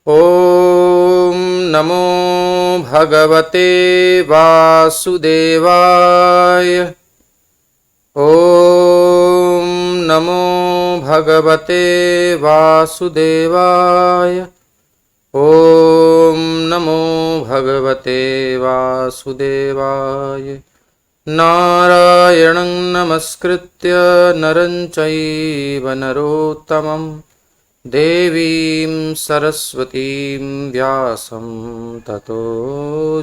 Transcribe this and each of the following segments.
ॐ नमो भगवते वासुदेवाय। ॐ नमो भगवते वासुदेवाय। ॐ नमो भगवते वासुदेवाय। नारायणं नमस्कृत्य नरं चैव नरोत्तमं देवीं सरस्वतीं व्यासं ततो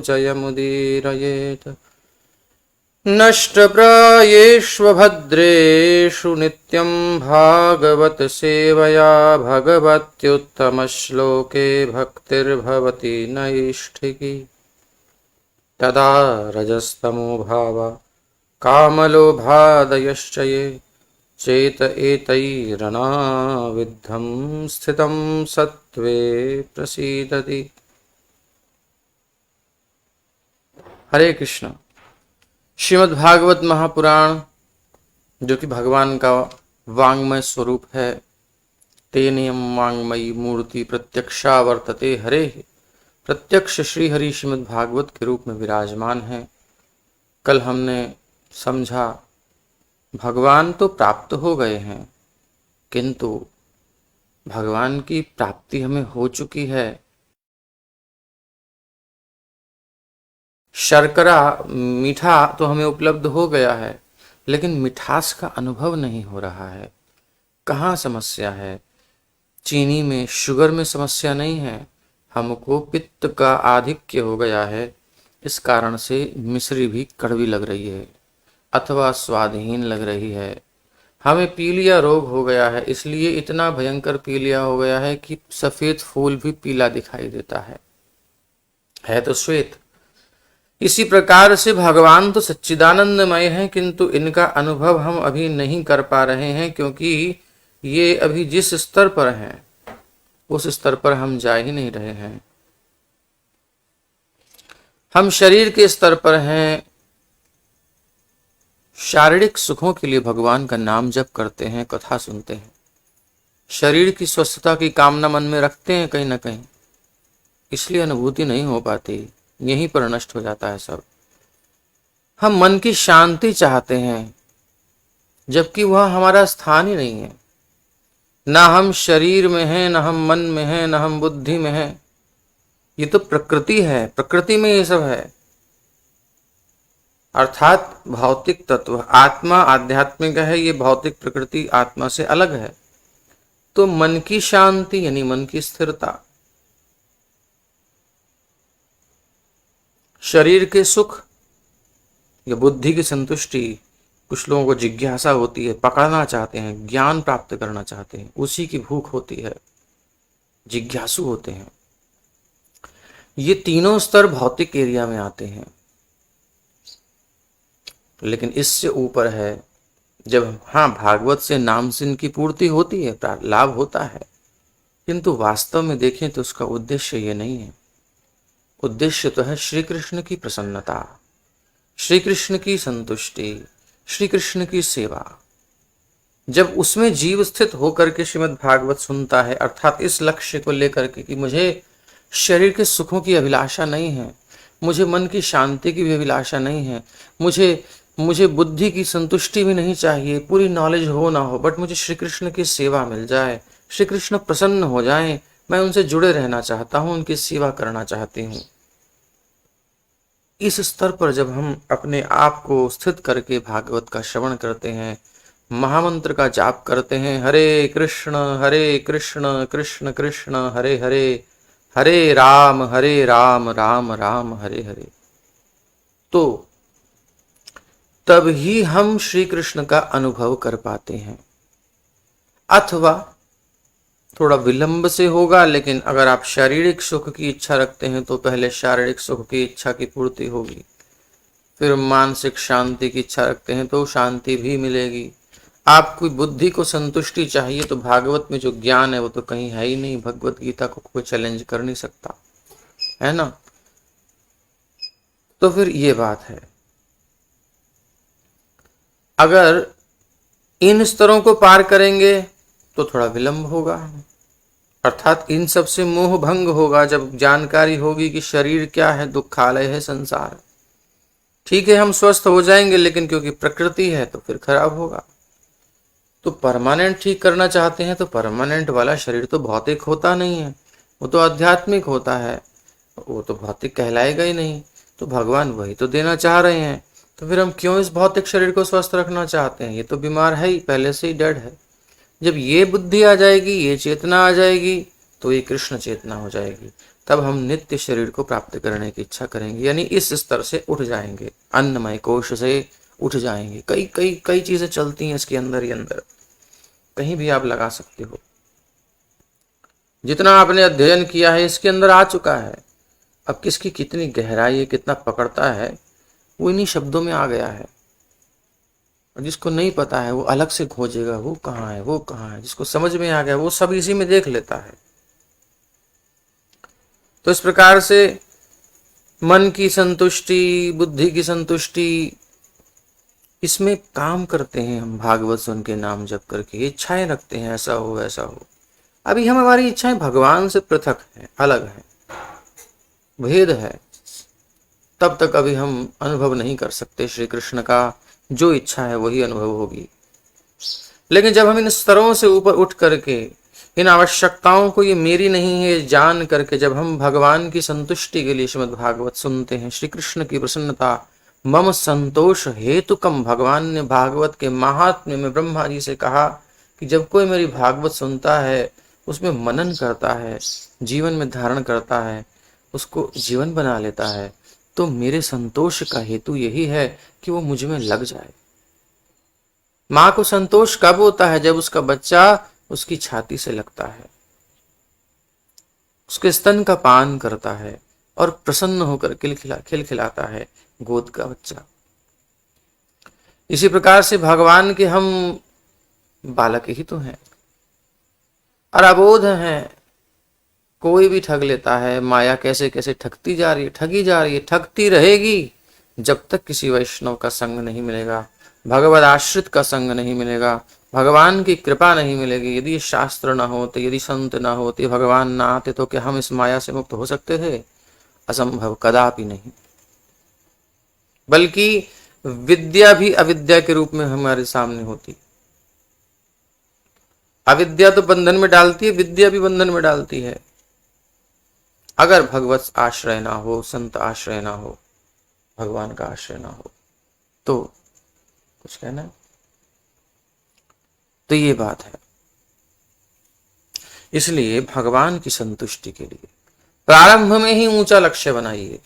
जयमुदीरयेत्। नष्टप्रायेष्वभद्रेषु नित्यं भागवत सेवया भगवत्युत्तमश्लोके भक्तिर्भवति नैष्ठिकी। तदा रजस्तमो भावा कामलोभादयश्च ये चेत एतैरनाविद्धं स्थितं सत्त्वे प्रसीदति। हरे कृष्ण। श्रीमद् भागवत महापुराण, जो कि भगवान का वांग्मय स्वरूप है, तेनेयं वांग्मयी मूर्ति प्रत्यक्षा वर्तते हरे, प्रत्यक्ष श्री हरि श्रीमद् भागवत के रूप में विराजमान है। कल हमने समझा भगवान तो प्राप्त हो गए हैं, किंतु भगवान की प्राप्ति हमें हो चुकी है। शर्करा मीठा तो हमें उपलब्ध हो गया है, लेकिन मिठास का अनुभव नहीं हो रहा है। कहाँ समस्या है? चीनी में, शुगर में समस्या नहीं है, हमको पित्त का आधिक्य हो गया है। इस कारण से मिश्री भी कड़वी लग रही है अथवा स्वादहीन लग रही है। हमें पीलिया रोग हो गया है, इसलिए इतना भयंकर पीलिया हो गया है कि सफेद फूल भी पीला दिखाई देता है तो श्वेत। इसी प्रकार से भगवान तो सच्चिदानंदमय हैं, किंतु इनका अनुभव हम अभी नहीं कर पा रहे हैं, क्योंकि ये अभी जिस स्तर पर हैं उस स्तर पर हम जा ही नहीं रहे हैं। हम शरीर के स्तर पर हैं, शारीरिक सुखों के लिए भगवान का नाम जप करते हैं, कथा सुनते हैं, शरीर की स्वस्थता की कामना मन में रखते हैं कहीं ना कहीं, इसलिए अनुभूति नहीं हो पाती, यहीं पर नष्ट हो जाता है सब। हम मन की शांति चाहते हैं, जबकि वह हमारा स्थान ही नहीं है। ना हम शरीर में हैं, ना हम मन में हैं, ना हम बुद्धि में हैं। ये तो प्रकृति है, प्रकृति में ये सब है। अर्थात भौतिक तत्व, आत्मा आध्यात्मिक है, ये भौतिक प्रकृति आत्मा से अलग है। तो मन की शांति यानी मन की स्थिरता, शरीर के सुख या बुद्धि की संतुष्टि, कुछ लोगों को जिज्ञासा होती है, पकड़ना चाहते हैं, ज्ञान प्राप्त करना चाहते हैं, उसी की भूख होती है, जिज्ञासु होते हैं। ये तीनों स्तर भौतिक एरिया में आते हैं, लेकिन इससे ऊपर है जब भागवत से नाम से इनकी पूर्ति होती है, लाभ होता है, किंतु वास्तव में देखें तो उसका उद्देश्य ये नहीं है। उद्देश्य तो है श्री कृष्ण की प्रसन्नता, श्री कृष्ण की संतुष्टि, श्री कृष्ण की सेवा। जब उसमें जीव स्थित होकर के श्रीमद् भागवत सुनता है, अर्थात इस लक्ष्य को लेकर के कि मुझे शरीर के सुखों की अभिलाषा नहीं है, मुझे मन की शांति की भी अभिलाषा नहीं है, मुझे बुद्धि की संतुष्टि भी नहीं चाहिए, पूरी नॉलेज हो ना हो, बट मुझे श्री कृष्ण की सेवा मिल जाए, श्री कृष्ण प्रसन्न हो जाएं, मैं उनसे जुड़े रहना चाहता हूं, उनकी सेवा करना चाहती हूं। इस स्तर पर जब हम अपने आप को स्थित करके भागवत का श्रवण करते हैं, महामंत्र का जाप करते हैं, हरे कृष्ण कृष्ण कृष्ण हरे हरे, हरे राम राम राम हरे हरे, तो तब ही हम श्री कृष्ण का अनुभव कर पाते हैं। अथवा थोड़ा विलंब से होगा, लेकिन अगर आप शारीरिक सुख की इच्छा रखते हैं तो पहले शारीरिक सुख की इच्छा की पूर्ति होगी, फिर मानसिक शांति की इच्छा रखते हैं तो शांति भी मिलेगी। आपकी बुद्धि को संतुष्टि चाहिए तो भागवत में जो ज्ञान है वो तो कहीं है ही नहीं, भगवत गीता को कोई चैलेंज कर नहीं सकता, है ना। तो फिर ये बात है, अगर इन स्तरों को पार करेंगे तो थोड़ा विलंब होगा, अर्थात इन सब से मोह भंग होगा जब जानकारी होगी कि शरीर क्या है, दुखालय है संसार। ठीक है, हम स्वस्थ हो जाएंगे, लेकिन क्योंकि प्रकृति है तो फिर खराब होगा। तो परमानेंट ठीक करना चाहते हैं तो परमानेंट वाला शरीर तो भौतिक होता नहीं है, वो तो आध्यात्मिक होता है, वो तो भौतिक कहलाएगा ही नहीं। तो भगवान वही तो देना चाह रहे हैं, तो फिर हम क्यों इस भौतिक शरीर को स्वस्थ रखना चाहते हैं? ये तो बीमार है ही, पहले से ही डेड है। जब ये बुद्धि आ जाएगी, ये चेतना आ जाएगी, तो ये कृष्ण चेतना हो जाएगी। तब हम नित्य शरीर को प्राप्त करने की इच्छा करेंगे, यानी इस स्तर से उठ जाएंगे, अन्नमय कोश से उठ जाएंगे। कई कई कई चीजें चलती हैं इसके अंदर ही अंदर, कहीं भी आप लगा सकते हो। जितना आपने अध्ययन किया है इसके अंदर आ चुका है। अब किसकी कितनी गहराई है, कितना पकड़ता है, वो इन्हीं शब्दों में आ गया है। और जिसको नहीं पता है वो अलग से खोजेगा, वो कहाँ है, वो कहाँ है। जिसको समझ में आ गया वो सब इसी में देख लेता है। तो इस प्रकार से मन की संतुष्टि, बुद्धि की संतुष्टि, इसमें काम करते हैं हम भागवत सुन के, नाम जप करके इच्छाएं रखते हैं, ऐसा हो वैसा हो। अभी हम हमारी इच्छाएं भगवान से पृथक है, अलग है, भेद है। तब तक अभी हम अनुभव नहीं कर सकते श्री कृष्ण का। जो इच्छा है वही अनुभव होगी। लेकिन जब हम इन स्तरों से ऊपर उठ करके इन आवश्यकताओं को ये मेरी नहीं है जान करके जब हम भगवान की संतुष्टि के लिए श्रीमद् भागवत सुनते हैं, श्री कृष्ण की प्रसन्नता मम संतोष हेतुकम, भगवान ने भागवत के महात्म्य में ब्रह्मा जी से कहा कि जब कोई मेरी भागवत सुनता है, उसमें मनन करता है, जीवन में धारण करता है, उसको जीवन बना लेता है, तो मेरे संतोष का हेतु यही है कि वो मुझ में लग जाए। माँ को संतोष कब होता है? जब उसका बच्चा उसकी छाती से लगता है, उसके स्तन का पान करता है और प्रसन्न होकर खिलखिलाता है गोद का बच्चा। इसी प्रकार से भगवान के हम बालक ही तो हैं और अबोध हैं। कोई भी ठग लेता है। माया कैसे कैसे ठगती जा रही है, ठगी जा रही है, ठगती रहेगी जब तक किसी वैष्णव का संग नहीं मिलेगा, भगवद आश्रित का संग नहीं मिलेगा, भगवान की कृपा नहीं मिलेगी। यदि शास्त्र ना होते, यदि संत ना होते, भगवान ना आते, तो क्या हम इस माया से मुक्त हो सकते थे? असंभव, कदापि नहीं। बल्कि विद्या भी अविद्या के रूप में हमारे सामने होती। अविद्या तो बंधन में डालती है, विद्या भी बंधन में डालती है। अगर भगवत आश्रय ना हो, संत आश्रय ना हो, भगवान का आश्रय ना हो, तो कुछ कहना है? तो ये बात है। इसलिए भगवान की संतुष्टि के लिए प्रारंभ में ही ऊंचा लक्ष्य बनाइए।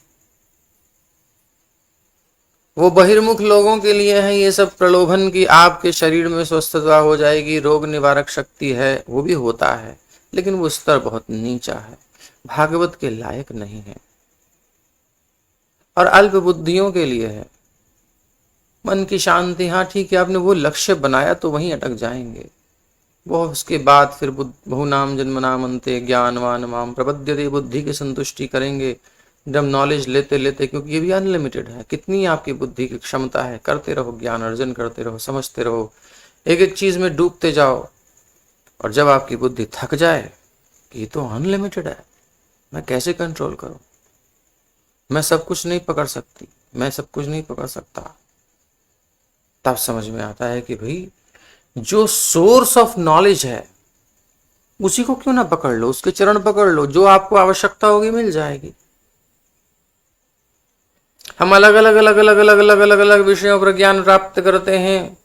वो बहिर्मुख लोगों के लिए है ये सब प्रलोभन की आपके शरीर में स्वस्थता हो जाएगी, रोग निवारक शक्ति है, वो भी होता है, लेकिन वो स्तर बहुत नीचा है, भागवत के लायक नहीं है और अल्प बुद्धियों के लिए है। मन की शांति, हाँ ठीक है, आपने वो लक्ष्य बनाया तो वहीं अटक जाएंगे। वो उसके बाद फिर बहु नाम जन्म नाम अंते ज्ञानवान माम प्रपद्यते, बुद्धि की संतुष्टि करेंगे जब नॉलेज लेते लेते, क्योंकि ये भी अनलिमिटेड है। कितनी आपकी बुद्धि की क्षमता है, करते रहो, ज्ञान अर्जन करते रहो, समझते रहो, एक एक चीज में डूबते जाओ। और जब आपकी बुद्धि थक जाए कि ये तो अनलिमिटेड है, मैं कैसे कंट्रोल करूं, मैं सब कुछ नहीं पकड़ सकती, मैं सब कुछ नहीं पकड़ सकता, तब समझ में आता है कि भाई जो सोर्स ऑफ नॉलेज है उसी को क्यों ना पकड़ लो, उसके चरण पकड़ लो, जो आपको आवश्यकता होगी मिल जाएगी। हम अलग अलग अलग अलग अलग अलग अलग अलग विषयों पर ज्ञान प्राप्त करते हैं।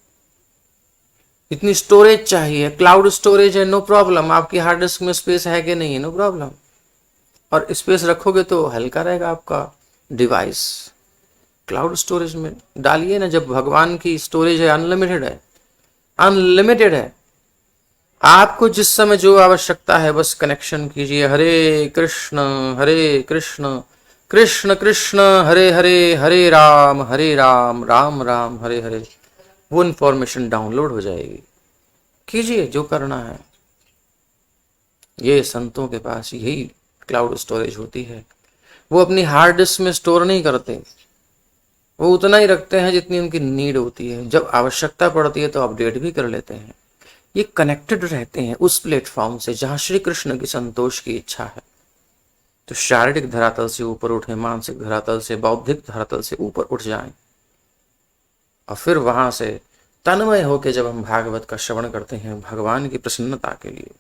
इतनी स्टोरेज चाहिए, क्लाउड स्टोरेज है, नो प्रॉब्लम। आपकी हार्ड डिस्क में स्पेस है कि नहीं है, नो प्रॉब्लम। और स्पेस रखोगे तो हल्का रहेगा आपका डिवाइस। क्लाउड स्टोरेज में डालिए ना। जब भगवान की स्टोरेज है, अनलिमिटेड है, अनलिमिटेड है। आपको जिस समय जो आवश्यकता है बस कनेक्शन कीजिए। हरे कृष्ण कृष्ण कृष्ण हरे हरे, हरे राम राम राम हरे हरे। वो इंफॉर्मेशन डाउनलोड हो जाएगी। कीजिए जो करना है। ये संतों के पास यही क्लाउड स्टोरेज होती है। वो अपनी हार्ड डिस्क में स्टोर नहीं करते, वो उतना ही रखते हैं जितनी उनकी नीड होती है। जब आवश्यकता पड़ती है तो अपडेट भी कर लेते हैं। ये कनेक्टेड रहते हैं उस प्लेटफॉर्म से जहां श्री कृष्ण की संतोष की इच्छा है। तो शारीरिक धरातल से ऊपर उठे, मानसिक धरातल से, बौद्धिक धरातल से ऊपर उठ जाएं, और फिर वहां से तन्मय होकर जब हम भागवत का श्रवण करते हैं भगवान की प्रसन्नता के लिए,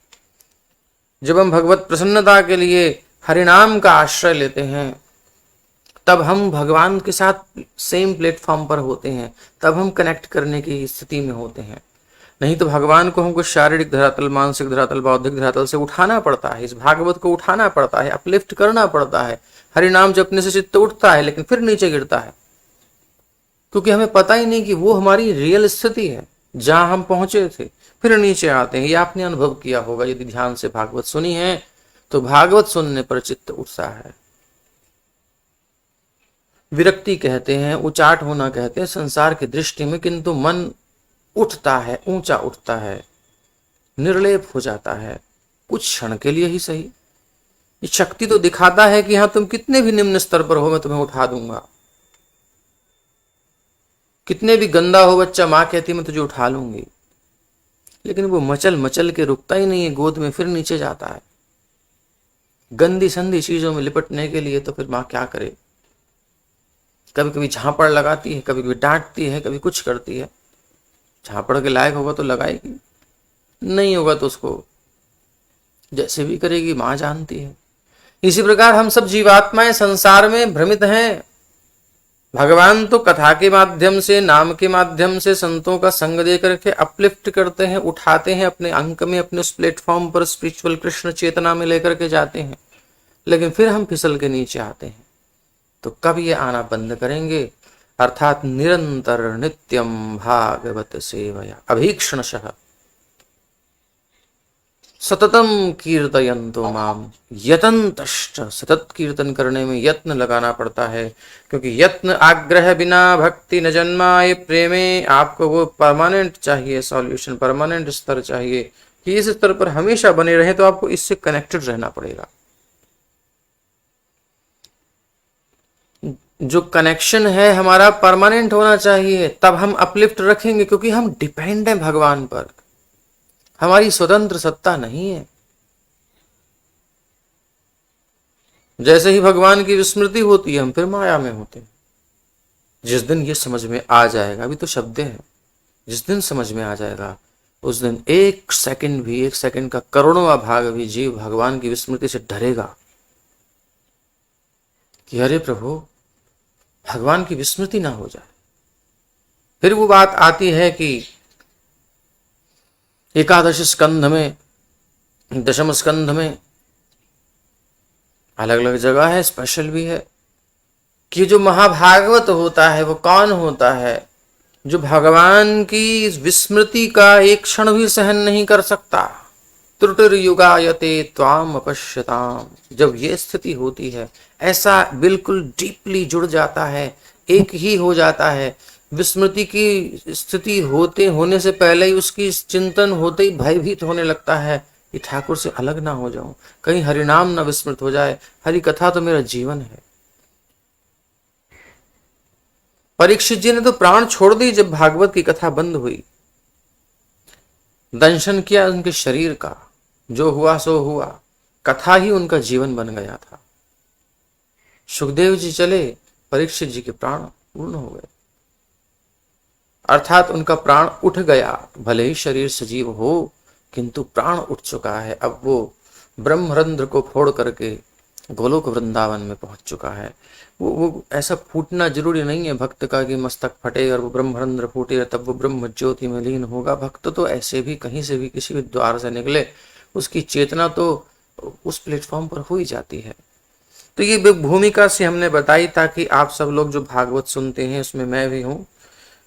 जब हम भगवत प्रसन्नता के लिए हरिनाम का आश्रय लेते हैं, तब हम भगवान के साथ सेम प्लेटफॉर्म पर होते हैं, तब हम कनेक्ट करने की स्थिति में होते हैं। नहीं तो भगवान को हमको शारीरिक धरातल, मानसिक धरातल, बौद्धिक धरातल से उठाना पड़ता है, इस भागवत को उठाना पड़ता है, अपलिफ्ट करना पड़ता है। हरिनाम जपने से चित्त उठता है लेकिन फिर नीचे गिरता है, क्योंकि हमें पता ही नहीं कि वो हमारी रियल स्थिति है जहां हम पहुंचे थे, फिर नीचे आते हैं। ये आपने अनुभव किया होगा यदि ध्यान से भागवत सुनी है तो। भागवत सुनने पर चित्त उठता है। विरक्ति कहते हैं, उचाट होना कहते हैं संसार की दृष्टि में, किंतु मन उठता है, ऊंचा उठता है, निर्लेप हो जाता है, कुछ क्षण के लिए ही सही। ये शक्ति तो दिखाता है कि हाँ तुम कितने भी निम्न स्तर पर हो मैं तुम्हें उठा दूंगा, कितने भी गंदा हो बच्चा मां कहती मैं तुझे उठा लूंगी, लेकिन वो मचल मचल के रुकता ही नहीं है गोद में, फिर नीचे जाता है। गंदी संदी चीजों में लिपटने के लिए तो फिर मां क्या करे, कभी कभी झापड़ लगाती है, कभी कभी डांटती है, कभी कुछ करती है। झापड़ के लायक होगा तो लगाएगी, नहीं होगा तो उसको जैसे भी करेगी, मां जानती है। इसी प्रकार हम सब जीवात्माएं संसार में भ्रमित हैं। भगवान तो कथा के माध्यम से, नाम के माध्यम से, संतों का संग दे करके अपलिफ्ट करते हैं, उठाते हैं, अपने अंक में, अपने उस प्लेटफॉर्म पर स्पिरिचुअल कृष्ण चेतना में लेकर के जाते हैं। लेकिन फिर हम फिसल के नीचे आते हैं। तो कब ये आना बंद करेंगे? अर्थात निरंतर नित्यम भागवत सेवया अभीक्षणशः सततम कीर्तयन्तो माम यतन्तश्च। सतत कीर्तन करने में यत्न लगाना पड़ता है, क्योंकि यत्न आग्रह बिना भक्ति न जन्माए प्रेमे। आपको वो परमानेंट चाहिए सॉल्यूशन, परमानेंट स्तर चाहिए कि इस स्तर पर हमेशा बने रहे, तो आपको इससे कनेक्टेड रहना पड़ेगा। जो कनेक्शन है हमारा परमानेंट होना चाहिए, तब हम अपलिफ्ट रखेंगे, क्योंकि हम डिपेंड हैं भगवान पर, हमारी स्वतंत्र सत्ता नहीं है। जैसे ही भगवान की विस्मृति होती है हम फिर माया में होते हैं। जिस दिन ये समझ में आ जाएगा, अभी तो शब्द है, जिस दिन समझ में आ जाएगा उस दिन एक सेकंड भी, एक सेकंड का करोड़वां भाग भी जीव भगवान की विस्मृति से डरेगा कि अरे प्रभु भगवान की विस्मृति ना हो जाए। फिर वो बात आती है कि एकादश स्कंध में, दशम स्कंध में अलग अलग जगह है, स्पेशल भी है, कि जो महाभागवत होता है वो कौन होता है? जो भगवान की विस्मृति का एक क्षण भी सहन नहीं कर सकता। त्रुटिर्युगायते त्वाम अपश्यताम। जब ये स्थिति होती है, ऐसा बिल्कुल डीपली जुड़ जाता है, एक ही हो जाता है। विस्मृति की स्थिति होने से पहले ही उसकी चिंतन होते ही भयभीत होने लगता है कि ठाकुर से अलग ना हो जाऊं, कहीं हरिनाम ना विस्मृत हो जाए, हरि कथा तो मेरा जीवन है। परीक्षित जी ने तो प्राण छोड़ दी जब भागवत की कथा बंद हुई। दंशन किया उनके शरीर का, जो हुआ सो हुआ, कथा ही उनका जीवन बन गया था। सुखदेव जी चले, परीक्षित जी के प्राण पूर्ण हो गए, अर्थात उनका प्राण उठ गया। भले ही शरीर सजीव हो, किंतु प्राण उठ चुका है। अब वो ब्रह्मरंध्र को फोड़ करके गोलोक वृंदावन में पहुंच चुका है। वो ऐसा फूटना जरूरी नहीं है भक्त का कि मस्तक फटे और वो ब्रह्मरंध्र फूटे तब वो ब्रह्म ज्योति में लीन होगा। भक्त तो ऐसे भी कहीं से भी किसी भी द्वार से निकले, उसकी चेतना तो उस प्लेटफॉर्म पर हो ही जाती है। तो ये भूमिका से हमने बताई ताकि आप सब लोग जो भागवत सुनते हैं, उसमें मैं भी हूं,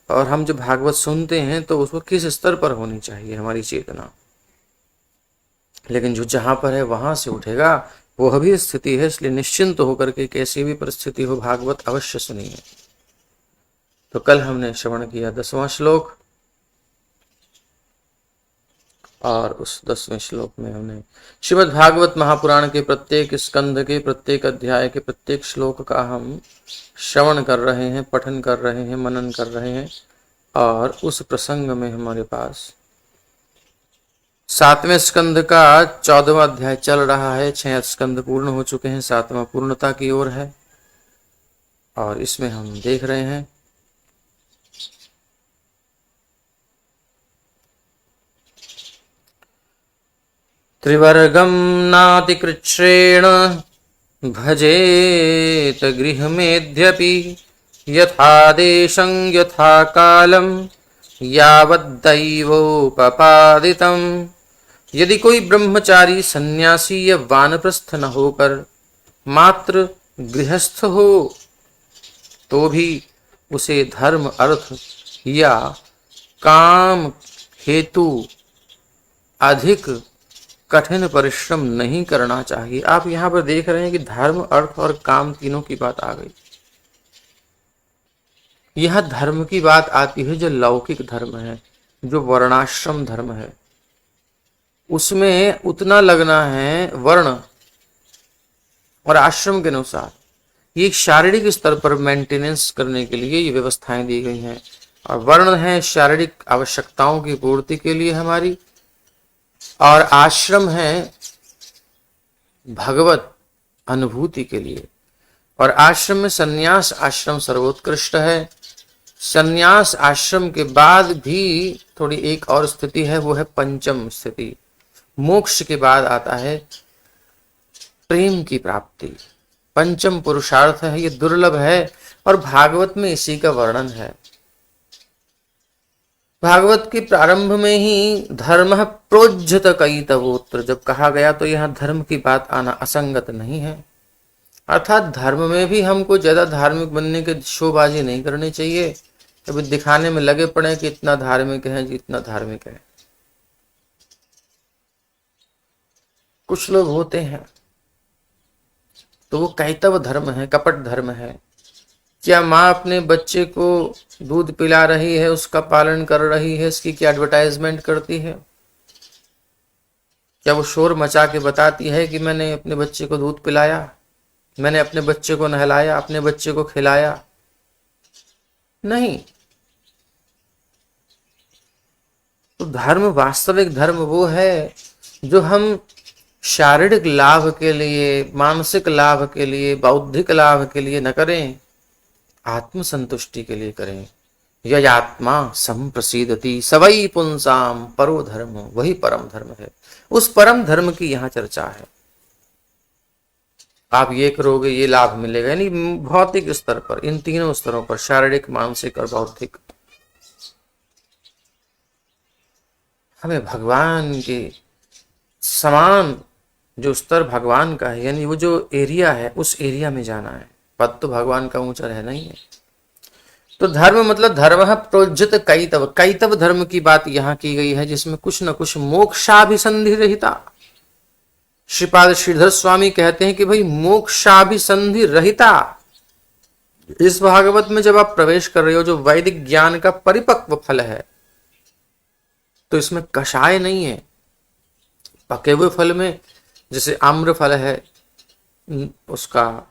और हम जो भागवत सुनते हैं तो उसको किस स्तर पर होनी चाहिए हमारी चेतना। लेकिन जो जहां पर है वहां से उठेगा, वो अभी स्थिति है, इसलिए निश्चिंत होकर के कैसी भी परिस्थिति हो भागवत अवश्य सुनिए। तो कल हमने श्रवण किया 10वां श्लोक, और उस 10वें श्लोक में हमने श्रीमद् भागवत महापुराण के प्रत्येक स्कंद के प्रत्येक अध्याय के प्रत्येक श्लोक का हम श्रवण कर रहे हैं, पठन कर रहे हैं, मनन कर रहे हैं। और उस प्रसंग में हमारे पास 7वें स्कंद का 14वां अध्याय चल रहा है। 6 स्कंद पूर्ण हो चुके हैं, 7वां पूर्णता की ओर है। और इसमें हम देख रहे हैं त्रिवर्गम नातिकृच्छ्रेण भजेत गृहमेध्यपि यथादेशं यथा कालम यावद्दैवोपपादितम्। यदि कोई ब्रह्मचारी सन्यासी या वानप्रस्थ न होकर मात्र गृहस्थ हो तो भी उसे धर्म अर्थ या काम हेतु अधिक कठिन परिश्रम नहीं करना चाहिए। आप यहाँ पर देख रहे हैं कि धर्म अर्थ और काम तीनों की बात आ गई। यह धर्म की बात आती है जो लौकिक धर्म है, जो वर्णाश्रम धर्म है, उसमें उतना लगना है वर्ण और आश्रम के अनुसार। ये एक शारीरिक स्तर पर मेंटेनेंस करने के लिए ये व्यवस्थाएं दी गई हैं। और वर्ण है शारीरिक आवश्यकताओं की पूर्ति के लिए हमारी, और आश्रम है भगवत अनुभूति के लिए। और आश्रम में संन्यास आश्रम सर्वोत्कृष्ट है। संन्यास आश्रम के बाद भी थोड़ी एक और स्थिति है, वो है पंचम स्थिति। मोक्ष के बाद आता है प्रेम की प्राप्ति। पंचम पुरुषार्थ है, ये दुर्लभ है और भागवत में इसी का वर्णन है। भागवत के प्रारंभ में ही धर्म प्रोज्झत कैतवोत्र जब कहा गया तो यहां धर्म की बात आना असंगत नहीं है। अर्थात धर्म में भी हमको ज्यादा धार्मिक बनने के शोबाजी नहीं करनी चाहिए, कभी दिखाने में लगे पड़े कि इतना धार्मिक है जी, इतना धार्मिक है। कुछ लोग होते हैं तो वो कैतव धर्म है, कपट धर्म है। क्या माँ अपने बच्चे को दूध पिला रही है, उसका पालन कर रही है, इसकी क्या एडवर्टाइजमेंट करती है? क्या वो शोर मचा के बताती है कि मैंने अपने बच्चे को दूध पिलाया, मैंने अपने बच्चे को नहलाया, अपने बच्चे को खिलाया? नहीं। तो धर्म, वास्तविक धर्म वो है जो हम शारीरिक लाभ के लिए, मानसिक लाभ के लिए, बौद्धिक लाभ के लिए न करें, आत्म संतुष्टि के लिए करें। ययात्मा संप्रसीदति सवै पुंसाम परो धर्म, वही परम धर्म है। उस परम धर्म की यहाँ चर्चा है। आप ये करोगे ये लाभ मिलेगा, यानी भौतिक स्तर पर, इन तीनों स्तरों पर, शारीरिक, मानसिक और बौद्धिक, हमें भगवान के समान जो स्तर भगवान का है, यानी वो जो एरिया है उस एरिया में जाना है। पद तो भगवान का ऊंचा रहना ही है। तो धर्म मतलब धर्म प्रोज्झित कैतव, कैतव धर्म की बात यहाँ की गई है, जिसमें कुछ न कुछ मोक्षाभिसंधि रहिता। श्रीपाद श्रीधर स्वामी कहते हैं कि भाई मोक्षाभिसंधि रहिता इस भागवत में जब आप प्रवेश कर रहे हो, जो वैदिक ज्ञान का परिपक्व फल है, तो इसमें कषाय नहीं है। पके हुए फल में जैसे आम्र फल है, उसका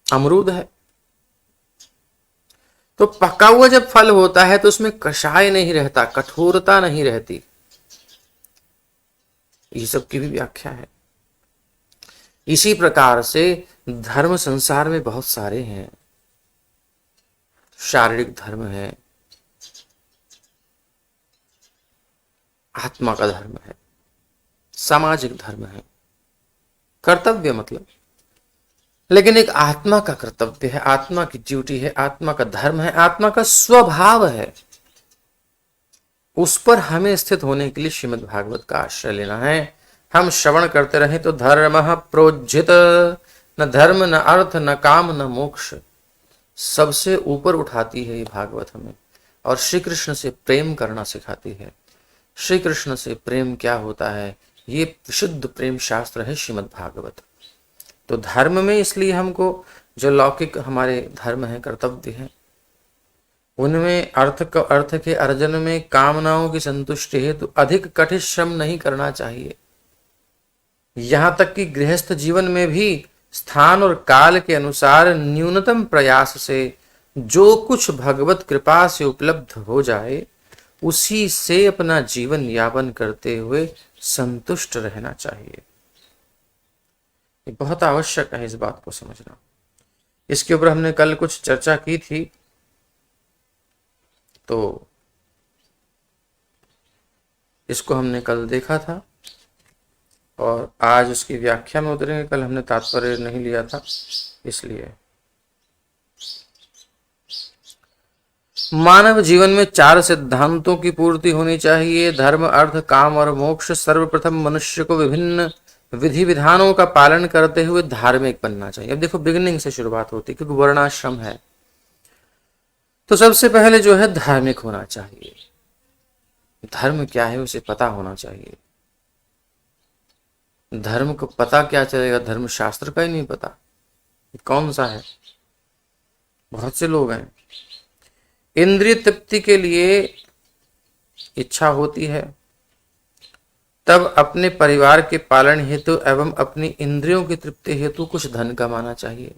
अमरूद है, तो पका हुआ जब फल होता है तो उसमें कषाय नहीं रहता, कठोरता नहीं रहती। ये सब की भी व्याख्या है। इसी प्रकार से धर्म संसार में बहुत सारे हैं। शारीरिक धर्म है, आत्मा का धर्म है, सामाजिक धर्म है, कर्तव्य मतलब, लेकिन एक आत्मा का कर्तव्य है, आत्मा की ड्यूटी है, आत्मा का धर्म है, आत्मा का स्वभाव है। उस पर हमें स्थित होने के लिए श्रीमद् भागवत का आश्रय लेना है। हम श्रवण करते रहें तो धर्म प्रोज्झित, न धर्म न अर्थ न काम न मोक्ष, सबसे ऊपर उठाती है ये भागवत हमें, और श्री कृष्ण से प्रेम करना सिखाती है। श्री कृष्ण से प्रेम क्या होता है, ये विशुद्ध प्रेम शास्त्र है श्रीमद् भागवत। तो धर्म में इसलिए हमको जो लौकिक हमारे धर्म है, कर्तव्य है, उनमें अर्थ के अर्जन में कामनाओं की संतुष्टि हेतु तो अधिक कठिन श्रम नहीं करना चाहिए। यहां तक कि गृहस्थ जीवन में भी स्थान और काल के अनुसार न्यूनतम प्रयास से जो कुछ भगवत कृपा से उपलब्ध हो जाए उसी से अपना जीवन यापन करते हुए संतुष्ट रहना चाहिए। ये बहुत आवश्यक है इस बात को समझना। इसके ऊपर हमने कल कुछ चर्चा की थी, तो इसको हमने कल देखा था और आज उसकी व्याख्या में उतरेंगे। कल हमने तात्पर्य नहीं लिया था इसलिए। मानव जीवन में 4 सिद्धांतों की पूर्ति होनी चाहिए। धर्म, अर्थ, काम और मोक्ष। सर्वप्रथम मनुष्य को विभिन्न विधि विधानों का पालन करते हुए धार्मिक बनना चाहिए। अब देखो, बिगिनिंग से शुरुआत होती है क्योंकि वर्णाश्रम है, तो सबसे पहले जो है धार्मिक होना चाहिए। धर्म क्या है उसे पता होना चाहिए। धर्म को पता क्या चलेगा, धर्म शास्त्र का ही नहीं पता, कौन सा है। बहुत से लोग हैं, इंद्रिय तृप्ति के लिए इच्छा होती है, तब अपने परिवार के पालन हेतु एवं अपनी इंद्रियों की तृप्ति हेतु कुछ धन कमाना चाहिए।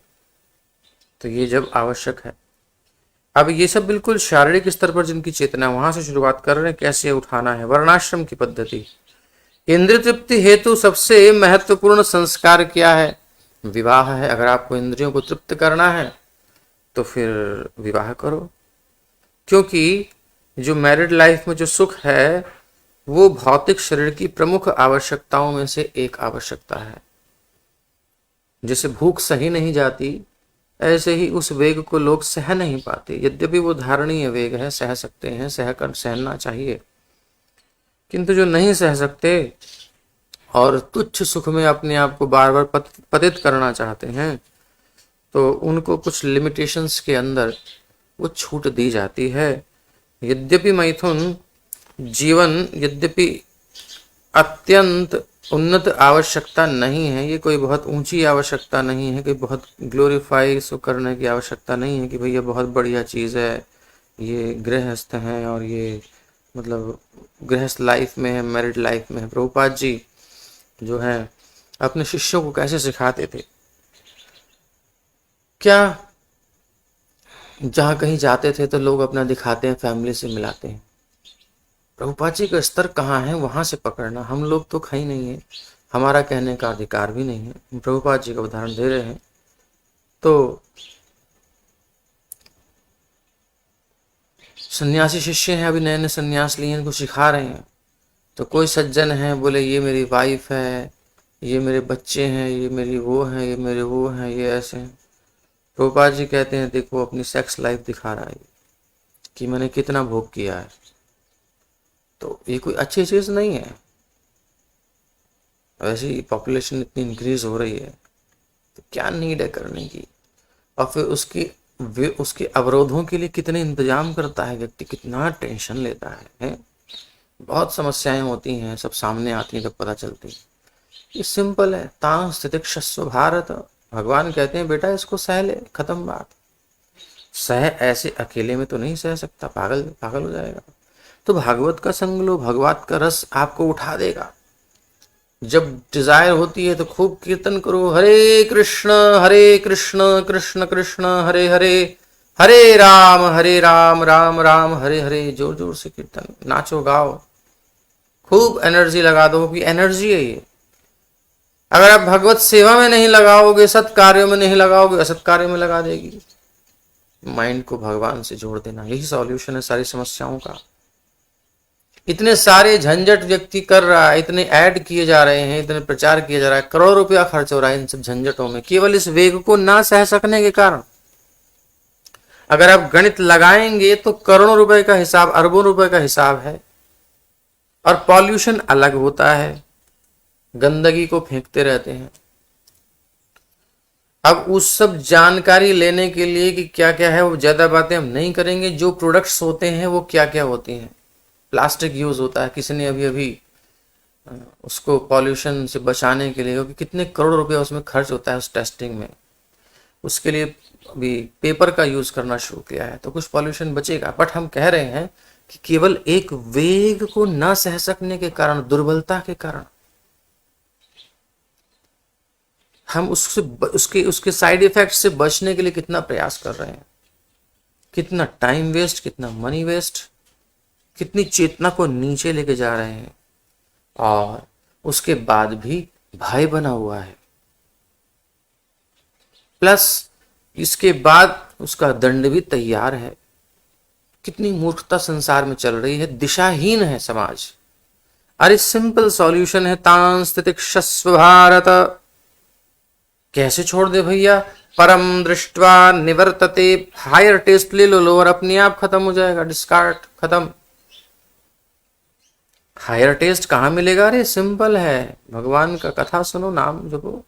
तो ये जब आवश्यक है। अब ये सब बिल्कुल शारीरिक स्तर पर जिनकी चेतना, वहां से शुरुआत कर रहे हैं कैसे उठाना है। वर्णाश्रम की पद्धति। इंद्रिय तृप्ति हेतु सबसे महत्वपूर्ण संस्कार क्या है? विवाह है। अगर आपको इंद्रियों को तृप्त करना है तो फिर विवाह करो, क्योंकि जो मैरिड लाइफ में जो सुख है वो भौतिक शरीर की प्रमुख आवश्यकताओं में से एक आवश्यकता है। जैसे भूख सही नहीं जाती, ऐसे ही उस वेग को लोग सह नहीं पाते। यद्यपि वो धारणीय वेग है, सह सकते हैं, सहना चाहिए, किंतु जो नहीं सह सकते और तुच्छ सुख में अपने आप को बार बार पतित करना चाहते हैं, तो उनको कुछ लिमिटेशंस के अंदर वो छूट दी जाती है। यद्यपि मैथुन जीवन, यद्यपि अत्यंत उन्नत आवश्यकता नहीं है, ये कोई बहुत ऊंची आवश्यकता नहीं है कि बहुत ग्लोरीफाई इसको करने की आवश्यकता नहीं है कि भैया बहुत बढ़िया चीज़ है, ये गृहस्थ हैं और ये मतलब गृहस्थ लाइफ में है, मैरिड लाइफ में है। प्रभुपाद जी जो है अपने शिष्यों को कैसे सिखाते थे, क्या जहाँ कहीं जाते थे तो लोग अपना दिखाते हैं, फैमिली से मिलाते हैं। प्रभुपाद जी का स्तर कहाँ है वहां से पकड़ना। हम लोग तो कहीं नहीं है, हमारा कहने का अधिकार भी नहीं है। प्रभुपाद जी का उदाहरण दे रहे हैं। तो सन्यासी शिष्य हैं, अभी नए नए सन्यास लिए हैं, इनको सिखा रहे हैं। तो कोई सज्जन है, बोले ये मेरी वाइफ है, ये मेरे बच्चे हैं, ये मेरी वो है, ये मेरे वो हैं, ये ऐसे हैं। प्रभुपाद जी कहते हैं देखो अपनी सेक्स लाइफ दिखा रहा है कि मैंने कितना भोग किया है। तो ये कोई अच्छी चीज नहीं है। वैसे ही पॉपुलेशन इतनी इंक्रीज हो रही है तो क्या नीड है करने की। और फिर उसके अवरोधों के लिए कितने इंतजाम करता है व्यक्ति, कितना टेंशन लेता है? बहुत समस्याएं होती हैं, सब सामने आती हैं तब पता चलती है। ये सिंपल है। तां स्थितिक्षस्व भारत, भगवान कहते हैं बेटा इसको सह ले, खत्म बात। सह ऐसे अकेले में तो नहीं सह सकता, पागल पागल हो जाएगा। तो भागवत का संग लो, भागवत का रस आपको उठा देगा। जब डिजायर होती है तो खूब कीर्तन करो, हरे कृष्ण कृष्ण कृष्ण हरे हरे, हरे राम राम राम हरे हरे। जोर जोर से कीर्तन, नाचो गाओ, खूब एनर्जी लगा दो कि एनर्जी है ये। अगर आप भगवत सेवा में नहीं लगाओगे, सत कार्यों में नहीं लगाओगे, असत कार्यों में लगा देगी। माइंड को भगवान से जोड़ देना, यही सॉल्यूशन है सारी समस्याओं का। इतने सारे झंझट व्यक्ति कर रहा है, इतने ऐड किए जा रहे हैं, इतने प्रचार किया जा रहा है, करोड़ों रुपया खर्च हो रहा है इन सब झंझटों में, केवल इस वेग को ना सह सकने के कारण। अगर आप गणित लगाएंगे तो करोड़ों रुपए का हिसाब, अरबों रुपए का हिसाब है। और पॉल्यूशन अलग होता है, गंदगी को फेंकते रहते हैं। अब उस सब जानकारी लेने के लिए कि क्या क्या है, वो ज्यादा बातें हम नहीं करेंगे। जो प्रोडक्ट्स होते हैं वो क्या क्या होती हैं। प्लास्टिक यूज होता है, किसी ने अभी उसको पॉल्यूशन से बचाने के लिए, क्योंकि कितने करोड़ रुपए उसमें खर्च होता है उस टेस्टिंग में, उसके लिए अभी पेपर का यूज करना शुरू किया है, तो कुछ पॉल्यूशन बचेगा। बट हम कह रहे हैं कि केवल एक वेग को न सह सकने के कारण, दुर्बलता के कारण हम उसके साइड इफेक्ट से बचने के लिए कितना प्रयास कर रहे हैं, कितना टाइम वेस्ट, कितना मनी वेस्ट। कितनी चेतना को नीचे लेके जा रहे हैं, और उसके बाद भी भय बना हुआ है, प्लस इसके बाद उसका दंड भी तैयार है। कितनी मूर्खता संसार में चल रही है, दिशाहीन है समाज। अरे सिंपल सॉल्यूशन है, तान स्थितिक्षस्व भारत। कैसे छोड़ दे भैया? परम दृष्टवा निवर्तते, हायर टेस्ट ले लो, लोअर अपने आप खत्म हो जाएगा, डिस्कार्ड, खत्म। हायर टेस्ट कहाँ मिलेगा? अरे सिंपल है, भगवान का कथा सुनो, नाम जपो,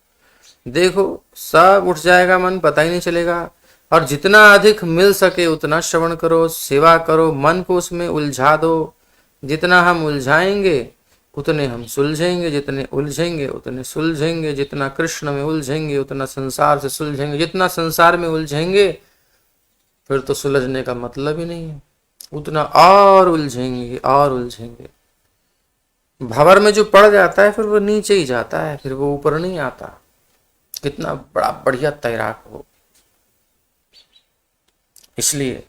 देखो सब उठ जाएगा मन, पता ही नहीं चलेगा। और जितना अधिक मिल सके उतना श्रवण करो, सेवा करो, मन को उसमें उलझा दो। जितना हम उलझाएंगे उतने हम सुलझेंगे, जितने उलझेंगे उतने सुलझेंगे, जितना कृष्ण में उलझेंगे उतना संसार से सुलझेंगे, जितना संसार में उलझेंगे फिर तो सुलझने का मतलब ही नहीं है, उतना और उलझेंगे और उलझेंगे। भंवर में जो पड़ जाता है फिर वो नीचे ही जाता है, फिर वो ऊपर नहीं आता, कितना बड़ा बढ़िया तैराक हो। इसलिए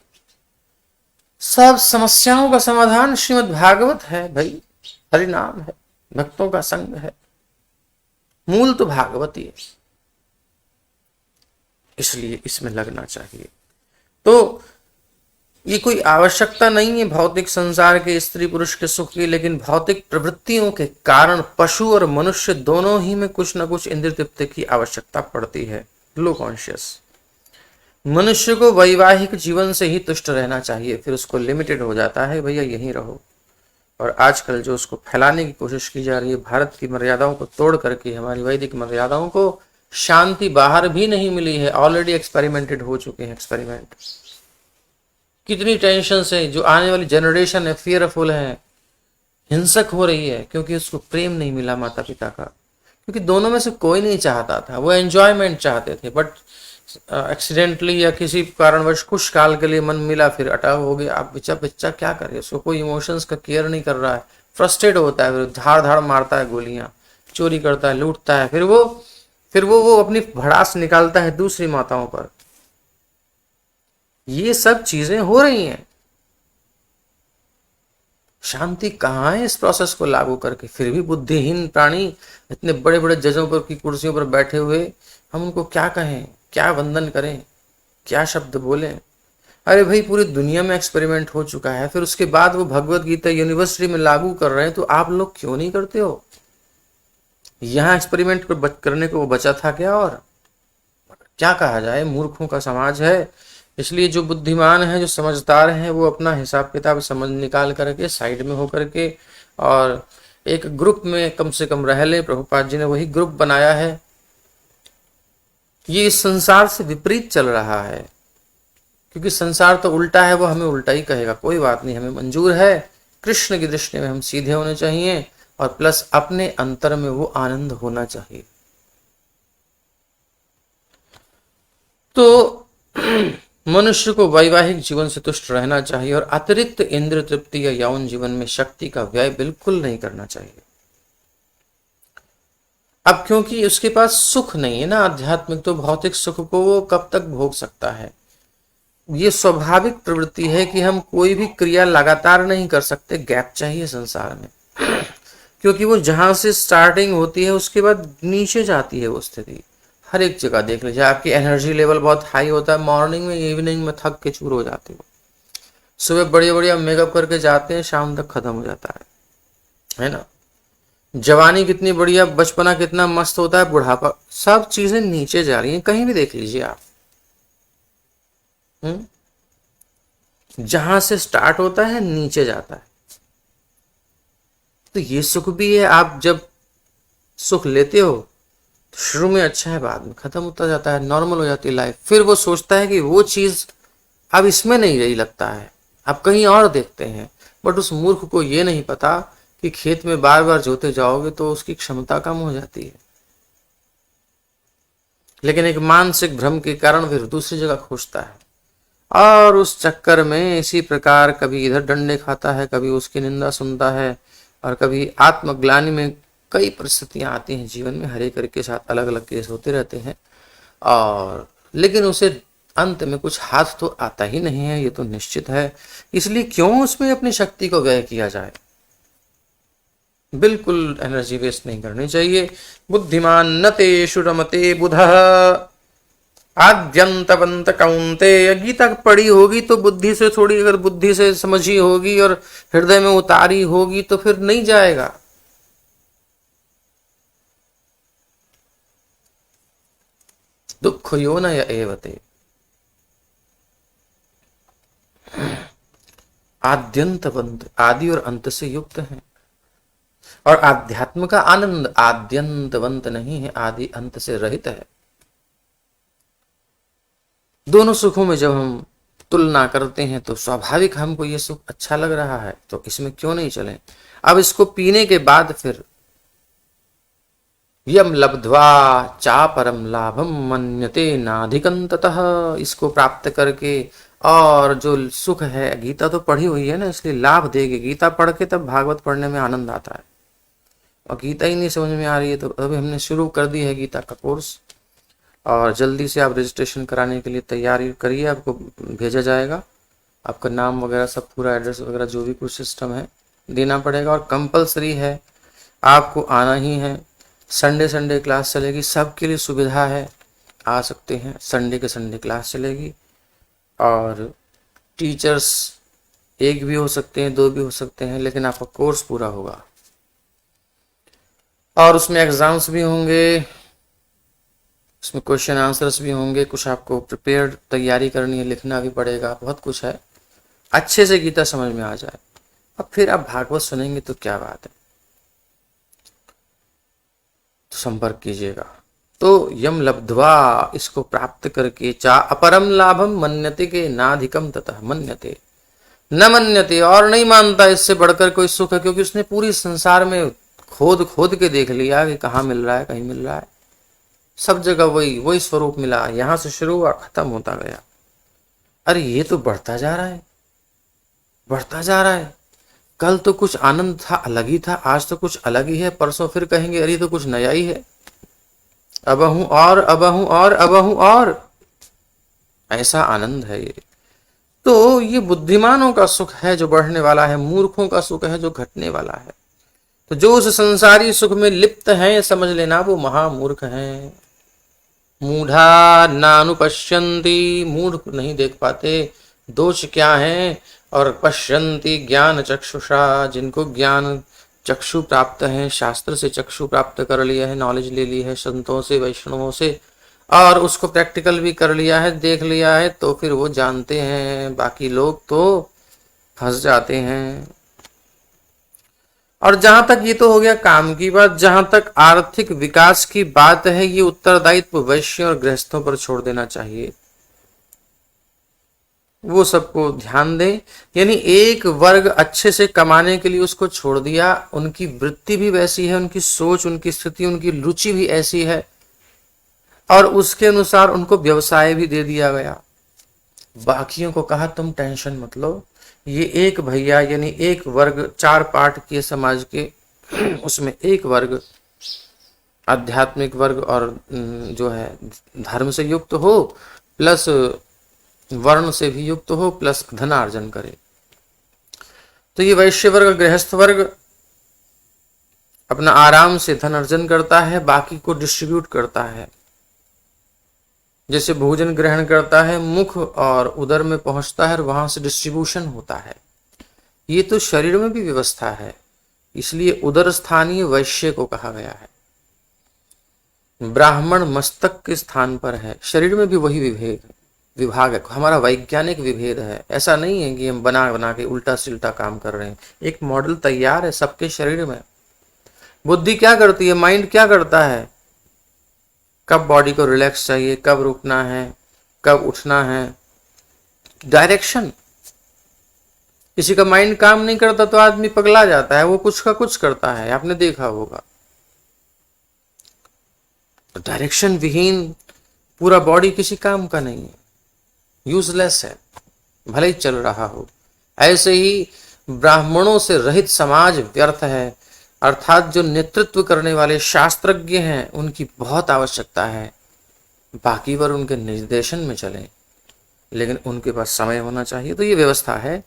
सब समस्याओं का समाधान श्रीमद् भागवत है भाई, हरि नाम है, भक्तों का संग है, मूल तो भागवत ही है। इसलिए इसमें लगना चाहिए। तो ये कोई आवश्यकता नहीं है भौतिक संसार के, स्त्री पुरुष के सुख की, लेकिन भौतिक प्रवृत्तियों के कारण पशु और मनुष्य दोनों ही में कुछ न कुछ इंद्रिय तृप्ति की आवश्यकता पड़ती है। लो कॉन्शियस मनुष्य को वैवाहिक जीवन से ही तुष्ट रहना चाहिए, फिर उसको लिमिटेड हो जाता है, भैया यहीं रहो। और आजकल जो उसको फैलाने की कोशिश की जा रही है, भारत की मर्यादाओं को तोड़ करके, हमारी वैदिक मर्यादाओं को, शांति बाहर भी नहीं मिली है, ऑलरेडी एक्सपेरिमेंटेड हो चुके हैं एक्सपेरिमेंट। कितनी टेंशन से जो आने वाली जनरेशन है फियरफुल है, हिंसक हो रही है, क्योंकि उसको प्रेम नहीं मिला माता पिता का। क्योंकि दोनों में से कोई नहीं चाहता था, वो एंजॉयमेंट चाहते थे, बट एक्सीडेंटली या किसी कारणवश कुछ काल के लिए मन मिला, फिर अटाव हो गया। अब बच्चा क्या करे, उसको कोई इमोशंस का केयर नहीं कर रहा है, फ्रस्ट्रेट होता है, फिर धाड़ धाड़ मारता है गोलियां, चोरी करता है, लूटता है, फिर वो अपनी भड़ास निकालता है दूसरी माताओं पर। ये सब चीजें हो रही हैं। शांति कहाँ है इस प्रोसेस को लागू करके? फिर भी बुद्धिहीन प्राणी इतने बड़े बड़े जजों पर की कुर्सियों पर बैठे हुए, हम उनको क्या कहें, क्या वंदन करें, क्या शब्द बोलें? अरे भाई पूरी दुनिया में एक्सपेरिमेंट हो चुका है, फिर उसके बाद वो भगवत गीता यूनिवर्सिटी में लागू कर रहे हैं, तो आप लोग क्यों नहीं करते हो? यहाँ एक्सपेरिमेंट करने को वो बचा था क्या? और क्या कहा जाए, मूर्खों का समाज है। इसलिए जो बुद्धिमान है, जो समझदार है, वो अपना हिसाब किताब समझ निकाल करके साइड में हो करके और एक ग्रुप में कम से कम रह ले। प्रभुपाद जी ने वही ग्रुप बनाया है। ये इस संसार से विपरीत चल रहा है, क्योंकि संसार तो उल्टा है, वो हमें उल्टा ही कहेगा, कोई बात नहीं, हमें मंजूर है। कृष्ण की दृष्टि में हम सीधे होने चाहिए, और प्लस अपने अंतर में वो आनंद होना चाहिए। तो मनुष्य को वैवाहिक जीवन से तुष्ट रहना चाहिए, और अतिरिक्त इंद्रिय तृप्ति या यौन जीवन में शक्ति का व्यय बिल्कुल नहीं करना चाहिए। अब क्योंकि उसके पास सुख नहीं है ना आध्यात्मिक, तो भौतिक सुख को वो कब तक भोग सकता है? ये स्वाभाविक प्रवृत्ति है कि हम कोई भी क्रिया लगातार नहीं कर सकते, गैप चाहिए संसार में। क्योंकि वो जहां से स्टार्टिंग होती है उसके बाद नीचे जाती है वो स्थिति। हर एक जगह देख लीजिए, आपकी एनर्जी लेवल बहुत हाई होता है, मॉर्निंग में इवनिंग में थक के चूर हो जाते हो, सुबह बढ़िया बढ़िया मेकअप करके जाते हैं, शाम तक खत्म हो जाता है ना। जवानी कितनी बढ़िया, बचपना कितना मस्त होता है, बुढ़ापा, सब चीजें नीचे जा रही हैं, कहीं भी देख लीजिए आप। जहां से स्टार्ट होता है नीचे जाता है। तो ये सुख भी है, आप जब सुख लेते हो तो शुरू में अच्छा है, बाद में खत्म होता जाता है, नॉर्मल हो जाती है लाइफ। फिर वो सोचता है कि वो चीज अब इसमें नहीं रही लगता है, अब कहीं और देखते हैं। बट उस मूर्ख को ये नहीं पता कि खेत में बार बार जोते जाओगे तो उसकी क्षमता कम हो जाती है। लेकिन एक मानसिक भ्रम के कारण फिर दूसरी जगह खोजता है, और उस चक्कर में इसी प्रकार कभी इधर डंडे खाता है, कभी उसकी निंदा सुनता है, और कभी आत्मग्लानि में कई परिस्थितियां आती हैं जीवन में। हर एक के साथ अलग अलग केस होते रहते हैं, और लेकिन उसे अंत में कुछ हाथ तो आता ही नहीं है, ये तो निश्चित है। इसलिए क्यों उसमें अपनी शक्ति को व्यय किया जाए। बिल्कुल एनर्जी वेस्ट नहीं करनी चाहिए। बुद्धिमान न तेषु रमते बुधः आद्यंतवंत कौन्तेय। गीता पढ़ी होगी तो बुद्धि से थोड़ी, अगर बुद्धि से समझी होगी और हृदय में उतारी होगी तो फिर नहीं जाएगा। दुख यो न एवते। आद्यंतवंत, आदि और अंत से युक्त है। और आध्यात्म का आनंद आद्यंतवंत नहीं है, आदि अंत से रहित है। दोनों सुखों में जब हम तुलना करते हैं तो स्वाभाविक हमको ये सुख अच्छा लग रहा है, तो इसमें क्यों नहीं चलें। अब इसको पीने के बाद फिर यम लब्ध्वा चा परम लाभम मन्यते नाधिकं ततः। इसको प्राप्त करके और जो सुख है, गीता तो पढ़ी हुई है ना, इसलिए लाभ देगी। गीता पढ़ के तब भागवत पढ़ने में आनंद आता है। और गीता ही नहीं समझ में आ रही है तो अभी हमने शुरू कर दी है गीता का कोर्स, और जल्दी से आप रजिस्ट्रेशन कराने के लिए तैयारी करिए। आपको भेजा जाएगा, आपका नाम वगैरह सब, पूरा एड्रेस वगैरह जो भी कुछ सिस्टम है देना पड़ेगा। और कंपलसरी है, आपको आना ही है। संडे क्लास चलेगी, सबके लिए सुविधा है, आ सकते हैं। संडे के संडे क्लास चलेगी। और टीचर्स एक भी हो सकते हैं, दो भी हो सकते हैं, लेकिन आपका कोर्स पूरा होगा। और उसमें एग्जाम्स भी होंगे, उसमें क्वेश्चन आंसर्स भी होंगे। कुछ आपको प्रिपेयर्ड तैयारी करनी है, लिखना भी पड़ेगा, बहुत कुछ है। अच्छे से गीता समझ में आ जाए, अब फिर आप भागवत सुनेंगे तो क्या बात है। तो संपर्क कीजिएगा। तो यम लब्ध्वा, इसको प्राप्त करके, चा अपरम लाभम मन्यते के नाधिकम ततः मन्यते न मन्यते, और नहीं मानता इससे बढ़कर कोई सुख है, क्योंकि उसने पूरी संसार में खोद खोद के देख लिया कि कहाँ मिल रहा है, कहीं मिल रहा है, सब जगह वही स्वरूप मिला। यहां से शुरू हुआ, खत्म होता गया। अरे ये तो बढ़ता जा रहा है, बढ़ता जा रहा है। कल तो कुछ आनंद था, अलग ही था, आज तो कुछ अलग ही है, परसों फिर कहेंगे अरे तो कुछ नया ही है। अबहू और अबहू और अबहू और, ऐसा आनंद है ये। तो ये बुद्धिमानों का सुख है जो बढ़ने वाला है, मूर्खों का सुख है जो घटने वाला है। तो जो उस संसारी सुख में लिप्त हैं, समझ लेना वो महामूर्ख हैं। मूढ़ा नानुपश्यन्ति, मूढ़ नहीं देख पाते दोष क्या है। और पश्यन्ति ज्ञान चक्षुषा, जिनको ज्ञान चक्षु प्राप्त है, शास्त्र से चक्षु प्राप्त कर लिया है, नॉलेज ले ली है संतों से, वैष्णवों से, और उसको प्रैक्टिकल भी कर लिया है, देख लिया है, तो फिर वो जानते हैं। बाकी लोग तो फंस जाते हैं। और जहां तक ये तो हो गया काम की बात, जहां तक आर्थिक विकास की बात है, ये उत्तरदायित्व वैश्य और गृहस्थों पर छोड़ देना चाहिए। वो सबको ध्यान दें। यानी एक वर्ग अच्छे से कमाने के लिए उसको छोड़ दिया, उनकी वृत्ति भी वैसी है, उनकी सोच, उनकी स्थिति, उनकी रुचि भी ऐसी है, और उसके अनुसार उनको व्यवसाय भी दे दिया गया। बाकियों को कहा तुम टेंशन मत लो। ये एक भैया, यानी एक वर्ग, चार पार्ट के समाज के, उसमें एक वर्ग आध्यात्मिक वर्ग और जो है धर्म से युक्त हो, प्लस वर्ण से भी युक्त हो, प्लस धनार्जन करे। तो ये वैश्य वर्ग, गृहस्थ वर्ग अपना आराम से धन अर्जन करता है, बाकी को डिस्ट्रीब्यूट करता है। जैसे भोजन ग्रहण करता है, मुख और उदर में पहुंचता है और वहां से डिस्ट्रीब्यूशन होता है। ये तो शरीर में भी व्यवस्था है, इसलिए उदर स्थानीय वैश्य को कहा गया है। ब्राह्मण मस्तक के स्थान पर है, शरीर में भी वही विभाग है। हमारा वैज्ञानिक विभेद है, ऐसा नहीं है कि हम बना बना के उल्टा सिल्टा काम कर रहे हैं। एक मॉडल तैयार है सबके शरीर में। बुद्धि क्या करती है, माइंड क्या करता है, कब बॉडी को रिलैक्स चाहिए, कब रुकना है, कब उठना है, डायरेक्शन। किसी का माइंड काम नहीं करता तो आदमी पगला जाता है, वो कुछ का कुछ करता है, आपने देखा होगा। तो डायरेक्शन विहीन पूरा बॉडी किसी काम का नहीं है, यूजलेस है, भले ही चल रहा हो। ऐसे ही ब्राह्मणों से रहित समाज व्यर्थ है, अर्थात जो नेतृत्व करने वाले शास्त्रज्ञ हैं उनकी बहुत आवश्यकता है। बाकी पर उनके निर्देशन में चलें, लेकिन उनके पास समय होना चाहिए। तो ये व्यवस्था है।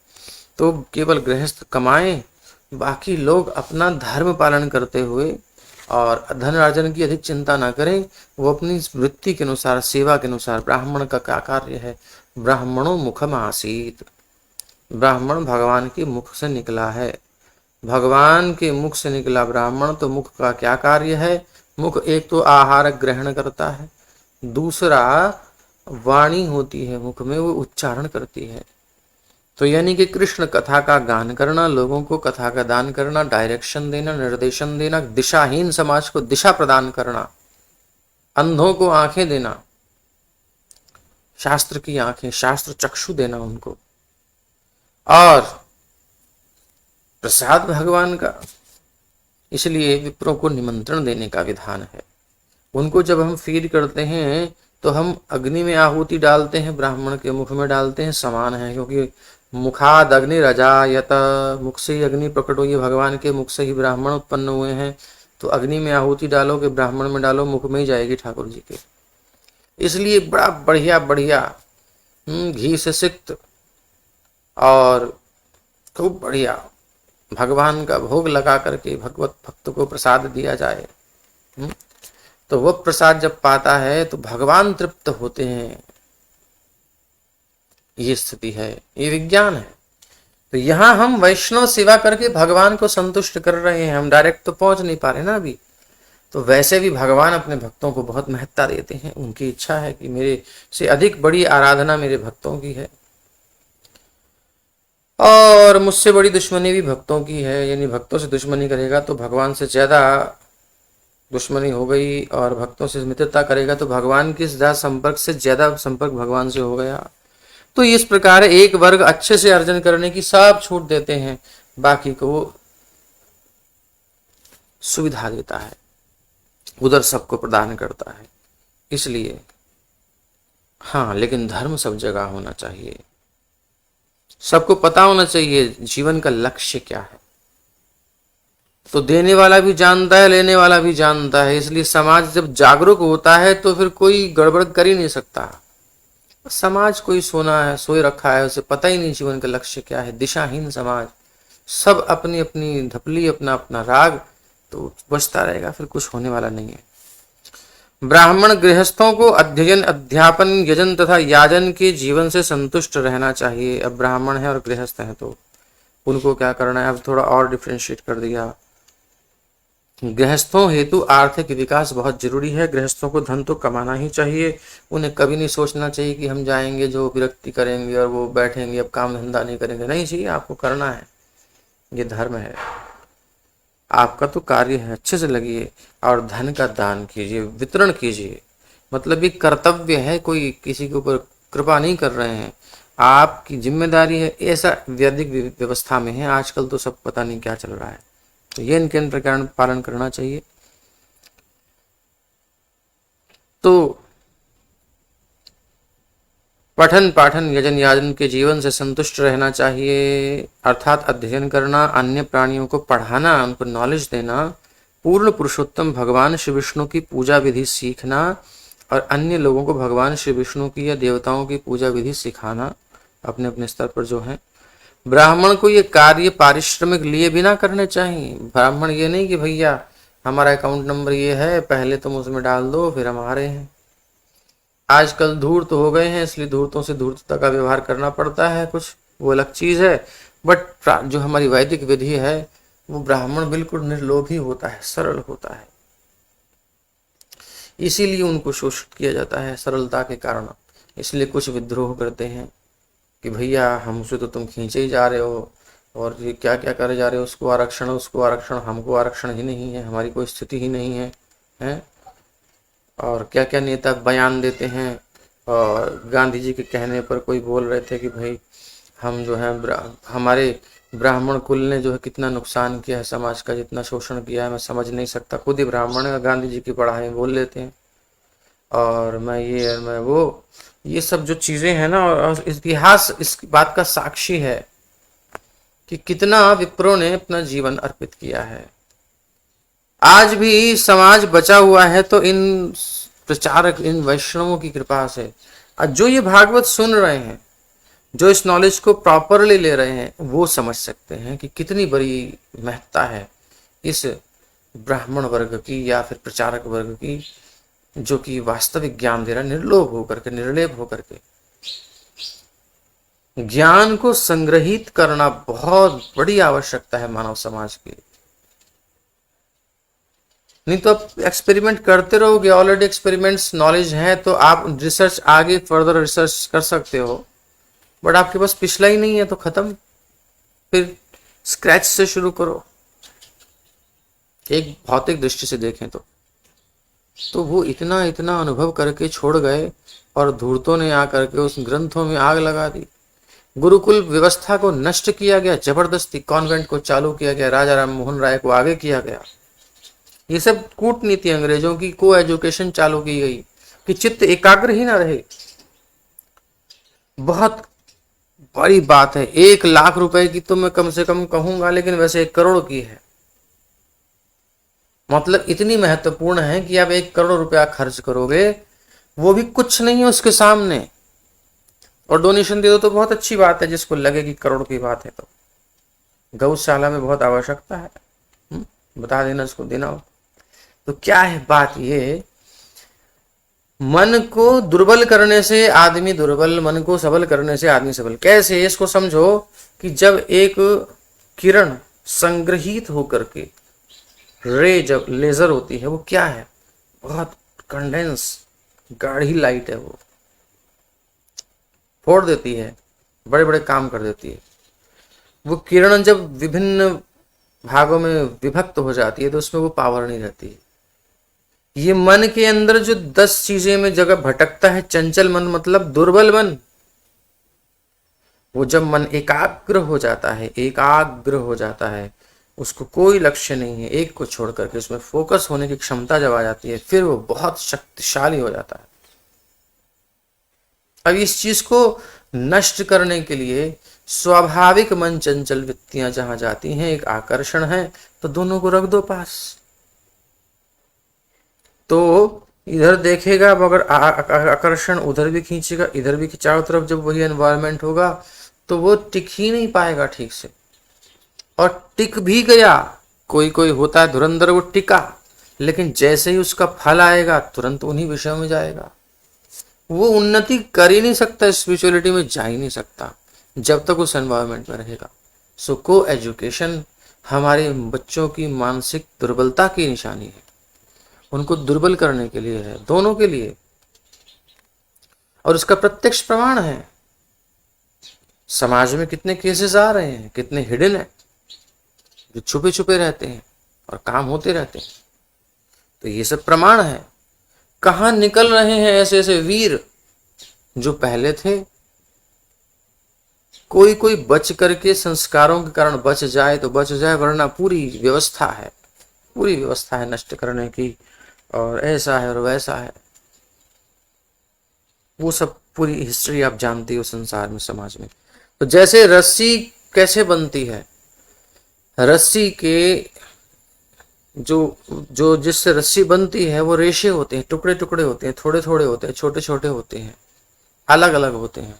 तो केवल गृहस्थ कमाएं, बाकी लोग अपना धर्म पालन करते हुए और धन अर्जन की अधिक चिंता ना करें। वो अपनी वृत्ति के अनुसार, सेवा के अनुसार, ब्राह्मण का क्या कार्य है, ब्राह्मणों मुखम आसीत, ब्राह्मण भगवान के मुख से निकला है। भगवान के मुख से निकला ब्राह्मण, तो मुख का क्या कार्य है? मुख एक तो आहार ग्रहण करता है, दूसरा वाणी होती है मुख में, वो उच्चारण करती है। तो यानी कि कृष्ण कथा का गान करना, लोगों को कथा का दान करना, डायरेक्शन देना, निर्देशन देना, दिशाहीन समाज को दिशा प्रदान करना, अंधों को आंखें देना, शास्त्र की आंखें, शास्त्र चक्षु देना उनको, और प्रसाद भगवान का। इसलिए विप्रों को निमंत्रण देने का विधान है। उनको जब हम फीड करते हैं तो हम अग्नि में आहुति डालते हैं, ब्राह्मण के मुख में डालते हैं, समान है। क्योंकि मुखाद अग्नि रजायत, मुख से ही अग्नि प्रकट हुई है, भगवान के मुख से ही ब्राह्मण उत्पन्न हुए हैं। तो अग्नि में आहुति डालो कि ब्राह्मण में डालो, मुख में ही जाएगी ठाकुर जी के। इसलिए बड़ा बढ़िया बढ़िया घी से सिक्त और खूब बढ़िया भगवान का भोग लगा करके भगवत भक्त को प्रसाद दिया जाए। तो वह प्रसाद जब पाता है तो भगवान तृप्त होते हैं। ये स्थिति है, ये विज्ञान है। तो यहां हम वैष्णव सेवा करके भगवान को संतुष्ट कर रहे हैं। हम डायरेक्ट तो पहुंच नहीं पा रहे ना अभी। तो वैसे भी भगवान अपने भक्तों को बहुत महत्ता देते हैं। उनकी इच्छा है कि मेरे से अधिक बड़ी आराधना मेरे भक्तों की है, और मुझसे बड़ी दुश्मनी भी भक्तों की है। यानी भक्तों से दुश्मनी करेगा तो भगवान से ज्यादा दुश्मनी हो गई, और भक्तों से मित्रता करेगा तो भगवान के संपर्क से ज्यादा संपर्क भगवान से हो गया। तो इस प्रकार एक वर्ग अच्छे से अर्जन करने की सब छूट देते हैं, बाकी को वो सुविधा देता है, उधर सबको प्रदान करता है। इसलिए हाँ, लेकिन धर्म सब जगह होना चाहिए। सबको पता होना चाहिए जीवन का लक्ष्य क्या है। तो देने वाला भी जानता है, लेने वाला भी जानता है। इसलिए समाज जब जागरूक होता है तो फिर कोई गड़बड़ कर ही नहीं सकता। समाज कोई सोना है, सोए रखा है, उसे पता ही नहीं जीवन का लक्ष्य क्या है। दिशाहीन समाज, सब अपनी अपनी धपली, अपना अपना राग, तो बचता रहेगा, फिर कुछ होने वाला नहीं है। ब्राह्मण गृहस्थों को अध्ययन, अध्यापन, यजन तथा याजन के जीवन से संतुष्ट रहना चाहिए। अब ब्राह्मण है और गृहस्थ है तो उनको क्या करना है, अब थोड़ा और डिफ्रेंशिएट कर दिया। गृहस्थों हेतु आर्थिक विकास बहुत जरूरी है। गृहस्थों को धन तो कमाना ही चाहिए। उन्हें कभी नहीं सोचना चाहिए कि हम जाएंगे जो विरक्ति करेंगे और वो बैठेंगे, अब काम धंधा नहीं करेंगे। नहीं चाहिए, आपको करना है, ये धर्म है, आपका तो कार्य है। अच्छे से लगिए और धन का दान कीजिए, वितरण कीजिए। मतलब ये कर्तव्य है, कोई किसी के ऊपर कृपा नहीं कर रहे हैं, आपकी जिम्मेदारी है। ऐसा वैदिक व्यवस्था में है। आजकल तो सब पता नहीं क्या चल रहा है। तो ये इनके प्रकार पालन करना चाहिए। तो पठन पाठन यजन याजन के जीवन से संतुष्ट रहना चाहिए, अर्थात अध्ययन करना, अन्य प्राणियों को पढ़ाना, उनको नॉलेज देना, पूर्ण पुरुषोत्तम भगवान श्री विष्णु की पूजा विधि सीखना और अन्य लोगों को भगवान श्री विष्णु की या देवताओं की पूजा विधि सिखाना अपने अपने स्तर पर जो है। ब्राह्मण को ये कार्य पारिश्रमिक लिए बिना करने चाहिए। ब्राह्मण ये नहीं कि भैया हमारा अकाउंट नंबर ये है, पहले तुम उसमें डाल दो फिर हम आ रहे हैं। आजकल धूर्त हो गए हैं, इसलिए धूर्तों से धूर्तता का व्यवहार करना पड़ता है, कुछ वो अलग चीज है। बट जो हमारी वैदिक विधि है वो ब्राह्मण बिल्कुल निर्लोभी होता है, सरल होता है। इसीलिए उनको शोषित किया जाता है सरलता के कारण। इसलिए कुछ विद्रोह करते हैं कि भैया हमसे तो तुम खींचे ही जा रहे हो, और ये क्या क्या करे जा रहे हो, उसको आरक्षण उसको आरक्षण, हमको आरक्षण ही नहीं है, हमारी कोई स्थिति ही नहीं है, हैं? और क्या क्या नेता बयान देते हैं। और गांधी जी के कहने पर कोई बोल रहे थे कि भाई हम जो है हमारे ब्राह्मण कुल ने जो है कितना नुकसान किया है समाज का, जितना शोषण किया है मैं समझ नहीं सकता। खुद ही ब्राह्मण है, गांधी जी की पढ़ाई बोल लेते हैं, और मैं ये मैं वो, ये सब जो चीजें हैं ना, और इतिहास इस बात का साक्षी है कि कितना विप्रों ने अपना जीवन अर्पित किया है। आज भी समाज बचा हुआ है तो इन प्रचारक, इन वैष्णवों की कृपा से। और जो ये भागवत सुन रहे हैं, जो इस नॉलेज को प्रॉपरली ले रहे हैं, वो समझ सकते हैं कि कितनी बड़ी महत्ता है इस ब्राह्मण वर्ग की या फिर प्रचारक वर्ग की, जो कि वास्तविक ज्ञान दे रहा है, निर्लोभ होकर के, निर्लेप होकर के। ज्ञान को संग्रहित करना बहुत बड़ी आवश्यकता है मानव समाज की। नहीं तो आप एक्सपेरिमेंट करते रहोगे, ऑलरेडी एक्सपेरिमेंट्स नॉलेज है तो आप रिसर्च आगे फर्दर रिसर्च कर सकते हो, बट आपके पास पिछला ही नहीं है तो खत्म, फिर स्क्रैच से शुरू करो। एक भौतिक दृष्टि से देखें तो वो इतना इतना अनुभव करके छोड़ गए और धूर्तों ने आकर के उस ग्रंथों में आग लगा दी। गुरुकुल व्यवस्था को नष्ट किया गया, जबरदस्ती कॉन्वेंट को चालू किया गया, राजा राम मोहन राय को आगे किया गया। ये सब कूटनीति अंग्रेजों की, को एजुकेशन चालू की गई कि चित्त एकाग्र ही ना रहे। बहुत बड़ी बात है, 1 लाख रुपए की तो मैं कम से कम कहूंगा, लेकिन वैसे 1 करोड़ की है। मतलब इतनी महत्वपूर्ण है कि आप 1 करोड़ रुपया खर्च करोगे, वो भी कुछ नहीं है उसके सामने। और डोनेशन दे दो तो बहुत अच्छी बात है, जिसको लगे कि करोड़ की बात है। तो गौशाला में बहुत आवश्यकता है, बता देना उसको देना हो। तो क्या है बात, ये मन को दुर्बल करने से आदमी दुर्बल, मन को सबल करने से आदमी सबल। कैसे, इसको समझो कि जब एक किरण संग्रहित होकर के रे, जब लेजर होती है, वो क्या है, बहुत कंडेंस गाढ़ी लाइट है, वो फोड़ देती है, बड़े बड़े काम कर देती है। वो किरण जब विभिन्न भागों में विभक्त हो जाती है तो उसमें वो पावर नहीं रहती है। ये मन के अंदर जो 10 चीजें में जगह भटकता है, चंचल मन मतलब दुर्बल मन, वो जब मन एकाग्र हो जाता है, एकाग्र हो जाता है, उसको कोई लक्ष्य नहीं है, एक को छोड़ करके उसमें फोकस होने की क्षमता जब आ जाती है, फिर वो बहुत शक्तिशाली हो जाता है। अब इस चीज को नष्ट करने के लिए स्वाभाविक मन चंचल वृत्तियां जहां जाती हैं, एक आकर्षण है, तो दोनों को रख दो पास। तो इधर देखेगा मगर आकर्षण उधर भी खींचेगा, इधर भी, चारों तरफ जब वही एनवायरनमेंट होगा तो वो टिक ही नहीं पाएगा ठीक से। और टिक भी गया, कोई कोई होता है धुरंधर, वो टिका, लेकिन जैसे ही उसका फल आएगा तुरंत उन्हीं विषयों में जाएगा। वो उन्नति कर ही नहीं सकता, स्पिरिचुअलिटी में जा ही नहीं सकता जब तक उस एनवायरनमेंट में रहेगा। सो को एजुकेशन हमारे बच्चों की मानसिक दुर्बलता की निशानी है, उनको दुर्बल करने के लिए है, दोनों के लिए। और उसका प्रत्यक्ष प्रमाण है, समाज में कितने केसेस आ रहे हैं, कितने हिडन है, जो छुपे छुपे रहते हैं और काम होते रहते हैं। तो ये सब प्रमाण है। कहां निकल रहे हैं ऐसे ऐसे वीर जो पहले थे। कोई कोई बच करके संस्कारों के कारण बच जाए तो बच जाए, वरना पूरी व्यवस्था है, पूरी व्यवस्था है नष्ट करने की, और ऐसा है और वैसा है। वो सब पूरी हिस्ट्री आप जानती हो संसार में, समाज में। तो जैसे रस्सी कैसे बनती है, रस्सी के जो जिससे रस्सी बनती है वो रेशे होते हैं, टुकड़े टुकड़े होते हैं, थोड़े थोड़े होते हैं, छोटे छोटे होते हैं, अलग अलग होते हैं।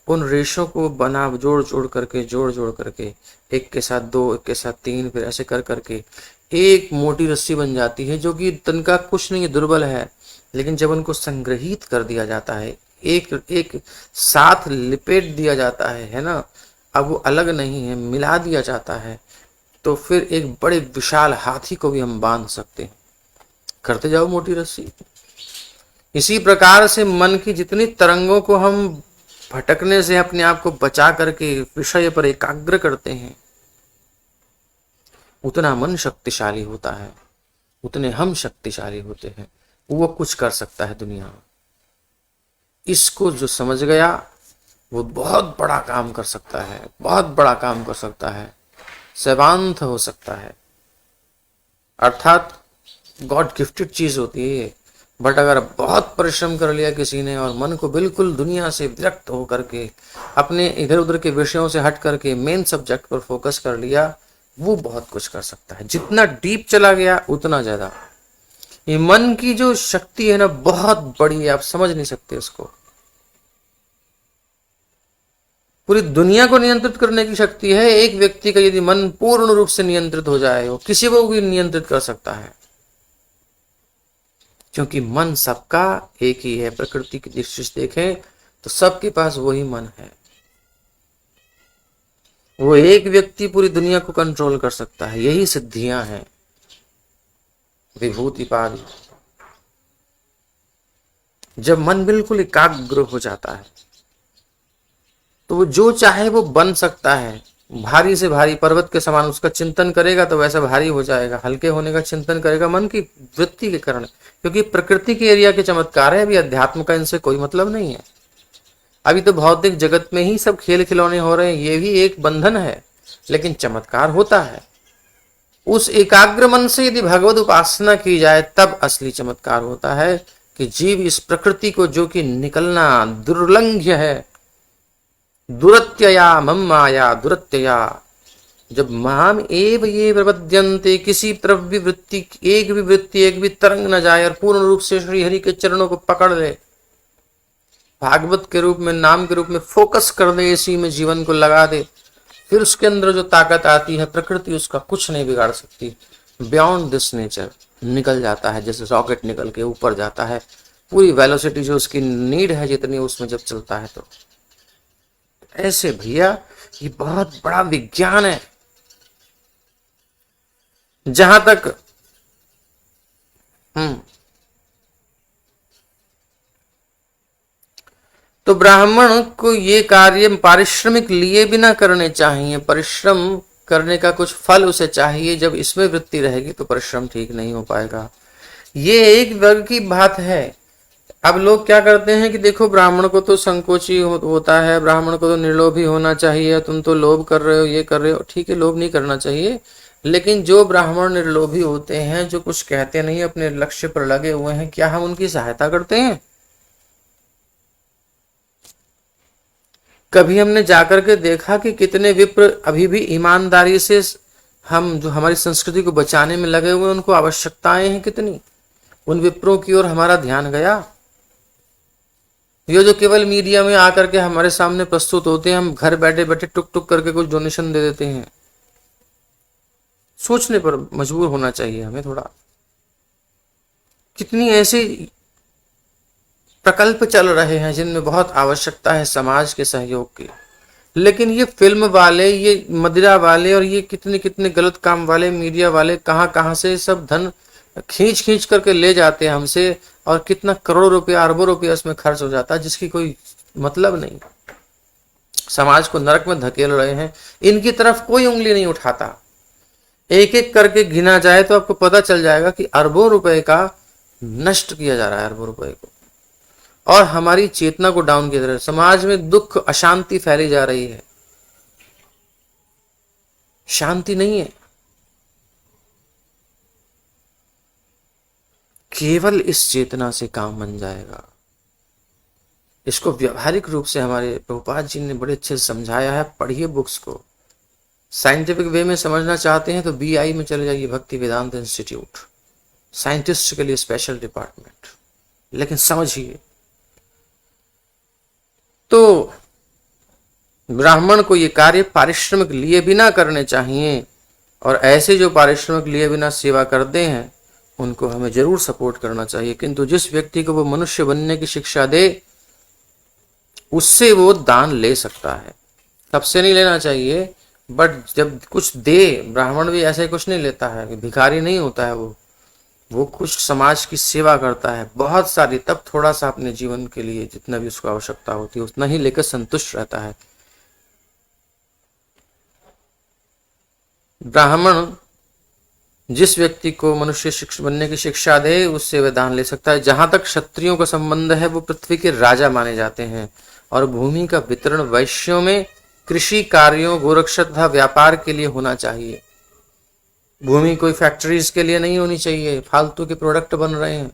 उन रेशों को बना जोड़ जोड़ करके एक के साथ 2, एक के साथ 3, फिर ऐसे कर करके एक मोटी रस्सी बन जाती है, जो कि तनका कुछ नहीं, दुर्बल है। लेकिन जब उनको संग्रहित कर दिया जाता है, एक एक साथ लिपेट दिया जाता है ना, अब वो अलग नहीं है, मिला दिया जाता है, तो फिर एक बड़े विशाल हाथी को भी हम बांध सकते हैं। करते जाओ मोटी रस्सी। इसी प्रकार से मन की जितनी तरंगों को हम भटकने से अपने आप को बचा करके विषय पर एकाग्र करते हैं, उतना मन शक्तिशाली होता है, उतने हम शक्तिशाली होते हैं। वो कुछ कर सकता है दुनिया में। इसको जो समझ गया वो बहुत बड़ा काम कर सकता है, बहुत बड़ा काम कर सकता है, सेवांत हो सकता है। अर्थात गॉड गिफ्टेड चीज होती है। बट अगर बहुत परिश्रम कर लिया किसी ने और मन को बिल्कुल दुनिया से विरक्त होकर के अपने इधर उधर के विषयों से हट करके मेन सब्जेक्ट पर फोकस कर लिया, वो बहुत कुछ कर सकता है। जितना डीप चला गया उतना ज्यादा। ये मन की जो शक्ति है ना, बहुत बड़ी है, आप समझ नहीं सकते उसको। पूरी दुनिया को नियंत्रित करने की शक्ति है। एक व्यक्ति का यदि मन पूर्ण रूप से नियंत्रित हो जाए, वो किसी को भी नियंत्रित कर सकता है, क्योंकि मन सबका एक ही है। प्रकृति की दृष्टि से देखें तो सबके पास वही मन है। वो एक व्यक्ति पूरी दुनिया को कंट्रोल कर सकता है। यही सिद्धियां हैं विभूतिपाद। जब मन बिल्कुल एकाग्र हो जाता है तो वो जो चाहे वो बन सकता है। भारी से भारी पर्वत के समान उसका चिंतन करेगा तो वैसा भारी हो जाएगा। हल्के होने का चिंतन करेगा मन की वृत्ति के कारण, क्योंकि प्रकृति के एरिया के चमत्कार है। अभी अध्यात्म का इनसे कोई मतलब नहीं है। अभी तो भौतिक जगत में ही सब खेल खिलौने हो रहे हैं, ये भी एक बंधन है, लेकिन चमत्कार होता है। उस एकाग्र मन से यदि भगवत उपासना की जाए तब असली चमत्कार होता है कि जीव इस प्रकृति को, जो कि निकलना दुर्लंघ्य है, दुरत्यया मम माया दुरत्यया, जब माम एव ये प्रपद्यन्ते, किसी तरफ भी वृत्ति, एक भी तरंग न जाए और पूर्ण रूप से श्री हरि के चरणों को पकड़ ले, भागवत के रूप में, नाम के रूप में फोकस कर दे, इसी में जीवन को लगा दे, फिर उसके अंदर जो ताकत आती है, प्रकृति उसका कुछ नहीं बिगाड़ सकती। बियॉन्ड दिस नेचर निकल जाता है, जैसे रॉकेट निकल के ऊपर जाता है। पूरी वेलोसिटी जो उसकी नीड है जितनी, उसमें जब चलता है तो ऐसे भैया ये बहुत बड़ा विज्ञान है। जहां तक तो ब्राह्मण को ये कार्य पारिश्रमिक लिए बिना करने चाहिए। परिश्रम करने का कुछ फल उसे चाहिए। जब इसमें वृत्ति रहेगी तो परिश्रम ठीक नहीं हो पाएगा। ये एक वर्ग की बात है। अब लोग क्या करते हैं कि देखो, ब्राह्मण को तो संकोची होता है, ब्राह्मण को तो निर्लोभी होना चाहिए, तुम तो लोभ कर रहे हो, ये कर रहे हो। ठीक है, लोभ नहीं करना चाहिए, लेकिन जो ब्राह्मण निर्लोभी होते हैं, जो कुछ कहते नहीं, अपने लक्ष्य पर लगे हुए हैं, क्या हम उनकी सहायता करते हैं? कभी हमने जाकर के देखा कि कितने विप्र अभी भी ईमानदारी से हम जो हमारी संस्कृति को बचाने में लगे हुए, उनको आवश्यकताएं हैं कितनी, उन विप्रों की ओर हमारा ध्यान गया? ये जो केवल मीडिया में आकर के हमारे सामने प्रस्तुत होते हैं, हम घर बैठे बैठे टुक टुक करके कुछ डोनेशन दे देते हैं। सोचने पर मजबूर होना चाहिए हमें थोड़ा। कितनी ऐसी प्रकल्प चल रहे हैं जिनमें बहुत आवश्यकता है समाज के सहयोग की, लेकिन ये फिल्म वाले, ये मदिरा वाले और ये कितने कितने गलत काम वाले मीडिया वाले कहां कहां से सब धन खींच खींच करके ले जाते हैं हमसे, और कितना करोड़ों रुपया, अरबों रुपया उसमें खर्च हो जाता है, जिसकी कोई मतलब नहीं। समाज को नरक में धकेल रहे हैं। इनकी तरफ कोई उंगली नहीं उठाता। एक एक करके गिना जाए तो आपको पता चल जाएगा कि अरबों रुपए का नष्ट किया जा रहा है, अरबों रुपए को, और हमारी चेतना को डाउन किया जा रहा है। समाज में दुख, अशांति फैली जा रही है, शांति नहीं है। केवल इस चेतना से काम बन जाएगा। इसको व्यवहारिक रूप से हमारे प्रभुपाद जी ने बड़े अच्छे से समझाया है। पढ़िए बुक्स को। साइंटिफिक वे में समझना चाहते हैं तो BI में चले जाइए, भक्ति वेदांत इंस्टीट्यूट, साइंटिस्ट के लिए स्पेशल डिपार्टमेंट। लेकिन समझिए, तो ब्राह्मण को ये कार्य पारिश्रमिक लिए बिना करने चाहिए, और ऐसे जो पारिश्रमिक लिए बिना सेवा करते हैं उनको हमें जरूर सपोर्ट करना चाहिए। किंतु जिस व्यक्ति को वो मनुष्य बनने की शिक्षा दे, उससे वो दान ले सकता है। सबसे नहीं लेना चाहिए, बट जब कुछ दे, ब्राह्मण भी ऐसे कुछ नहीं लेता है, भिखारी नहीं होता है वो कुछ समाज की सेवा करता है बहुत सारी, तब थोड़ा सा अपने जीवन के लिए जितना भी उसको आवश्यकता होती है उतना ही लेकर संतुष्ट रहता है। ब्राह्मण जिस व्यक्ति को मनुष्य बनने की शिक्षा दे, उससे वह दान ले सकता है। जहां तक क्षत्रियों का संबंध है, वो पृथ्वी के राजा माने जाते हैं, और भूमि का वितरण वैश्यों में कृषि कार्यों, गोरक्षा तथा व्यापार के लिए होना चाहिए। भूमि कोई फैक्ट्रीज के लिए नहीं होनी चाहिए, फालतू के प्रोडक्ट बन रहे हैं।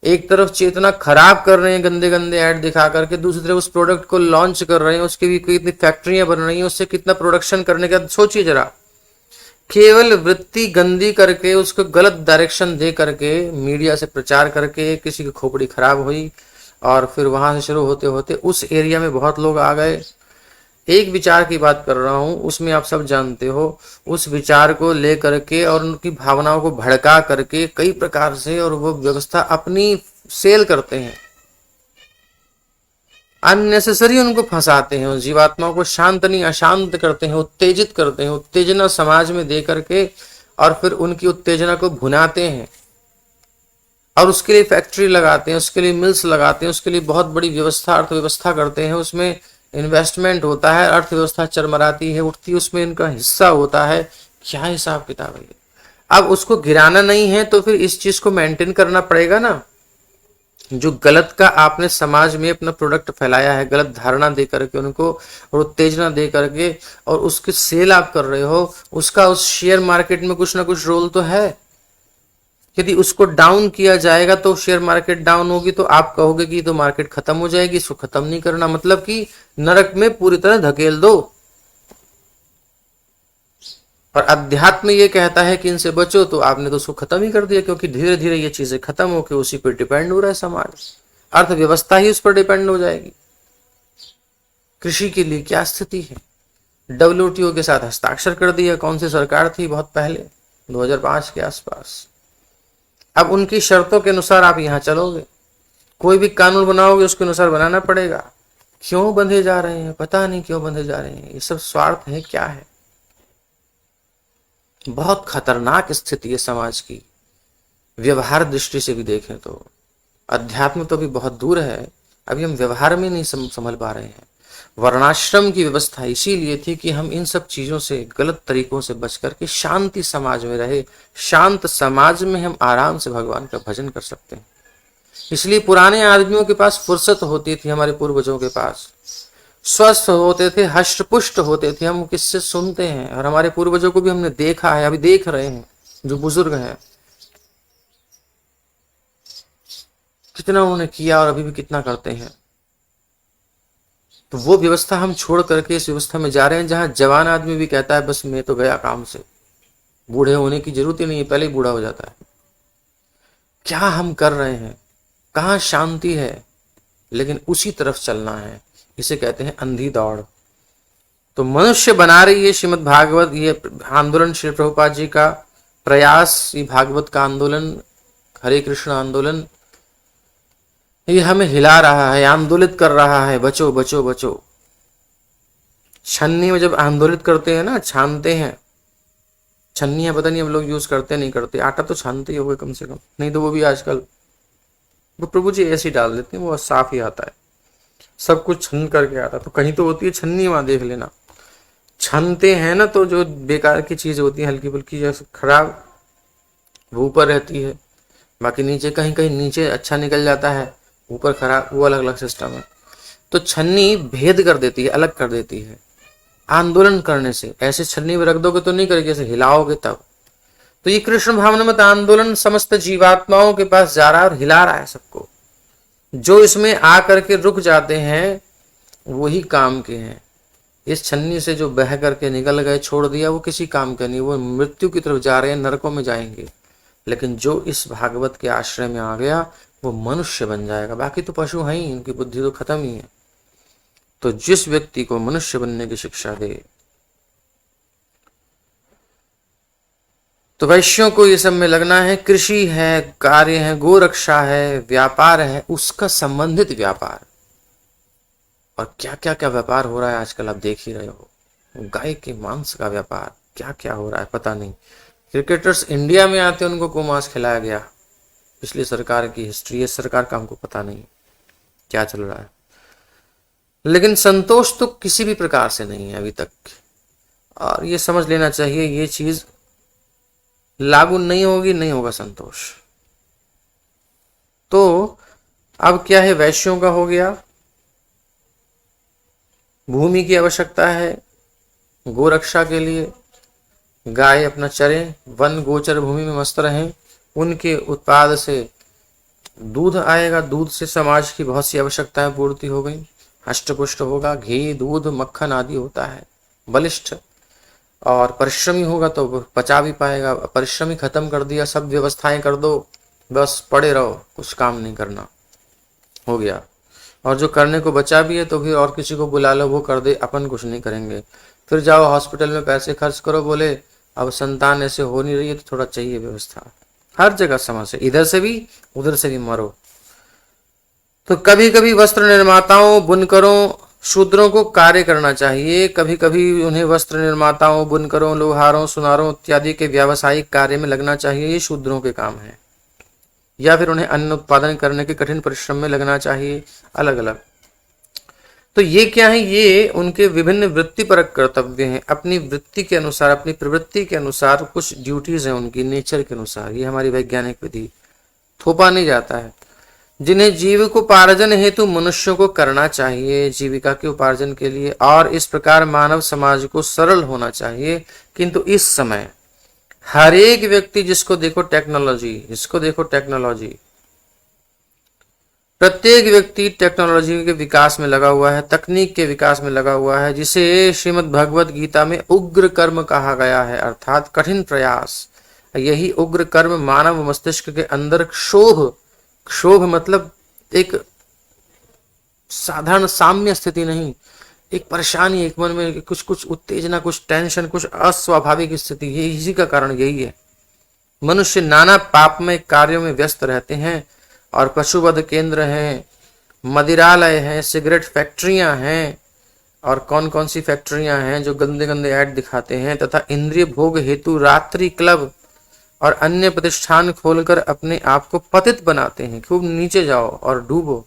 एक तरफ चेतना खराब कर रहे हैं गंदे गंदे ऐड दिखा करके, दूसरी तरफ उस प्रोडक्ट को लॉन्च कर रहे हैं, उसकी भी कितनी फैक्ट्रियां बन रही हैं, उससे कितना प्रोडक्शन करने का सोचिए जरा। केवल वृत्ति गंदी करके, उसको गलत डायरेक्शन दे करके, मीडिया से प्रचार करके किसी की खोपड़ी खराब हुई, और फिर वहां से शुरू होते होते उस एरिया में बहुत लोग आ गए। एक विचार की बात कर रहा हूं, उसमें आप सब जानते हो, उस विचार को लेकर के और उनकी भावनाओं को भड़का करके कई प्रकार से और वो व्यवस्था अपनी सेल करते हैं, अननेसेसरी उनको फंसाते हैं, उस जीवात्माओं को शांत नहीं अशांत करते हैं, उत्तेजित करते हैं, उत्तेजना समाज में दे करके और फिर उनकी उत्तेजना को भुनाते हैं और उसके लिए फैक्ट्री लगाते हैं, उसके लिए मिल्स लगाते हैं, उसके लिए बहुत बड़ी व्यवस्था अर्थव्यवस्था करते हैं, उसमें इन्वेस्टमेंट होता है, अर्थव्यवस्था चरमराती है उठती, उसमें इनका हिस्सा होता है। क्या हिसाब किताब है? अब उसको गिराना नहीं है तो फिर इस चीज को मेंटेन करना पड़ेगा ना। जो गलत का आपने समाज में अपना प्रोडक्ट फैलाया है, गलत धारणा दे करके उनको और उत्तेजना दे करके और उसके सेल आप कर रहे हो, उसका उस शेयर मार्केट में कुछ ना कुछ रोल तो है। यदि उसको डाउन किया जाएगा तो शेयर मार्केट डाउन होगी तो आप कहोगे कि तो मार्केट खत्म हो जाएगी, इसको खत्म नहीं करना, मतलब कि नरक में पूरी तरह धकेल दो। और अध्यात्म ये कहता है कि इनसे बचो, तो आपने तो उसको खत्म ही कर दिया, क्योंकि धीरे धीरे ये चीजें खत्म होकर उसी पर डिपेंड हो रहा है समाज, अर्थव्यवस्था ही उस पर डिपेंड हो जाएगी। कृषि के लिए क्या स्थिति है? WTO के साथ हस्ताक्षर कर दिया, कौन सी सरकार थी बहुत पहले, 2005 के आसपास। अब उनकी शर्तों के अनुसार आप यहां चलोगे, कोई भी कानून बनाओगे उसके अनुसार बनाना पड़ेगा। क्यों बंधे जा रहे हैं? पता नहीं क्यों बंधे जा रहे हैं। ये सब स्वार्थ है, क्या है? बहुत खतरनाक स्थिति है समाज की। व्यवहार दृष्टि से भी देखें तो अध्यात्म तो भी बहुत दूर है, अभी हम व्यवहार में नहीं संभल पा रहे हैं। वर्णाश्रम की व्यवस्था इसीलिए थी कि हम इन सब चीजों से, गलत तरीकों से बच करके शांति समाज में रहे। शांत समाज में हम आराम से भगवान का भजन कर सकते हैं। इसलिए पुराने आदमियों के पास फुर्सत होती थी, हमारे पूर्वजों के पास स्वस्थ होते थे, हष्ट पुष्ट होते थे। हम किससे सुनते हैं और हमारे पूर्वजों को भी हमने देखा है, अभी देख रहे हैं, जो बुजुर्ग हैं कितना उन्होंने किया और अभी भी कितना करते हैं। तो वो व्यवस्था हम छोड़ करके इस व्यवस्था में जा रहे हैं जहां जवान आदमी भी कहता है बस मैं तो गया काम से, बूढ़े होने की जरूरत ही नहीं है, पहले ही बूढ़ा हो जाता है। क्या हम कर रहे हैं? कहाँ शांति है? लेकिन उसी तरफ चलना है, इसे कहते हैं अंधी दौड़। तो मनुष्य बना रही है श्रीमद् भागवत, ये आंदोलन श्री प्रभुपाद जी का प्रयास, ये भागवत का आंदोलन, हरे कृष्ण आंदोलन, ये हमें हिला रहा है, आंदोलित कर रहा है, बचो बचो बचो। छन्नी में जब आंदोलित करते हैं ना, छानते हैं, छन्नियां पता नहीं हम लोग यूज करते नहीं करते, आटा तो छानते ही होगा कम से कम, नहीं तो वो भी आजकल वो प्रभु जी ऐसे ही डाल देते हैं, वो साफ ही आता है, सब कुछ छन करके आता। तो कहीं तो होती है छन्नी, वहां देख लेना। छनते हैं ना तो जो बेकार की चीज होती है, हल्की फुल्की जैसे खराब, वो ऊपर रहती है, बाकी नीचे कहीं कहीं नीचे अच्छा निकल जाता है, ऊपर खराब, वो अलग अलग सिस्टम है। तो छन्नी भेद कर देती है, अलग कर देती है आंदोलन करने से। ऐसे छन्नी में रख दोगे तो नहीं करेगी, ऐसे हिलाओगे तब। तो ये कृष्ण भावनामृत आंदोलन समस्त जीवात्माओं के पास जा रहा है और हिला रहा है सबको। जो इसमें आकर के रुक जाते हैं वही काम के हैं। इस छन्नी से जो बह करके निकल गए, छोड़ दिया, वो किसी काम का नहीं, वो मृत्यु की तरफ जा रहे हैं, नरकों में जाएंगे। लेकिन जो इस भागवत के आश्रय में आ गया वो मनुष्य बन जाएगा। बाकी तो पशु हैं ही, इनकी बुद्धि तो खत्म ही है। तो जिस व्यक्ति को मनुष्य बनने की शिक्षा दे, तो वैश्यों को ये सब में लगना है, कृषि है, कार्य है, गोरक्षा है, व्यापार है, उसका संबंधित व्यापार। और क्या क्या क्या व्यापार हो रहा है आजकल, आप देख ही रहे हो। गाय के मांस का व्यापार, क्या क्या हो रहा है पता नहीं। क्रिकेटर्स इंडिया में आते हैं, उनको गोमांस खिलाया गया, पिछली सरकार की हिस्ट्री है, सरकार का हमको पता नहीं क्या चल रहा है। लेकिन संतोष तो किसी भी प्रकार से नहीं है अभी तक। और ये समझ लेना चाहिए, ये चीज लागू नहीं होगी, नहीं होगा संतोष। तो अब क्या है, वैश्यों का हो गया, भूमि की आवश्यकता है गोरक्षा के लिए, गाय अपना चरे, वन गोचर भूमि में मस्त रहें, उनके उत्पाद से दूध आएगा, दूध से समाज की बहुत सी आवश्यकताएं पूर्ति हो गई, हष्टपुष्ट होगा, घी दूध मक्खन आदि होता है, बलिष्ठ। और परिश्रमी होगा तो पचा भी पाएगा। परिश्रमी खत्म कर दिया, सब व्यवस्थाएं कर दो, बस पड़े रहो, कुछ काम नहीं करना, हो गया। और जो करने को बचा भी है तो फिर और किसी को बुला लो वो कर दे, अपन कुछ नहीं करेंगे। फिर जाओ हॉस्पिटल में पैसे खर्च करो, बोले अब संतान ऐसे हो नहीं रही है तो थोड़ा चाहिए व्यवस्था। हर जगह समस्या, इधर से भी उधर से भी मरो। तो कभी कभी वस्त्र निर्माताओं, बुनकरों, शूद्रों को कार्य करना चाहिए। कभी कभी उन्हें वस्त्र निर्माताओं, बुनकरों, लोहारों, सुनारों इत्यादि के व्यावसायिक कार्य में लगना चाहिए, ये शूद्रों के काम है। या फिर उन्हें अन्न उत्पादन करने के कठिन परिश्रम में लगना चाहिए, अलग अलग। तो ये क्या है, ये उनके विभिन्न वृत्तिपरक कर्तव्य हैं। अपनी वृत्ति के अनुसार, अपनी प्रवृत्ति के अनुसार कुछ ड्यूटीज हैं उनकी, नेचर के अनुसार। ये हमारी वैज्ञानिक विधि, थोपा नहीं जाता है। जिन्हें जीविकोपार्जन हेतु मनुष्यों को करना चाहिए, जीविका के उपार्जन के लिए, और इस प्रकार मानव समाज को सरल होना चाहिए। किंतु इस समय हर एक व्यक्ति जिसको देखो टेक्नोलॉजी, प्रत्येक व्यक्ति टेक्नोलॉजी के विकास में लगा हुआ है, तकनीक के विकास में लगा हुआ है, जिसे श्रीमद् भगवत गीता में उग्र कर्म कहा गया है, अर्थात कठिन प्रयास। यही उग्र कर्म मानव मस्तिष्क के अंदर क्षोभ मतलब एक साधारण साम्य स्थिति नहीं, एक परेशानी, एक मन में कुछ उत्तेजना, कुछ टेंशन, कुछ अस्वाभाविक स्थिति, ये इसी का कारण यही है। मनुष्य नाना पापमय कार्यों में व्यस्त रहते हैं, और पशुवध केंद्र हैं, मदिरालय हैं, सिगरेट फैक्ट्रियां हैं, और कौन कौन सी फैक्ट्रियां हैं जो गंदे गंदे ऐड दिखाते हैं, तथा इंद्रिय भोग हेतु रात्रि क्लब और अन्य प्रतिष्ठान खोलकर अपने आप को पतित बनाते हैं। खूब नीचे जाओ और डूबो।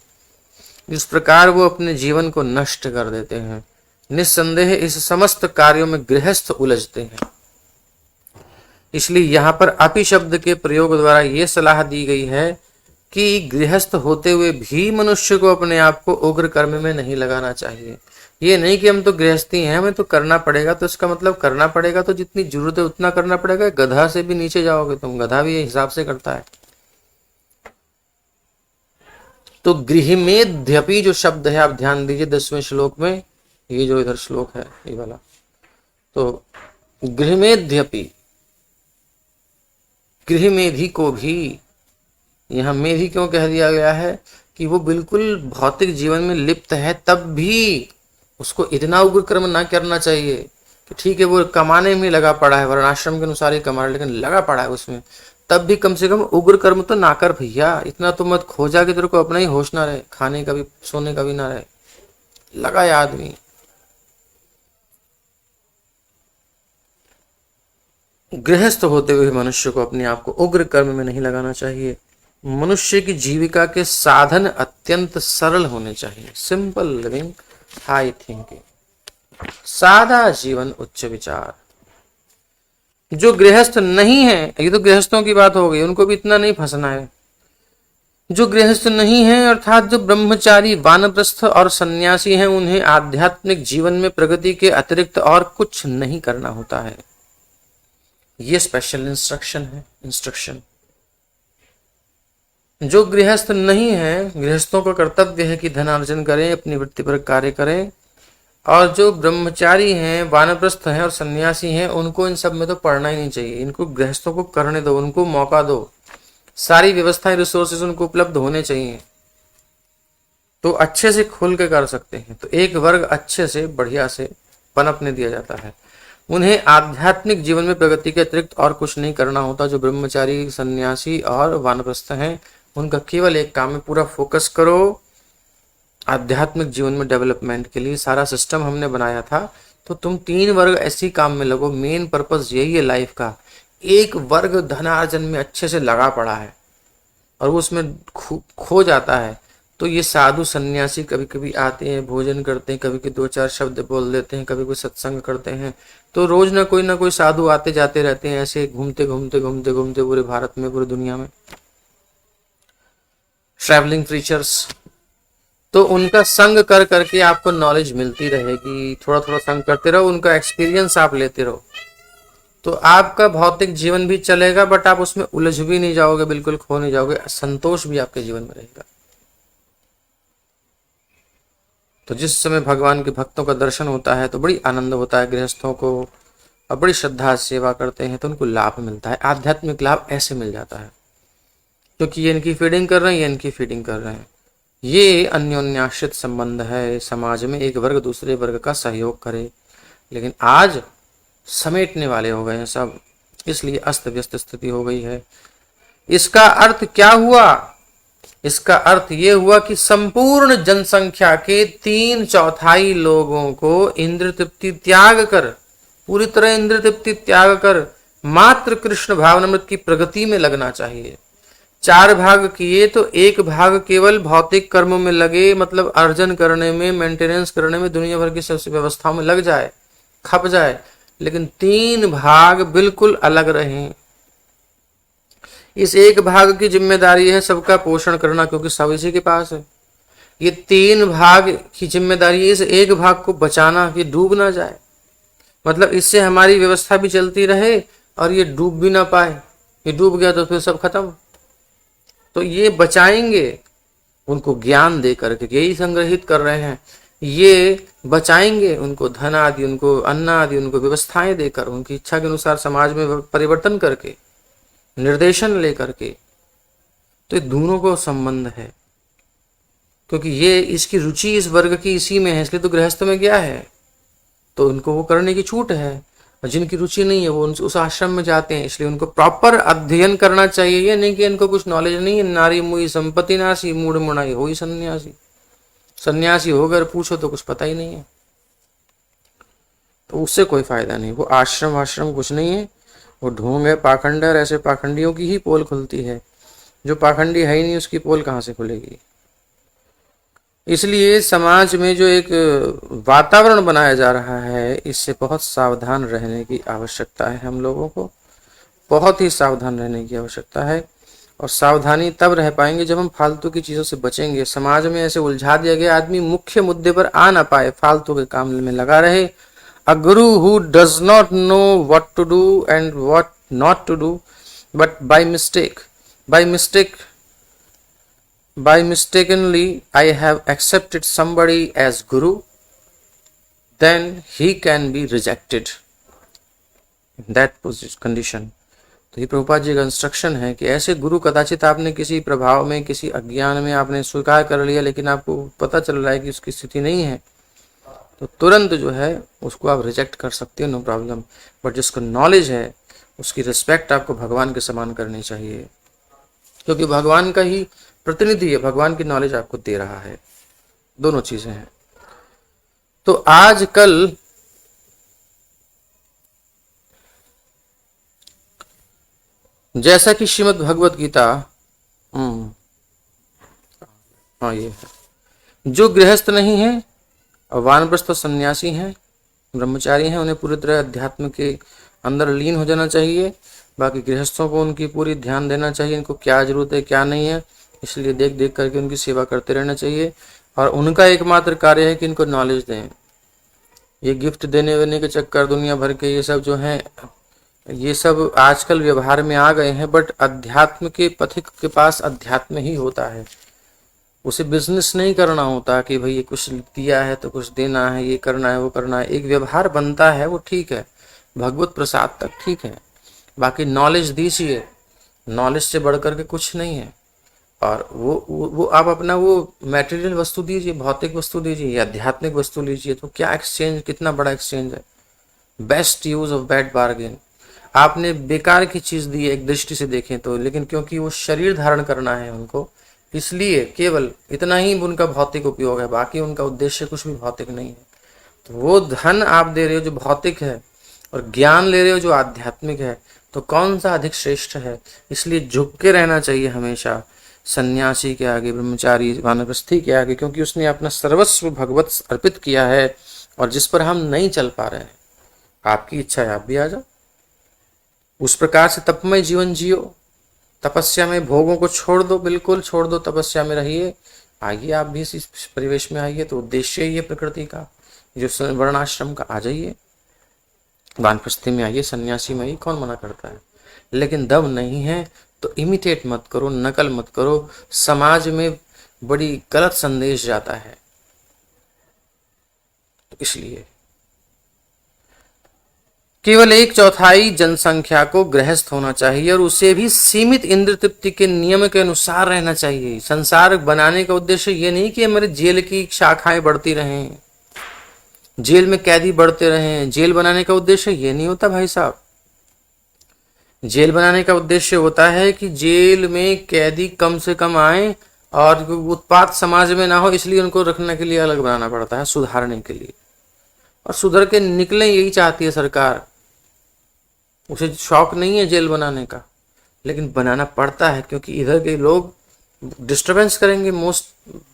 इस प्रकार वो अपने जीवन को नष्ट कर देते हैं। निस्संदेह इस समस्त कार्यों में गृहस्थ उलझते हैं। इसलिए यहाँ पर अपि शब्द के प्रयोग द्वारा ये सलाह दी गई है कि गृहस्थ होते हुए भी मनुष्य को अपने आप को उग्र कर्म में नहीं लगाना चाहिए। ये नहीं कि हम तो गृहस्थी हैं, हमें तो करना पड़ेगा, तो इसका मतलब करना पड़ेगा तो जितनी जरूरत है उतना करना पड़ेगा। गधा से भी नीचे जाओगे तुम, गधा भी हिसाब से करता है। तो गृहमेध्यपि जो शब्द है, आप ध्यान दीजिए 10वें श्लोक में, ये जो इधर श्लोक है ये वाला, तो गृहमेध्यपि, गृहमेधी को भी, यहां मेधी क्यों कह दिया गया है कि वो बिल्कुल भौतिक जीवन में लिप्त है, तब भी उसको इतना उग्र कर्म ना करना चाहिए कि ठीक है वो कमाने में लगा पड़ा है, वर्णाश्रम के अनुसार ही कमा, लेकिन लगा पड़ा है उसमें, तब भी कम से कम उग्र कर्म तो ना कर भैया। इतना तो मत खो जा कि तेरे को अपना ही होश ना रहे, खाने का भी सोने का भी ना रहे, लगा है आदमी। गृहस्थ होते हुए मनुष्य को अपने आप को उग्र कर्म में नहीं लगाना चाहिए। मनुष्य की जीविका के साधन अत्यंत सरल होने चाहिए। सिंपल लिविंग, हाई थिंकिंग, सादा जीवन, उच्च विचार। जो गृहस्थ नहीं है, ये तो गृहस्थों की बात हो गई, उनको भी इतना नहीं फंसना है। जो गृहस्थ नहीं है अर्थात जो ब्रह्मचारी, वानप्रस्थ और सन्यासी हैं, उन्हें आध्यात्मिक जीवन में प्रगति के अतिरिक्त और कुछ नहीं करना होता है। ये स्पेशल इंस्ट्रक्शन है, इंस्ट्रक्शन। जो गृहस्थ नहीं है, गृहस्थों का कर्तव्य है कि धन अर्जन करें, अपनी वृत्ति पर कार्य करें, और जो ब्रह्मचारी हैं, वानप्रस्थ हैं और सन्यासी हैं, उनको इन सब में तो पढ़ना ही नहीं चाहिए। इनको गृहस्थों को करने दो, उनको मौका दो, सारी व्यवस्थाएं, रिसोर्सेज उनको उपलब्ध होने चाहिए, तो अच्छे से खुल के कर सकते हैं। तो एक वर्ग अच्छे से बढ़िया से पनपने दिया जाता है। उन्हें आध्यात्मिक जीवन में प्रगति के अतिरिक्त और कुछ नहीं करना होता। जो ब्रह्मचारी, सन्यासी और वानप्रस्थ हैं, उनका केवल एक काम में पूरा फोकस करो, आध्यात्मिक जीवन में डेवलपमेंट के लिए सारा सिस्टम हमने बनाया था। तो तुम 3 वर्ग ऐसी काम में लगो, मेन पर्पस यही है लाइफ का। एक वर्ग धनार्जन में अच्छे से लगा पड़ा है और वो उसमें खो जाता है। तो ये साधु सन्यासी कभी कभी आते हैं, भोजन करते हैं, कभी कभी 2-4 शब्द बोल देते हैं, कभी कोई सत्संग करते हैं। तो रोज ना कोई साधु आते जाते रहते हैं, ऐसे घूमते घूमते घूमते घूमते पूरे भारत में, पूरी दुनिया में, ट्रैवलिंग प्रीचर्स। तो उनका संग कर करके आपको नॉलेज मिलती रहेगी। थोड़ा थोड़ा संग करते रहो, उनका एक्सपीरियंस आप लेते रहो, तो आपका भौतिक जीवन भी चलेगा, बट आप उसमें उलझ भी नहीं जाओगे, बिल्कुल खो नहीं जाओगे, संतोष भी आपके जीवन में रहेगा। तो जिस समय भगवान के भक्तों का दर्शन होता है तो बड़ी आनंद होता है गृहस्थों को, और बड़ी श्रद्धा सेवा करते हैं तो उनको लाभ मिलता है। आध्यात्मिक लाभ ऐसे मिल जाता है, क्योंकि ये इनकी फीडिंग कर रहे हैं, ये इनकी फीडिंग कर रहे हैं। ये अन्योन्याश्रित संबंध है। समाज में एक वर्ग दूसरे वर्ग का सहयोग करे, लेकिन आज समेटने वाले हो गए हैं सब, इसलिए अस्त व्यस्त स्थिति हो गई है। इसका अर्थ क्या हुआ? इसका अर्थ ये हुआ कि संपूर्ण जनसंख्या के 3/4 लोगों को इंद्र तृप्ति त्याग कर, पूरी तरह इंद्र तृप्ति त्याग कर मात्र कृष्ण भावनामृत की प्रगति में लगना चाहिए। 4 भाग किए तो 1 भाग केवल भौतिक कर्मों में लगे, मतलब अर्जन करने में, मेंटेनेंस करने में, दुनिया भर की सबसे व्यवस्थाओं में लग जाए, खप जाए, लेकिन 3 भाग बिल्कुल अलग रहे। इस 1 भाग की जिम्मेदारी है सबका पोषण करना, क्योंकि सब इसी के पास है। ये 3 भाग की जिम्मेदारी है इस 1 भाग को बचाना कि डूब ना जाए, मतलब इससे हमारी व्यवस्था भी चलती रहे और ये डूब भी ना पाए। ये डूब गया तो फिर सब खत्म। तो ये बचाएंगे, उनको ज्ञान दे करके, यही संग्रहित कर रहे हैं, ये बचाएंगे उनको धन आदि, उनको अन्न आदि, उनको व्यवस्थाएं देकर, उनकी इच्छा के अनुसार समाज में परिवर्तन करके, निर्देशन लेकर के। तो ये दोनों को संबंध है, क्योंकि ये इसकी रुचि इस वर्ग की इसी में है, इसलिए तो गृहस्थ में गया है, तो उनको वो करने की छूट है। और जिनकी रुचि नहीं है वो उस आश्रम में जाते हैं, इसलिए उनको प्रॉपर अध्ययन करना चाहिए। ये नहीं कि इनको कुछ नॉलेज नहीं है, नारी मुई संपत्ति नासी, मूढ़ मुड़ाई हो ही सन्यासी। सन्यासी होकर पूछो तो कुछ पता ही नहीं है, तो उससे कोई फायदा नहीं। वो आश्रम कुछ नहीं है, वो ढोंग है, पाखंड है, और ऐसे पाखंडियों की ही पोल खुलती है। जो पाखंडी है ही नहीं उसकी पोल कहाँ से खुलेगी। इसलिए समाज में जो एक वातावरण बनाया जा रहा है, इससे बहुत सावधान रहने की आवश्यकता है। हम लोगों को बहुत ही सावधान रहने की आवश्यकता है, और सावधानी तब रह पाएंगे जब हम फालतू की चीजों से बचेंगे। समाज में ऐसे उलझा दिया गया, आदमी मुख्य मुद्दे पर आ ना पाए, फालतू के काम में लगा रहे। A guru who does not know what to do and what not to do, but by mistakenly I have accepted somebody as guru, then he can be rejected in that condition। तो ये प्रभुपाद जी का इंस्ट्रक्शन है कि ऐसे गुरु कदाचित आपने किसी प्रभाव में, किसी अज्ञान में आपने स्वीकार कर लिया, लेकिन आपको पता चल रहा है कि उसकी स्थिति नहीं है, तो तुरंत जो है उसको आप रिजेक्ट कर सकते हो, नो प्रॉब्लम। बट जिसको नॉलेज है उसकी रिस्पेक्ट आपको भगवान के समान करनी चाहिए, क्योंकि भगवान का ही प्रतिनिधि है, भगवान की नॉलेज आपको दे रहा है। दोनों चीजें हैं। तो आजकल जैसा कि श्रीमद् भगवत गीता, हाँ ये है, जो गृहस्थ नहीं है और वानप्रस्थ तो सन्यासी हैं, ब्रह्मचारी हैं, उन्हें पूरी तरह अध्यात्म के अंदर लीन हो जाना चाहिए। बाकी गृहस्थों को उनकी पूरी ध्यान देना चाहिए, इनको क्या जरूरत है क्या नहीं है, इसलिए देख देख करके उनकी सेवा करते रहना चाहिए। और उनका एकमात्र कार्य है कि इनको नॉलेज दें। ये गिफ्ट देने वेने के चक्कर, दुनिया भर के ये सब जो हैं, ये सब आजकल व्यवहार में आ गए हैं, बट अध्यात्म के पथिक के पास अध्यात्म ही होता है। उसे बिजनेस नहीं करना होता कि भाई ये कुछ दिया है तो कुछ देना है, ये करना है वो करना है। एक व्यवहार बनता है वो ठीक है, भगवत प्रसाद तक ठीक है, बाकी नॉलेज दीजिए, नॉलेज से बढ़कर के कुछ नहीं है। और वो आप अपना वो मटेरियल वस्तु दीजिए, भौतिक वस्तु दीजिए या आध्यात्मिक वस्तु लीजिए, तो क्या एक्सचेंज, कितना बड़ा एक्सचेंज है। Best use of bad bargain. आपने बेकार की चीज दी है एक दृष्टि से देखें तो, लेकिन क्योंकि वो शरीर धारण करना है उनको, इसलिए केवल इतना ही उनका भौतिक उपयोग है, बाकी उनका उद्देश्य कुछ भी भौतिक नहीं है। तो वो धन आप दे रहे हो जो भौतिक है और ज्ञान ले रहे हो जो आध्यात्मिक है, तो कौन सा अधिक श्रेष्ठ है। इसलिए झुक के रहना चाहिए हमेशा सन्यासी के आगे, ब्रह्मचारी वानप्रस्थी के आगे, क्योंकि उसने अपना सर्वस्व भगवत अर्पित किया है और जिस पर हम नहीं चल पा रहे हैं। आपकी इच्छा है आप भी आ जाओ, उस प्रकार से तपमय जीवन जियो, तपस्या में भोगों को छोड़ दो, बिल्कुल छोड़ दो, तपस्या में रहिए। आइए आप भी इस परिवेश में आइए, तो उद्देश्य ही है प्रकृति का, जो वर्णाश्रम का, आ जाइए, वानप्रस्थी में आइए, सन्यासी में आइए, कौन मना करता है। लेकिन दम नहीं है तो इमिटेट मत करो, नकल मत करो, समाज में बड़ी गलत संदेश जाता है। तो इसलिए केवल 1/4 जनसंख्या को गृहस्थ होना चाहिए और उसे भी सीमित इंद्र तृप्ति के नियम के अनुसार रहना चाहिए। संसार बनाने का उद्देश्य ये नहीं कि हमारे जेल की शाखाएं बढ़ती रहें, जेल में कैदी बढ़ते रहें। जेल बनाने का उद्देश्य ये नहीं होता भाई साहब। जेल बनाने का उद्देश्य होता है कि जेल में कैदी कम से कम आए और उत्पात समाज में ना हो, इसलिए उनको रखने के लिए अलग बनाना पड़ता है, सुधारने के लिए। और सुधर के निकले यही चाहती है सरकार। उसे शौक नहीं है जेल बनाने का, लेकिन बनाना पड़ता है क्योंकि इधर के लोग डिस्टरबेंस करेंगे मोस्ट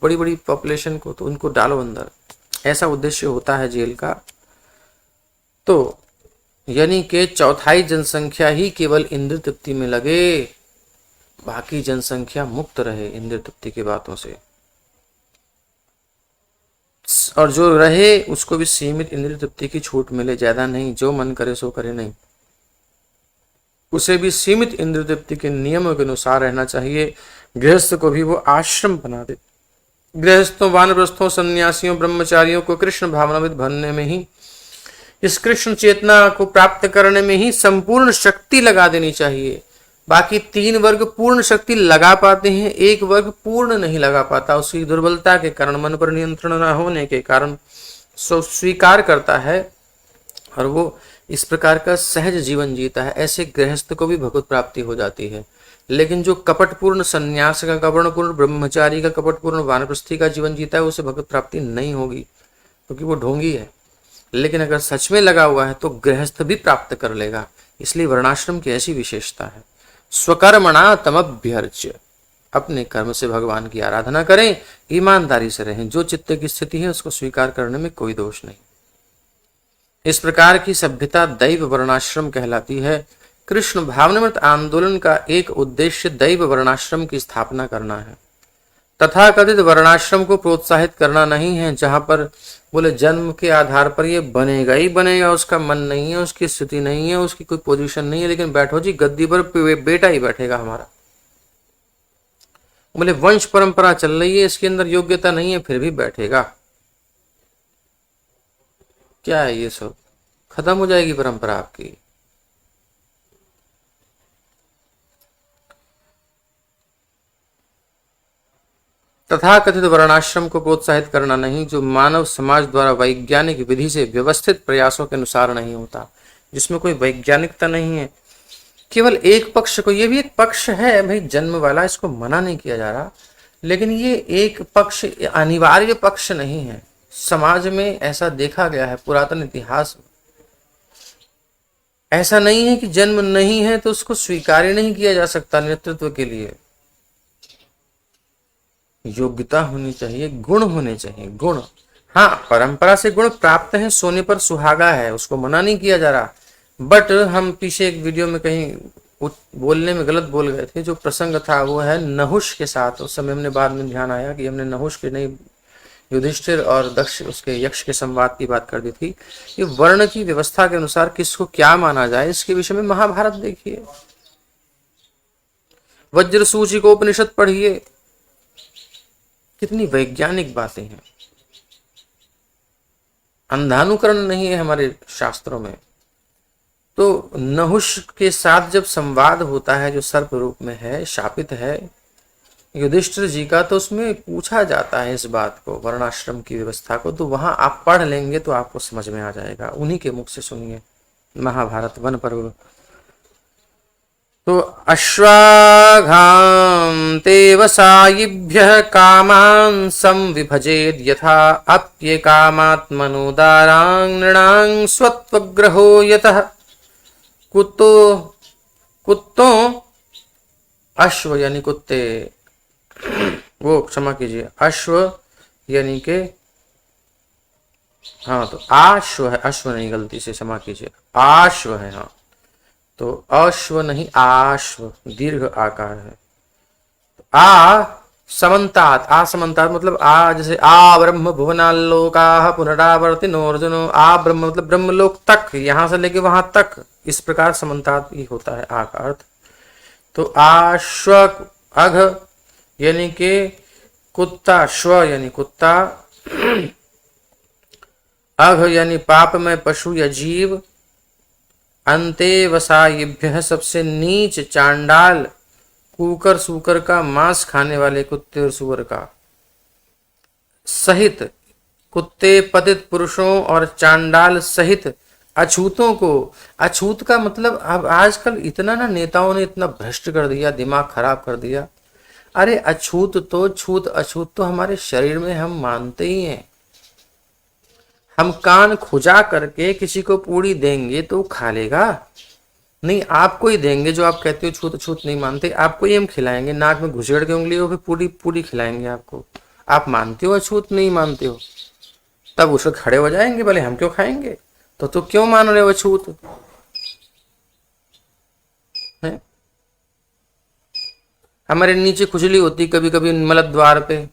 बड़ी बड़ी पॉपुलेशन को, तो उनको डालो अंदर। ऐसा उद्देश्य होता है जेल का। तो यानी कि 1/4 जनसंख्या ही केवल इंद्र तृप्ति में लगे, बाकी जनसंख्या मुक्त रहे इंद्र तृप्ति की बातों से, और जो रहे उसको भी सीमित इंद्र तृप्ति की छूट मिले, ज्यादा नहीं, जो मन करे सो करे नहीं, उसे भी सीमित इंद्र तृप्ति के नियमों के अनुसार रहना चाहिए। गृहस्थ को भी वो आश्रम बना दे। गृहस्थों, वानप्रस्थों, सन्यासियों, ब्रह्मचारियों को कृष्ण भावनाविद बनने में ही, इस कृष्ण चेतना को प्राप्त करने में ही संपूर्ण शक्ति लगा देनी चाहिए। बाकी 3 वर्ग पूर्ण शक्ति लगा पाते हैं, एक वर्ग पूर्ण नहीं लगा पाता। उसकी दुर्बलता के कारण, मन पर नियंत्रण न होने के कारण स्वीकार करता है और वो इस प्रकार का सहज जीवन जीता है। ऐसे गृहस्थ को भी भगवत प्राप्ति हो जाती है। लेकिन जो कपटपूर्ण सन्यास का, कपटपूर्ण ब्रह्मचारी का, कपटपूर्ण वानप्रस्थी का जीवन जीता है, उसे भगवत प्राप्ति नहीं होगी क्योंकि वो ढोंगी है। लेकिन अगर सच में लगा हुआ है तो गृहस्थ भी प्राप्त कर लेगा। इसलिए वर्णाश्रम की ऐसी विशेषता है। स्वकर्मणा तमभ्यर्च्य, अपने कर्म से भगवान की आराधना करें, ईमानदारी से रहें। जो चित्त की स्थिति है उसको स्वीकार करने में कोई दोष नहीं। इस प्रकार की सभ्यता दैव वर्णाश्रम कहलाती है। कृष्ण भावनामृत आंदोलन का एक उद्देश्य दैव वर्णाश्रम की स्थापना करना है। तथा कथित वर्णाश्रम को प्रोत्साहित करना नहीं है, जहां पर बोले जन्म के आधार पर ये बनेगा ही बनेगा, उसका मन नहीं है, उसकी स्थिति नहीं है, उसकी कोई पोजीशन नहीं है, लेकिन बैठो जी गद्दी पर बेटा ही बैठेगा हमारा। बोले वंश परंपरा चल रही है, इसके अंदर योग्यता नहीं है, फिर भी बैठेगा। क्या है ये सब? खत्म हो जाएगी परंपरा आपकी। तथाकथित वर्णाश्रम को प्रोत्साहित करना नहीं, जो मानव समाज द्वारा वैज्ञानिक विधि से व्यवस्थित प्रयासों के अनुसार नहीं होता, जिसमें कोई वैज्ञानिकता नहीं है, केवल एक पक्ष को। ये भी एक पक्ष है भाई जन्म वाला, इसको मना नहीं किया जा रहा, लेकिन ये एक पक्ष अनिवार्य पक्ष नहीं है। समाज में ऐसा देखा गया है, पुरातन इतिहास में ऐसा नहीं है कि जन्म नहीं है तो उसको स्वीकार नहीं किया जा सकता। नेतृत्व के लिए योग्यता होनी चाहिए, गुण होने चाहिए, गुण। हाँ, परंपरा से गुण प्राप्त है, सोने पर सुहागा है, उसको मना नहीं किया जा रहा। बट हम पीछे एक वीडियो में कहीं बोलने में गलत बोल गए थे। जो प्रसंग था वो है नहुष के साथ। उस समय हमने बाद में ध्यान आया कि हमने नहुष के नहीं, युधिष्ठिर और दक्ष उसके यक्ष के संवाद की बात कर दी थी। ये वर्ण की व्यवस्था के अनुसार किसको क्या माना जाए, इसके विषय में महाभारत देखिए, वज्र सूची को उपनिषद पढ़िए, कितनी वैज्ञानिक बातें हैं। अंधानुकरण नहीं है हमारे शास्त्रों में। तो नहुष के साथ जब संवाद होता है, जो सर्प रूप में है, शापित है युधिष्ठिर जी का, तो उसमें पूछा जाता है इस बात को, वर्णाश्रम की व्यवस्था को। तो वहां आप पढ़ लेंगे तो आपको समझ में आ जाएगा। उन्हीं के मुख से सुनिए, महाभारत वन पर्व। तो अश्वाघां तेवसायिभ्यः कामान् संविभजेद् यथा अप्येकामात्मनोदारां नृणां स्वत्वग्रहो यतः। कुत्तों अश्व यानी कुत्ते, वो क्षमा कीजिए, अश्व यानी के, हाँ तो आश्व है, अश्व नहीं, गलती से क्षमा कीजिए, आश्व है। हाँ तो अश्व नहीं, आश्व दीर्घ आकार है। आ समन्तात, आ समन्तात मतलब आ, जैसे आ ब्रह्म भुवनालोका पुनरावर्तिनो अर्जुनो, आ ब्रह्म मतलब ब्रह्मलोक तक, यहां से लेके वहां तक, इस प्रकार समन्तात ही होता है आ का अर्थ। तो आश्व अघ यानी के कुत्ता, श्व यानी कुत्ता, अघ यानी पाप में पशु या जीव, अंते वसायेभ्यः, सबसे नीच चांडाल, कुकर सूकर का मांस खाने वाले कुत्ते और सूअर का सहित, कुत्ते पतित पुरुषों और चांडाल सहित अछूतों को। अछूत का मतलब अब आजकल इतना ना नेताओं ने इतना भ्रष्ट कर दिया, दिमाग खराब कर दिया। अरे अछूत तो छूत अछूत तो हमारे शरीर में हम मानते ही हैं। हम कान खुजा करके किसी को पूड़ी देंगे तो खा लेगा? नहीं, आपको ही देंगे जो आप कहते हो छूत छूत नहीं मानते, आपको ही हम खिलाएंगे, नाक में घुसेड़ के उंगली हो फिर पूरी पूरी खिलाएंगे आपको। आप मानते हो अछूत नहीं मानते हो? तब उसे खड़े हो जाएंगे, भले हम क्यों खाएंगे, तो क्यों मान रहे हो अछूत है? हमारे नीचे खुजली होती कभी कभी मल द्वार पे,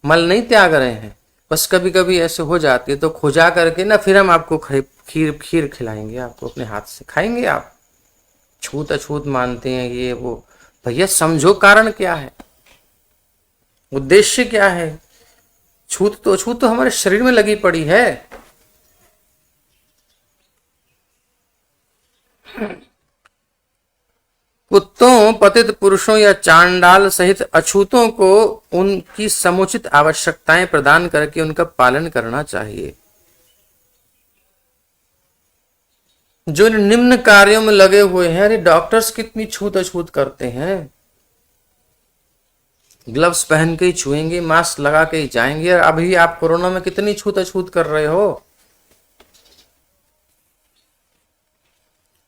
मल नहीं त्याग रहे हैं, बस कभी कभी ऐसे हो जाती है, तो खुजा करके ना फिर हम आपको खीर खीर खिलाएंगे, आपको अपने हाथ से खाएंगे आप। छूत अछूत मानते हैं ये वो। भैया समझो कारण क्या है, उद्देश्य क्या है। छूत तो अछूत तो हमारे शरीर में लगी पड़ी है। कुत्तों पतित पुरुषों या चांडाल सहित अछूतों को उनकी समुचित आवश्यकताएं प्रदान करके उनका पालन करना चाहिए। जो निम्न कार्यों में लगे हुए हैं, अरे डॉक्टर्स कितनी छूत अछूत करते हैं, ग्लव्स पहन के ही छुएंगे, मास्क लगा के ही जाएंगे। अभी आप कोरोना में कितनी छूत अछूत कर रहे हो?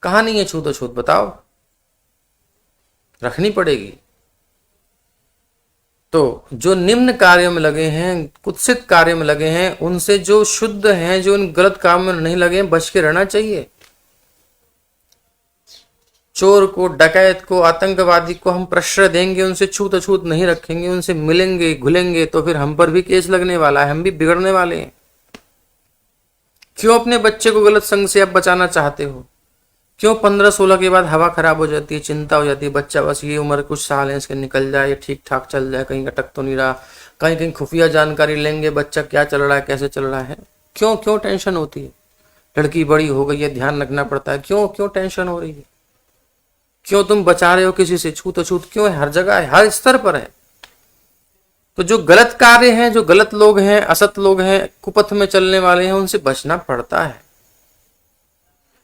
कहां नहीं है छूत अछूत, बताओ, रखनी पड़ेगी। तो जो निम्न कार्यों में लगे हैं, कुत्सित कार्यों में लगे हैं, उनसे जो शुद्ध हैं, जो इन गलत काम में नहीं लगे हैं, बच के रहना चाहिए। चोर को, डकैत को, आतंकवादी को हम प्रश्रय देंगे, उनसे छूत अछूत नहीं रखेंगे, उनसे मिलेंगे घुलेंगे तो फिर हम पर भी केस लगने वाला है, हम भी बिगड़ने वाले हैं। क्यों अपने बच्चे को गलत संग से आप बचाना चाहते हो? क्यों 15-16 के बाद हवा खराब हो जाती है, चिंता हो जाती है, बच्चा बस ये उम्र कुछ साल है इसके निकल जाए, ये ठीक ठाक चल जाए, कहीं अटक तो नहीं रहा, कहीं कहीं खुफिया जानकारी लेंगे बच्चा क्या चल रहा है, कैसे चल रहा है। क्यों क्यों टेंशन होती है? लड़की बड़ी हो गई है, ध्यान रखना पड़ता है, क्यों क्यों टेंशन हो रही है? क्यों तुम बचा रहे हो किसी से? छूत अछूत क्यों है? हर जगह है, हर स्तर पर है। तो जो गलत कार्य हैं, जो गलत लोग हैं, असत लोग हैं, कुपथ में चलने वाले हैं, उनसे बचना पड़ता है।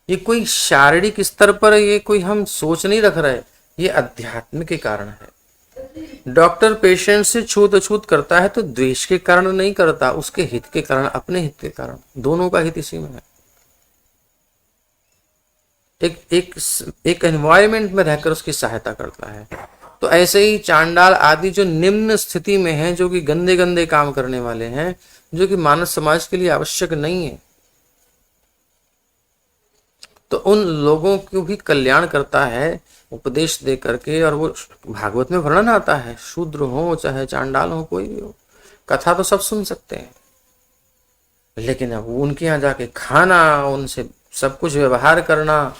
ये कोई शारीरिक स्तर पर ये कोई हम सोच नहीं रख रहे, ये अध्यात्म के कारण है। डॉक्टर पेशेंट से छूत अछूत करता है तो द्वेष के कारण नहीं करता, उसके हित के कारण, अपने हित के कारण, दोनों का हित इसी में है। एक एनवायरमेंट में रहकर उसकी सहायता करता है। तो ऐसे ही चांडाल आदि जो निम्न स्थिति में हैं, जो कि गंदे गंदे काम करने वाले हैं, जो कि मानव समाज के लिए आवश्यक नहीं है, तो उन लोगों को भी कल्याण करता है उपदेश दे करके। और वो भागवत में वर्णन आता है, शूद्र हो चाहे चांडाल हो, कोई भी हो, कथा तो सब सुन सकते हैं, लेकिन अब उनके यहाँ जाके खाना, उनसे सब कुछ व्यवहार करना,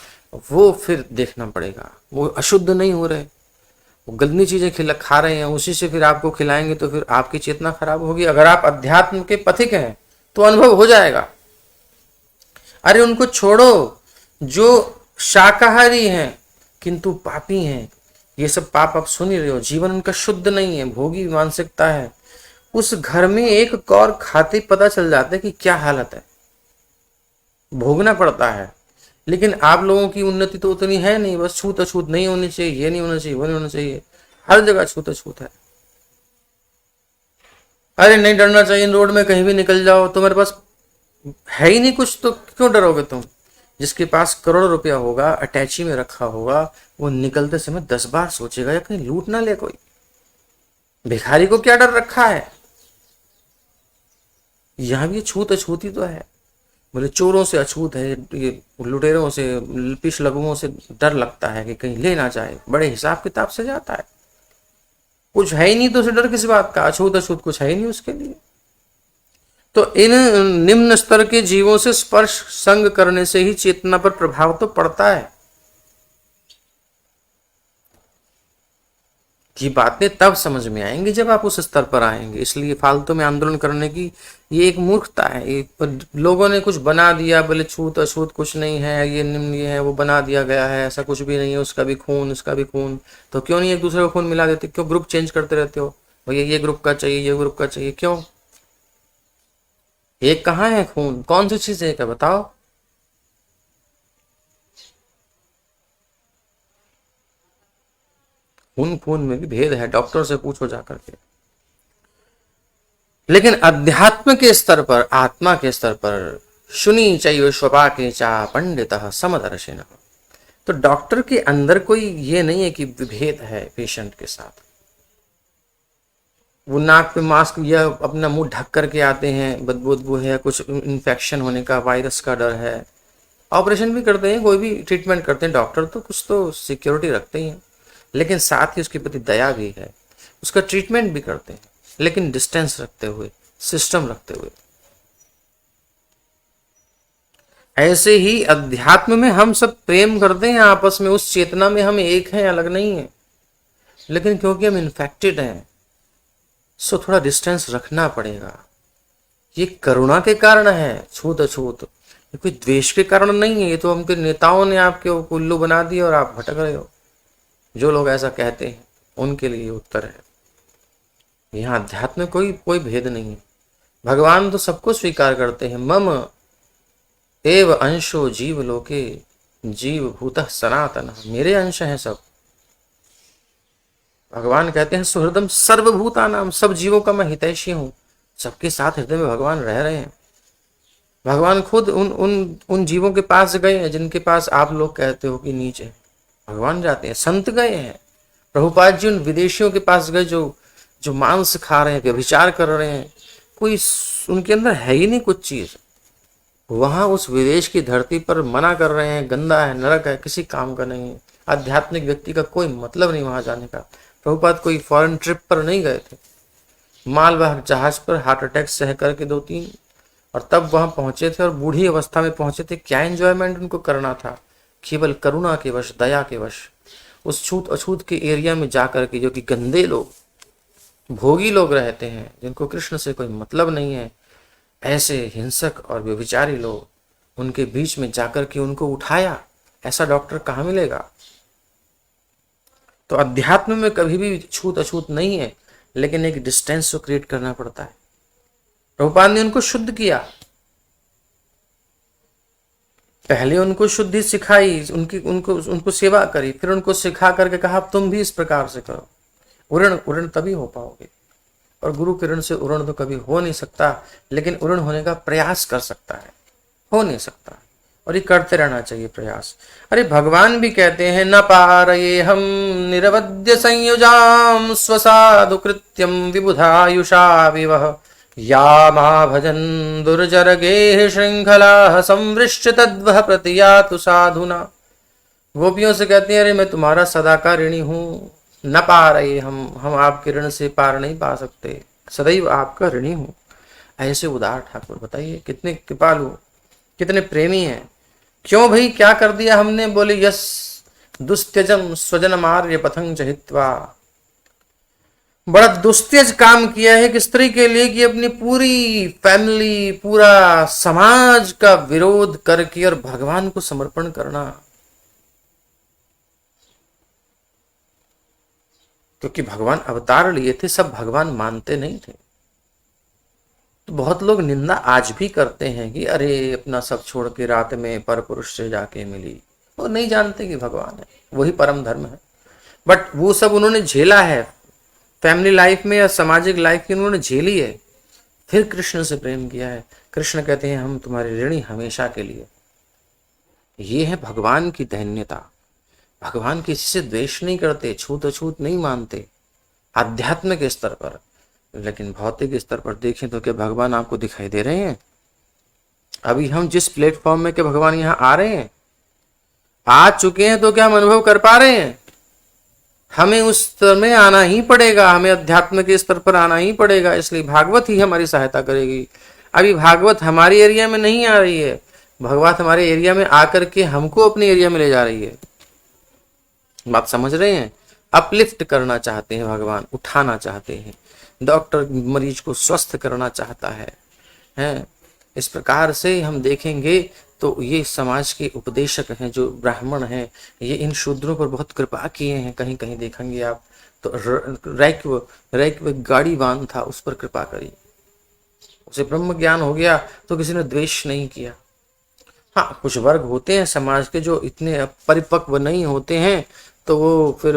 वो फिर देखना पड़ेगा। वो अशुद्ध नहीं हो रहे, वो गंदी चीजें खा रहे हैं, उसी से फिर आपको खिलाएंगे तो फिर आपकी चेतना खराब होगी। अगर आप अध्यात्म के पथिक हैं तो अनुभव हो जाएगा। अरे उनको छोड़ो जो शाकाहारी हैं किंतु पापी हैं, ये सब पाप आप सुन ही रहे हो, जीवन उनका शुद्ध नहीं है, भोगी मानसिकता है। उस घर में एक कौर खाते पता चल जाता है कि क्या हालत है, भोगना पड़ता है। लेकिन आप लोगों की उन्नति तो उतनी है नहीं, बस छूत अछूत नहीं होनी चाहिए, ये नहीं होना चाहिए, वो नहीं होना चाहिए, हर जगह छूत अछूत है। अरे नहीं डरना चाहिए, रोड में कहीं भी निकल जाओ, तुम्हारे पास है ही नहीं कुछ तो क्यों डरोगे तुम? जिसके पास करोड़ों रुपया होगा, अटैची में रखा होगा, वो निकलते समय 10 बार सोचेगा या कहीं लूट ना ले कोई। भिखारी को क्या डर रखा है? यहां भी छूत अछूती तो है। बोले चोरों से अछूत है, ये लुटेरों से, पिछ लघुओं से डर लगता है कि कहीं ले ना जाए, बड़े हिसाब किताब से जाता है। कुछ है ही नहीं तो उसे डर किस बात का? अछूत अछूत कुछ है ही नहीं उसके लिए। तो इन निम्न स्तर के जीवों से स्पर्श संग करने से ही चेतना पर प्रभाव तो पड़ता है। ये बातें तब समझ में आएंगी जब आप उस स्तर पर आएंगे। इसलिए फालतू में आंदोलन करने की ये एक मूर्खता है। लोगों ने कुछ बना दिया, बोले छूत अछूत कुछ नहीं है, ये निम्न ये है, वो बना दिया गया है, ऐसा कुछ भी नहीं है, उसका भी खून इसका भी खून। तो क्यों नहीं एक दूसरे को खून मिला देते? क्यों ग्रुप चेंज करते रहते हो? भैया ये ग्रुप का चाहिए, ये ग्रुप का चाहिए, क्यों? एक कहाँ है खून? कौन सी चीज एक है बताओ? खून खून में भी भेद है, डॉक्टर से पूछो जाकर के। लेकिन अध्यात्म के स्तर पर, आत्मा के स्तर पर, शुनि चैव स्वपाके चा पंडितः समदर्शिनः, तो डॉक्टर के अंदर कोई ये नहीं है कि विभेद है पेशेंट के साथ। वो नाक पे मास्क या अपना मुंह ढक करके आते हैं, बदबू है, कुछ इन्फेक्शन होने का, वायरस का डर है, ऑपरेशन भी करते हैं, कोई भी ट्रीटमेंट करते हैं डॉक्टर, तो कुछ तो सिक्योरिटी रखते ही हैं, लेकिन साथ ही उसके प्रति दया भी है, उसका ट्रीटमेंट भी करते हैं, लेकिन डिस्टेंस रखते हुए, सिस्टम रखते हुए। ऐसे ही अध्यात्म में हम सब प्रेम करते हैं आपस में, उस चेतना में हम एक हैं, अलग नहीं है, लेकिन क्योंकि हम इन्फेक्टेड हैं सो थोड़ा डिस्टेंस रखना पड़ेगा। ये करुणा के कारण है, छूत अछूत, ये कोई द्वेष के कारण नहीं है। ये तो हमके नेताओं ने आपके उल्लू बना दिया और आप भटक रहे हो। जो लोग ऐसा कहते हैं उनके लिए उत्तर है, यहाँ अध्यात्म में कोई कोई भेद नहीं है। भगवान तो सबको स्वीकार करते हैं। मम एव अंशो जीव लोके जीव भूतः सनातन, मेरे अंश हैं सब। भगवान कहते हैं सुहृदम सर्वभूतानाम, सब जीवों का मैं हितैषी हूं, सबके साथ हृदय में भगवान रह रहे हैं। भगवान खुद उन उन उन जीवों के पास गए हैं जिनके पास आप लोग कहते हो कि नीच है, भगवान जाते हैं। संत गए हैं, प्रभुपाद जी उन विदेशियों के पास गए जो जो मांस खा रहे हैं, व्यभिचार कर रहे हैं, कोई उनके अंदर है ही नहीं कुछ चीज, वहां उस विदेश की धरती पर मना कर रहे हैं, गंदा है, नरक है, किसी काम का नहीं है। आध्यात्मिक व्यक्ति का कोई मतलब नहीं वहां जाने का। प्रभुपाद कोई फॉरेन ट्रिप पर नहीं गए थे, मालवाहक जहाज पर हार्ट अटैक सह करके 2-3, और तब वहां पहुंचे थे और बूढ़ी अवस्था में पहुंचे थे। क्या एंजॉयमेंट उनको करना था? केवल करुणा के वश, दया के वश, उस छूत अछूत के एरिया में जाकर के, जो कि गंदे लोग, भोगी लोग रहते हैं, जिनको कृष्ण से कोई मतलब नहीं है, ऐसे हिंसक और व्यभिचारी लोग, उनके बीच में जाकर के उनको उठाया। ऐसा डॉक्टर कहाँ मिलेगा? तो अध्यात्म में कभी भी छूत अछूत नहीं है, लेकिन एक डिस्टेंस को क्रिएट करना पड़ता है। प्रभुपाद ने उनको शुद्ध किया, पहले उनको शुद्धि सिखाई, उनको सेवा करी, फिर उनको सिखा करके कहा तुम भी इस प्रकार से करो। उरण तभी हो पाओगे, और गुरु के ऋण से उरण तो कभी हो नहीं सकता, लेकिन उरण होने का प्रयास कर सकता है, हो नहीं सकता, और ये करते रहना चाहिए प्रयास। अरे भगवान भी कहते हैं न पारये हम निरवध्य संयुजाम स्वसाधु कृत्यम विबुधायुषा विवह या मा भजन दुर्जर गेह श्रृंखला संवृष्ट तद्वह प्रतियातु साधुना। गोपियों से कहते हैं अरे मैं तुम्हारा सदा का ऋणी हूँ, न पा रहे हम आपके ऋण से पार नहीं पा सकते, सदैव आपका ऋणी हूँ। ऐसे उदार ठाकुर, बताइए कितने कृपालु, कितने प्रेमी हैं। क्यों भाई, क्या कर दिया हमने? बोले यस दुस्त्यजम स्वजन मार्य पथंग चहित्वा, बड़ा दुस्त्यज काम किया है कि स्त्री के लिए कि अपनी पूरी फैमिली, पूरा समाज का विरोध करके और भगवान को समर्पण करना। क्योंकि भगवान अवतार लिए थे, सब भगवान मानते नहीं थे। तो बहुत लोग निंदा आज भी करते हैं कि अरे अपना सब छोड़ के रात में पर पुरुष से जाके मिली। वो नहीं जानते कि भगवान है, वही परम धर्म है। बट वो सब उन्होंने झेला है, फैमिली लाइफ में या सामाजिक लाइफ में उन्होंने झेली है, फिर कृष्ण से प्रेम किया है। कृष्ण कहते हैं हम तुम्हारे ऋणी हमेशा के लिए। ये है भगवान की धन्यता। भगवान किसी से द्वेष नहीं करते, छूत अछूत नहीं मानते आध्यात्मिक स्तर पर। लेकिन भौतिक स्तर पर देखें तो क्या भगवान आपको दिखाई दे रहे हैं? अभी हम जिस प्लेटफॉर्म में के भगवान यहाँ आ रहे हैं, आ चुके हैं, तो क्या हम अनुभव कर पा रहे हैं? हमें उस स्तर में आना ही पड़ेगा, हमें अध्यात्म के स्तर पर आना ही पड़ेगा। इसलिए भागवत ही हमारी सहायता करेगी। अभी भागवत हमारी एरिया में नहीं आ रही है, भागवत हमारे एरिया में आकर के हमको अपने एरिया में ले जा रही है। बात समझ रहे हैं? अपलिफ्ट करना चाहते हैं, भगवान उठाना चाहते हैं, डॉक्टर मरीज को स्वस्थ करना चाहता है, हैं। इस प्रकार से हम देखेंगे तो ये समाज के उपदेशक हैं जो ब्राह्मण हैं, ये इन शूद्रों पर बहुत कृपा किए हैं। कहीं कहीं देखेंगे आप तो रैक्व गाड़ीवान था, उस पर कृपा करी, उसे ब्रह्म ज्ञान हो गया तो किसी ने द्वेष नहीं किया। हाँ, कुछ वर्ग होते हैं समाज के जो इतने परिपक्व नहीं होते हैं, तो वो फिर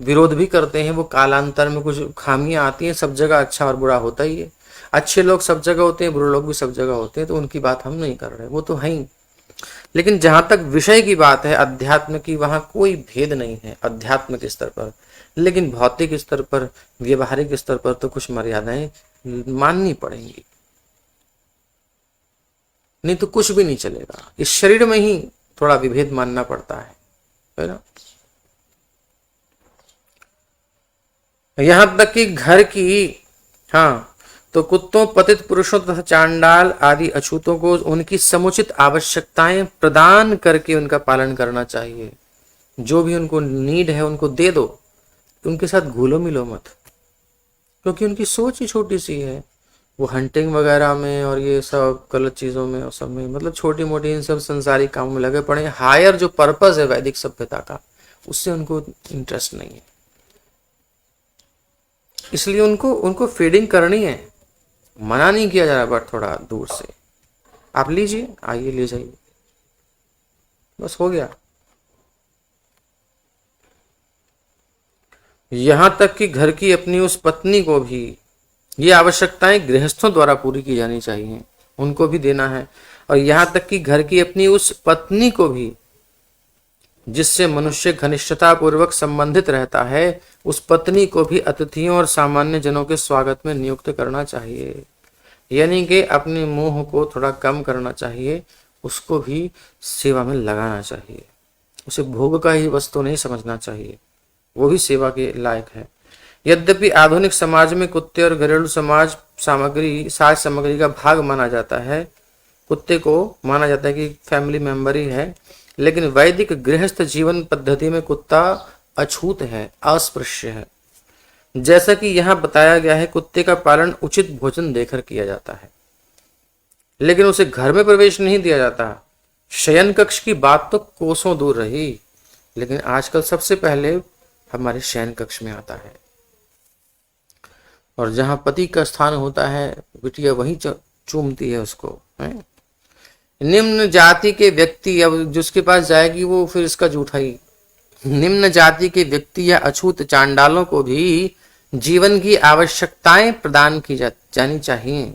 विरोध भी करते हैं। वो कालांतर में कुछ खामियां आती हैं, सब जगह अच्छा और बुरा होता ही है। अच्छे लोग सब जगह होते हैं, बुरे लोग भी सब जगह होते हैं, तो उनकी बात हम नहीं कर रहे, वो तो है ही। लेकिन जहां तक विषय की बात है अध्यात्म की, वहां कोई भेद नहीं है अध्यात्म के स्तर पर। लेकिन भौतिक स्तर पर, व्यवहारिक स्तर पर तो कुछ मर्यादाएं माननी पड़ेंगी, नहीं तो कुछ भी नहीं चलेगा। इस शरीर में ही थोड़ा विभेद मानना पड़ता है ना। यहां तक कि घर की, हाँ, तो कुत्तों, पतित पुरुषों तथा चांडाल आदि अछूतों को उनकी समुचित आवश्यकताएं प्रदान करके उनका पालन करना चाहिए। जो भी उनको नीड है उनको दे दो, उनके साथ घुलो मिलो मत, क्योंकि उनकी सोच ही छोटी सी है। वो हंटिंग वगैरह में और ये सब गलत चीजों में और सब में, मतलब छोटी मोटी इन सब संसारिक कामों में लगे पड़े। हायर जो पर्पस है वैदिक सभ्यता का, उससे उनको इंटरेस्ट नहीं है। इसलिए उनको उनको फीडिंग करनी है, मना नहीं किया जा रहा, बट थोड़ा दूर से आप लीजिए, आइए ले जाइए, बस हो गया। यहां तक कि घर की अपनी उस पत्नी को भी ये आवश्यकताएं गृहस्थों द्वारा पूरी की जानी चाहिए, उनको भी देना है। और यहां तक कि घर की अपनी उस पत्नी को भी जिससे मनुष्य घनिष्ठता पूर्वक संबंधित रहता है, उस पत्नी को भी अतिथियों और सामान्य जनों के स्वागत में नियुक्त करना चाहिए। यानी कि अपने मोह को थोड़ा कम करना चाहिए, उसको भी सेवा में लगाना चाहिए। उसे भोग का ही वस्तु नहीं समझना चाहिए, वो भी सेवा के लायक है। यद्यपि आधुनिक समाज में कुत्ते और घरेलू साज सामग्री का भाग माना जाता है, कुत्ते को माना जाता है कि फैमिली मेंबर ही है, लेकिन वैदिक गृहस्थ जीवन पद्धति में कुत्ता अछूत है, अस्पृश्य है। जैसा कि यहाँ बताया गया है, कुत्ते का पालन उचित भोजन देकर किया जाता है, लेकिन उसे घर में प्रवेश नहीं दिया जाता। शयन कक्ष की बात तो कोसों दूर रही, लेकिन आजकल सबसे पहले हमारे शयन कक्ष में आता है। और जहां पति का स्थान होता है, बिटिया वहीं चूमती है उसको, है? निम्न जाति के व्यक्ति, अब जिसके पास जाएगी वो फिर इसका जूठा ही। निम्न जाति के व्यक्ति या अछूत चांडालों को भी जीवन की आवश्यकताएं प्रदान की जानी चाहिए।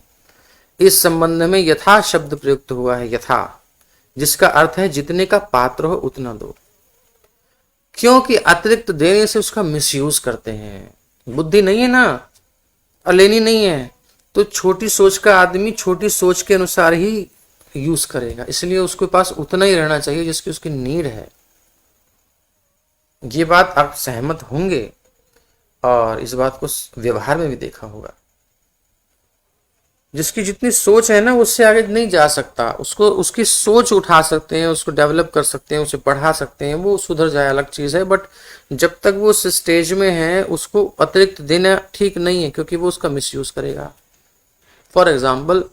इस संबंध में यथा शब्द प्रयुक्त हुआ है, यथा, जिसका अर्थ है जितने का पात्र हो उतना दो, क्योंकि अतिरिक्त देने से उसका मिसयूज करते हैं। बुद्धि नहीं है ना, और लेनी नहीं है, तो छोटी सोच का आदमी छोटी सोच के अनुसार ही यूज करेगा। इसलिए उसके पास उतना ही रहना चाहिए जिसकी उसकी नीड है। ये बात आप सहमत होंगे, और इस बात को व्यवहार में भी देखा होगा। जिसकी जितनी सोच है ना, उससे आगे नहीं जा सकता। उसको उसकी सोच उठा सकते हैं, उसको डेवलप कर सकते हैं, उसे बढ़ा सकते हैं, वो सुधर जाए अलग चीज है। बट जब तक वो उस स्टेज में है, उसको अतिरिक्त देना ठीक नहीं है, क्योंकि वो उसका मिसयूज करेगा। फॉर एग्जाम्पल,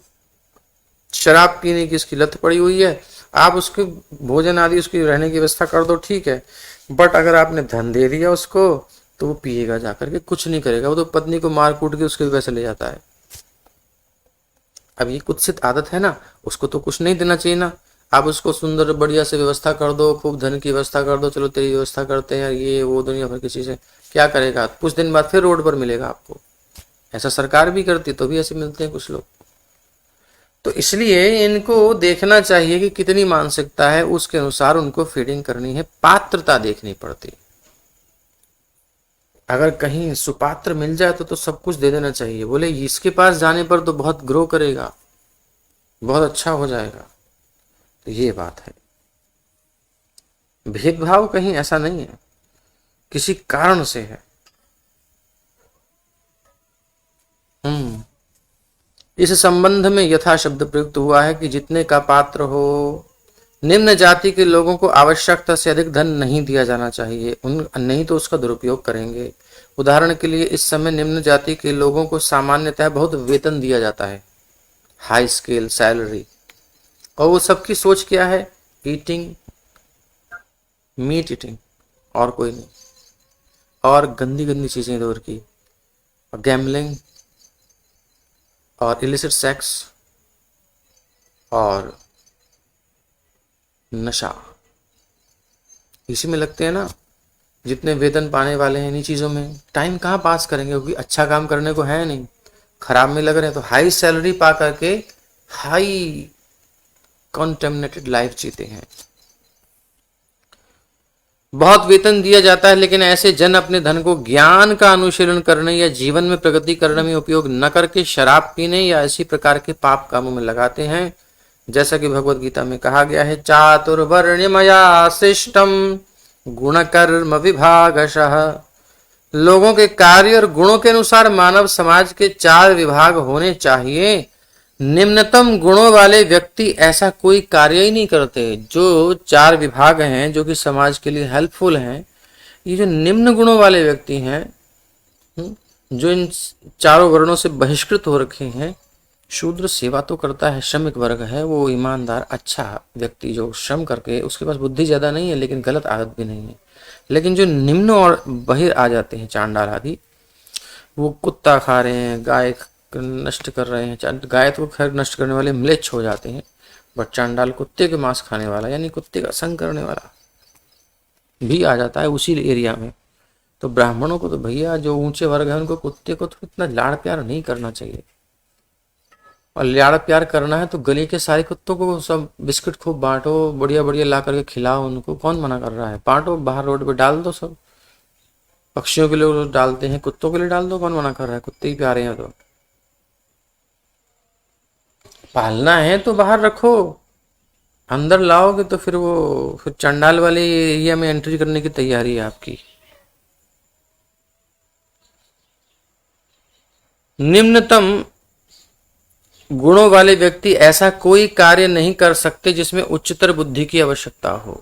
शराब पीने की इसकी लत पड़ी हुई है, आप उसके भोजन आदि उसकी रहने की व्यवस्था कर दो, ठीक है। बट अगर आपने धन दे दिया उसको, तो वो पिएगा जाकर के, कुछ नहीं करेगा। वो तो पत्नी को मार कूट के उसके पैसे ले जाता है। अब ये कुत्सित आदत है ना, उसको तो कुछ नहीं देना चाहिए ना। आप उसको सुंदर बढ़िया से व्यवस्था कर दो, खूब धन की व्यवस्था कर दो, चलो तेरी व्यवस्था करते हैं, ये वो दुनिया भर की चीजें, क्या करेगा? कुछ दिन बाद फिर रोड पर मिलेगा आपको। ऐसा सरकार भी करती, तो भी ऐसे मिलते हैं कुछ लोग। तो इसलिए इनको देखना चाहिए कि कितनी मानसिकता है, उसके अनुसार उनको फीडिंग करनी है। पात्रता देखनी पड़ती। अगर कहीं सुपात्र मिल जाए तो सब कुछ दे देना चाहिए। बोले इसके पास जाने पर तो बहुत ग्रो करेगा, बहुत अच्छा हो जाएगा, तो ये बात है। भेदभाव कहीं ऐसा नहीं है, किसी कारण से है। इस संबंध में यथा शब्द प्रयुक्त हुआ है कि जितने का पात्र हो, निम्न जाति के लोगों को आवश्यकता से अधिक धन नहीं दिया जाना चाहिए, उन नहीं तो उसका दुरुपयोग करेंगे। उदाहरण के लिए इस समय निम्न जाति के लोगों को सामान्यतः बहुत वेतन दिया जाता है, हाई स्केल सैलरी, और वो सबकी सोच क्या है, ईटिंग, मीट ईटिंग, और कोई नहीं, और गंदी गंदी चीजें दूर की, गैम्बलिंग और इलिसिट सेक्स और नशा, इसी में लगते हैं ना। जितने वेतन पाने वाले हैं इन्हीं चीजों में, टाइम कहाँ पास करेंगे, क्योंकि अच्छा काम करने को है नहीं, खराब में लग रहे हैं, तो हाई सैलरी पा करके हाई कॉन्टेमिनेटेड लाइफ जीते हैं। बहुत वेतन दिया जाता है, लेकिन ऐसे जन अपने धन को ज्ञान का अनुशीलन करने या जीवन में प्रगति करने में उपयोग न करके शराब पीने या इसी प्रकार के पाप कामों में लगाते हैं। जैसा कि भगवत गीता में कहा गया है, चातुर्वर्ण्यमया शिष्टम गुणकर्म विभागशः। लोगों के कार्य और गुणों के अनुसार मानव समाज के 4 विभाग होने चाहिए। निम्नतम गुणों वाले व्यक्ति ऐसा कोई कार्य ही नहीं करते। जो 4 विभाग हैं जो कि समाज के लिए हेल्पफुल हैं, ये जो निम्न गुणों वाले व्यक्ति हैं, जो इन चारों वर्णों से बहिष्कृत हो रखे हैं, शूद्र सेवा तो करता है, श्रमिक वर्ग है, वो ईमानदार अच्छा व्यक्ति जो श्रम करके, उसके पास बुद्धि ज्यादा नहीं है लेकिन गलत आदत भी नहीं है। लेकिन जो निम्न और बहिर आ जाते हैं, चांडाल आदि, वो कुत्ता खा रहे हैं, गाय नष्ट कर रहे हैं, गाय तो खैर नष्ट करने वाले म्लेच्छ हो जाते हैं, बट चांडाल कुत्ते के मांस खाने वाला यानी कुत्ते का संग करने वाला भी आ जाता है उसी एरिया में। तो ब्राह्मणों को तो भैया जो ऊंचे वर्ग है उनको कुत्ते को तो इतना लाड़ प्यार नहीं करना चाहिए, और लाड़ प्यार करना है तो गली के सारे कुत्तों को सब बिस्किट खूब बांटो, बढ़िया बढ़िया ला करके खिलाओ उनको, कौन मना कर रहा है, बांटो, बाहर रोड पे डाल दो सब। पक्षियों के लिए डालते हैं, कुत्तों के लिए डाल दो, कौन मना कर रहा है, कुत्ते ही प्यारे हैं तो। पालना है तो बाहर रखो, अंदर लाओगे तो फिर चंडाल वाले एरिया में एंट्री करने की तैयारी है आपकी। निम्नतम गुणों वाले व्यक्ति ऐसा कोई कार्य नहीं कर सकते जिसमें उच्चतर बुद्धि की आवश्यकता हो।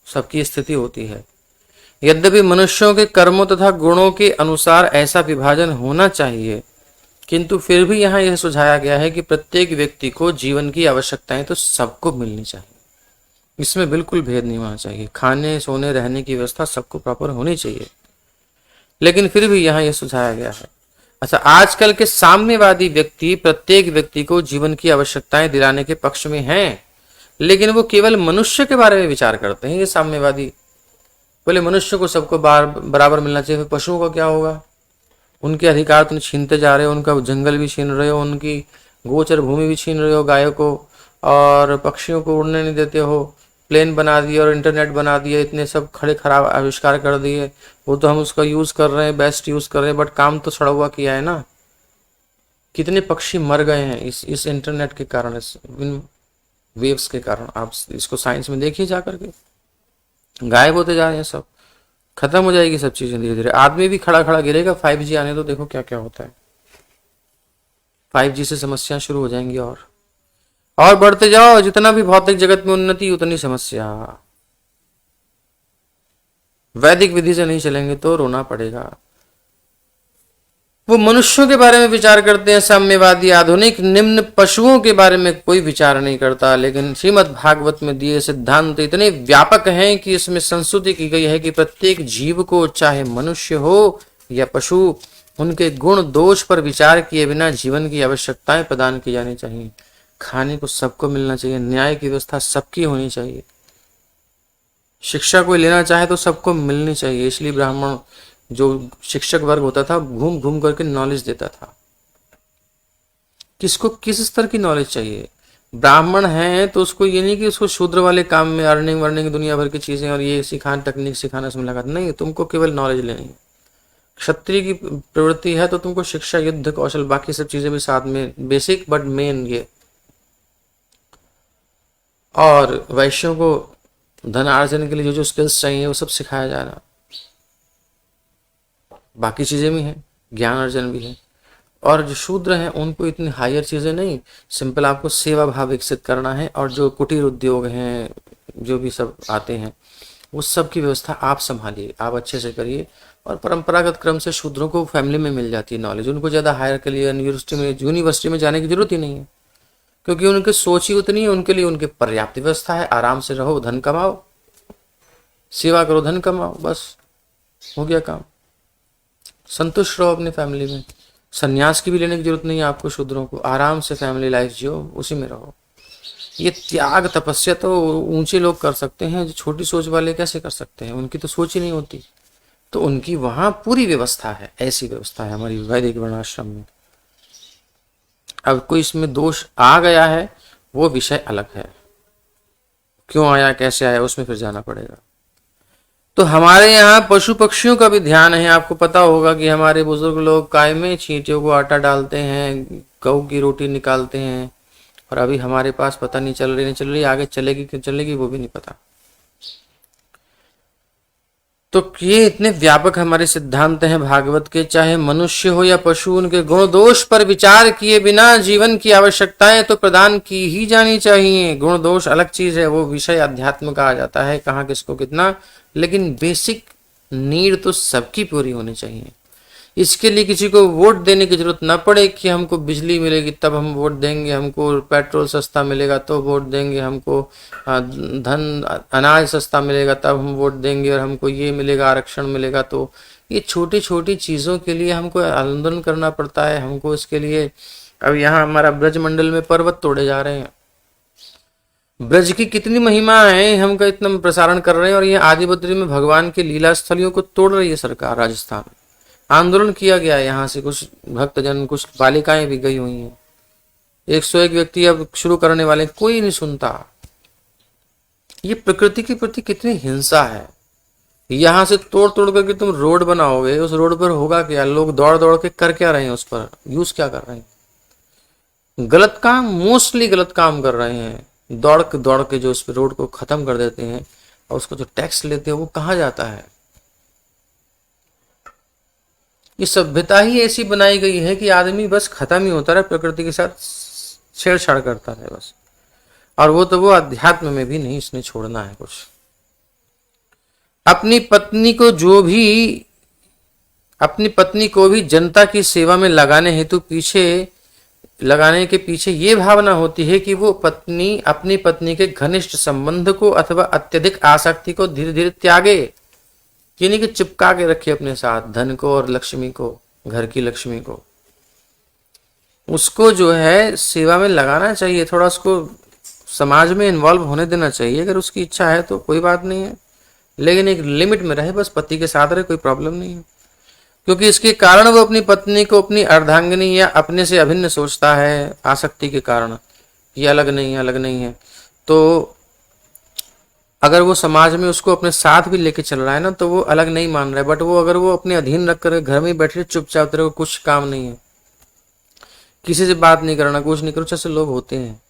सबकी स्थिति होती है। यद्यपि मनुष्यों के कर्मों तथा गुणों के अनुसार ऐसा विभाजन होना चाहिए, किंतु फिर भी यहाँ यह सुझाया गया है कि प्रत्येक व्यक्ति को जीवन की आवश्यकताएं तो सबको मिलनी चाहिए, इसमें बिल्कुल भेद नहीं होना चाहिए। खाने सोने रहने की व्यवस्था सबको प्रॉपर होनी चाहिए, लेकिन फिर भी यहाँ यह सुझाया गया है। अच्छा, आजकल के साम्यवादी व्यक्ति प्रत्येक व्यक्ति को जीवन की आवश्यकताएं दिलाने के पक्ष में हैं, लेकिन वो केवल मनुष्य के बारे में विचार करते हैं। ये साम्यवादी बोले मनुष्य को सबको बराबर मिलना चाहिए, फिर पशुओं का क्या होगा, उनके अधिकार तुम छीनते जा रहे हो, उनका जंगल भी छीन रहे हो, उनकी गोचर भूमि भी छीन रहे हो, गायों को, और पक्षियों को उड़ने नहीं देते हो, प्लेन बना दिए और इंटरनेट बना दिए, इतने सब खड़े खराब आविष्कार कर दिए, वो तो हम उसका यूज कर रहे हैं, बेस्ट यूज कर रहे हैं, बट काम तो सड़ा हुआ किया है ना। कितने पक्षी मर गए हैं इस इंटरनेट के कारण, इस वेव्स के कारण। आप इसको साइंस में देखिए जा करके, गायब होते जा रहे हैं सब, खत्म हो जाएगी सब चीजें धीरे धीरे। आदमी भी खड़ा खड़ा गिरेगा, 5G आने तो देखो क्या क्या होता है। 5G से समस्या शुरू हो जाएंगी और बढ़ते जाओ, जितना भी भौतिक जगत में उन्नति उतनी समस्या। वैदिक विधि से नहीं चलेंगे तो रोना पड़ेगा। वो मनुष्यों के बारे में विचार करते हैं साम्यवादी। आधुनिक निम्न पशुओं के बारे में कोई विचार नहीं करता। लेकिन श्रीमद् भागवत में दिए सिद्धांत इतने व्यापक हैं कि इसमें संस्तुति की गई है कि प्रत्येक जीव को, चाहे मनुष्य हो या पशु, उनके गुण दोष पर विचार किए बिना जीवन की आवश्यकताएं प्रदान की जानी चाहिए। खाने को सबको मिलना चाहिए, न्याय की व्यवस्था सबकी होनी चाहिए, शिक्षा कोई लेना चाहे तो सबको मिलनी चाहिए। इसलिए ब्राह्मण जो शिक्षक वर्ग होता था घूम घूम करके नॉलेज देता था। किसको किस स्तर की नॉलेज चाहिए? ब्राह्मण है तो उसको ये नहीं कि उसको शूद्र वाले काम में अर्निंग वर्निंग दुनिया भर की चीजें और ये सिखाना, टेक्निक सिखाना उसमें लगा, नहीं, तुमको केवल नॉलेज लेनी है। क्षत्रिय की प्रवृत्ति है तो तुमको शिक्षा, युद्ध कौशल, बाकी सब चीजें भी साथ में, बेसिक बट मेन ये। और वैश्यों को धन अर्जन के लिए जो जो स्किल्स चाहिए वो सब सिखाया जाना, बाकी चीजें भी हैं, ज्ञान अर्जन भी है। और जो शूद्र हैं उनको इतनी हायर चीजें नहीं, सिंपल आपको सेवा भाव विकसित करना है। और जो कुटीर उद्योग हैं, जो भी सब आते हैं, उस सब की व्यवस्था आप संभालिए, आप अच्छे से करिए। और परंपरागत क्रम से शूद्रों को फैमिली में मिल जाती है नॉलेज, उनको ज़्यादा हायर के लिए यूनिवर्सिटी में जाने की जरूरत ही नहीं है, क्योंकि उनकी सोच ही उतनी है। उनके लिए उनके पर्याप्त व्यवस्था है, आराम से रहो, धन कमाओ, सेवा करो, धन कमाओ, बस हो गया काम। संतुष्ट रहो अपनी फैमिली में, संन्यास की भी लेने की जरूरत नहीं है आपको शूद्रों को, आराम से फैमिली लाइफ जियो, उसी में रहो। ये त्याग तपस्या तो ऊंचे लोग कर सकते हैं, जो छोटी सोच वाले कैसे कर सकते हैं, उनकी तो सोच ही नहीं होती। तो उनकी वहां पूरी व्यवस्था है, ऐसी व्यवस्था है हमारी वैदिक वर्णाश्रम में। अब कोई इसमें दोष आ गया है वो विषय अलग है, क्यों आया कैसे आया उसमें फिर जाना पड़ेगा। तो हमारे यहाँ पशु पक्षियों का भी ध्यान है। आपको पता होगा कि हमारे बुजुर्ग लोग काय में चींटियों को आटा डालते हैं, गऊ की रोटी निकालते हैं, और अभी हमारे पास पता नहीं चल रही, आगे चलेगी क्यों चलेगी वो भी नहीं पता। तो ये इतने व्यापक हमारे सिद्धांत हैं भागवत के, चाहे मनुष्य हो या पशु, उनके गुण दोष पर विचार किए बिना जीवन की आवश्यकताएं तो प्रदान की ही जानी चाहिए। गुण दोष अलग चीज है, वो विषय अध्यात्म का आ जाता है, कहाँ किसको कितना, लेकिन बेसिक नीड तो सबकी पूरी होनी चाहिए। इसके लिए किसी को वोट देने की जरूरत न पड़े कि हमको बिजली मिलेगी तब हम वोट देंगे, हमको पेट्रोल सस्ता मिलेगा तो वोट देंगे, हमको धन अनाज सस्ता मिलेगा तब हम वोट देंगे, और हमको ये मिलेगा, आरक्षण मिलेगा। तो ये छोटी छोटी चीज़ों के लिए हमको आंदोलन करना पड़ता है। हमको इसके लिए अब यहाँ हमारा ब्रजमंडल में पर्वत तोड़े जा रहे हैं, ब्रज की कितनी महिमा है, हमका इतना प्रसारण कर रहे हैं, और ये आदिबद्री में भगवान के लीला स्थलियों को तोड़ रही है सरकार। राजस्थान में आंदोलन किया गया है, यहाँ से कुछ भक्तजन, कुछ बालिकाएं भी गई हुई हैं, 101 व्यक्ति अब शुरू करने वाले, कोई नहीं सुनता। ये प्रकृति के प्रति कितनी हिंसा है। यहां से तोड़ तोड़ करके तुम रोड बनाओगे, उस रोड पर होगा क्या, लोग दौड़ दौड़ के कर क्या रहे हैं, उस पर यूज क्या कर रहे हैं, गलत काम, मोस्टली गलत काम कर रहे हैं। दौड़ के जो उस पर रोड को खत्म कर देते हैं, और उसको जो टैक्स लेते हैं वो कहाँ जाता है। ये सभ्यता ही ऐसी बनाई गई है कि आदमी बस खत्म ही होता रहे, प्रकृति के साथ छेड़छाड़ करता है बस। और वो अध्यात्म में भी नहीं इसने छोड़ना है कुछ। अपनी पत्नी को भी जनता की सेवा में लगाने के पीछे ये भावना होती है कि वो पत्नी अपनी पत्नी के घनिष्ठ संबंध को अथवा अत्यधिक आसक्ति को धीरे धीरे त्यागे, यानी कि चिपका के रखे अपने साथ, धन को और लक्ष्मी को, घर की लक्ष्मी को। उसको जो है सेवा में लगाना चाहिए, थोड़ा उसको समाज में इन्वॉल्व होने देना चाहिए। अगर उसकी इच्छा है तो कोई बात नहीं है, लेकिन एक लिमिट में रहे, बस पति के साथ रहे, कोई प्रॉब्लम नहीं है। क्योंकि इसके कारण वो अपनी पत्नी को अपनी अर्धांगिनी या अपने से अभिन्न सोचता है, आसक्ति के कारण। ये अलग नहीं है। तो अगर वो समाज में उसको अपने साथ भी लेके चल रहा है ना, तो वो अलग नहीं मान रहा है, बट वो अगर वो अपने अधीन रख कर घर में बैठे चुपचाप तेरे को कुछ काम नहीं है, किसी से बात नहीं करना, कुछ नहीं करो, जैसे लोग होते हैं,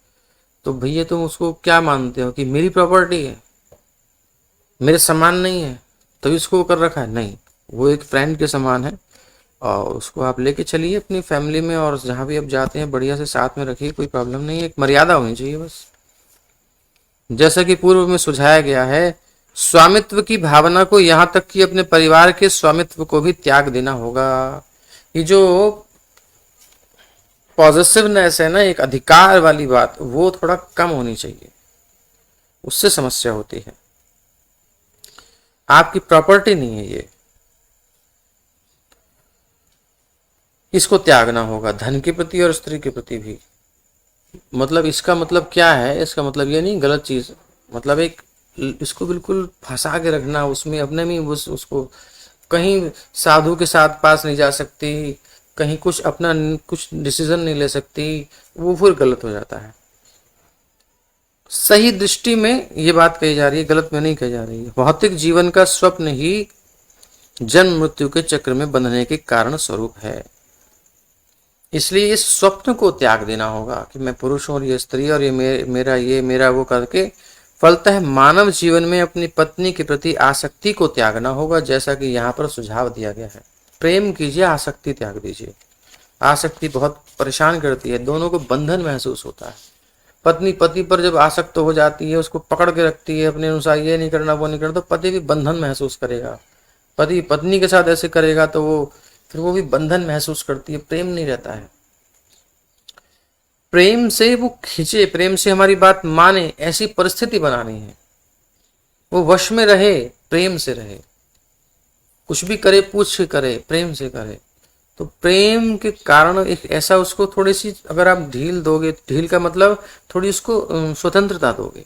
तो भैया तुम उसको क्या मानते हो कि मेरी प्रॉपर्टी है, मेरे समान नहीं है, तभी उसको कर रखा है? नहीं, वो एक फ्रेंड के समान है, और उसको आप लेके चलिए अपनी फैमिली में, और जहाँ भी आप जाते हैं बढ़िया से साथ में रखिए, कोई प्रॉब्लम नहीं है। एक मर्यादा होनी चाहिए बस। जैसा कि पूर्व में सुझाया गया है, स्वामित्व की भावना को, यहाँ तक कि अपने परिवार के स्वामित्व को भी त्याग देना होगा। ये जो पॉजिटिवनेस है ना, एक अधिकार वाली बात, वो थोड़ा कम होनी चाहिए, उससे समस्या होती है। आपकी प्रॉपर्टी नहीं है ये, इसको त्यागना होगा, धन के प्रति और स्त्री के प्रति भी। मतलब इसका मतलब क्या है, इसका मतलब ये नहीं गलत चीज, मतलब एक इसको बिल्कुल फंसा के रखना उसमें, अपने में उसको कहीं साधु के साथ पास नहीं जा सकती, कहीं कुछ अपना कुछ डिसीजन नहीं ले सकती, वो फिर गलत हो जाता है। सही दृष्टि में ये बात कही जा रही है, गलत में नहीं कही जा रही है। भौतिक जीवन का स्वप्न ही जन्म मृत्यु के चक्र में बंधने के कारण स्वरूप है। इसलिए इस स्वप्न को त्याग देना होगा कि मैं पुरुष हूं और ये स्त्री, और ये मेरा वो करके फलतः मानव जीवन में अपनी पत्नी के प्रति आसक्ति को त्यागना होगा, जैसा कि यहाँ पर सुझाव दिया गया है। प्रेम कीजिए, आसक्ति त्याग दीजिए। आसक्ति बहुत परेशान करती है, दोनों को बंधन महसूस होता है, पत्नी पति पर जब आसक्त हो जाती है, उसको पकड़ के रखती है अपने अनुसार, ये नहीं करना वो नहीं करना, तो पति भी बंधन महसूस करेगा। पति पत्नी के साथ ऐसे करेगा तो फिर वो भी बंधन महसूस करती है, प्रेम नहीं रहता है। प्रेम से वो खींचे, प्रेम से हमारी बात माने, ऐसी परिस्थिति बनानी है, वो वश में रहे, प्रेम से रहे, कुछ भी करे पूछ के करे, प्रेम से करे। तो प्रेम के कारण एक ऐसा उसको थोड़ी सी अगर आप ढील दोगे, ढील का मतलब थोड़ी उसको स्वतंत्रता दोगे,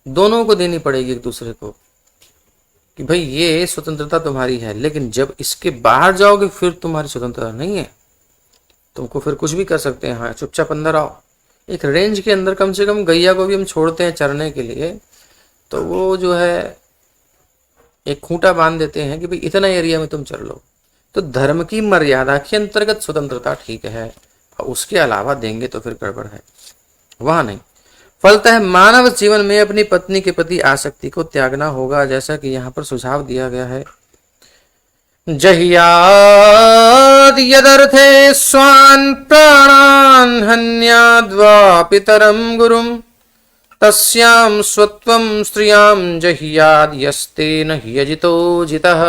दोनों को देनी पड़ेगी एक दूसरे को, कि भाई ये स्वतंत्रता तुम्हारी है, लेकिन जब इसके बाहर जाओगे फिर तुम्हारी स्वतंत्रता नहीं है, तुमको फिर कुछ भी कर सकते हैं। हाँ, चुपचाप अंदर आओ। एक रेंज के अंदर कम से कम गैया को भी हम छोड़ते हैं चरने के लिए, तो वो जो है एक खूंटा बांध देते हैं कि भाई इतना एरिया में तुम चल लो। तो धर्म की मर्यादा के अंतर्गत स्वतंत्रता ठीक है, उसके अलावा देंगे तो फिर गड़बड़ है, वहां नहीं। फलतः मानव जीवन में अपनी पत्नी के प्रति आसक्ति को त्यागना होगा, जैसा कि यहाँ पर सुझाव दिया गया है। जहियाद यदर्थे स्वान् प्राणान् हन्याद्वा पितरं गुरुं तस्यां स्वत्वं स्त्रियां जहियाद यस्तेन ह्यजितो जितः।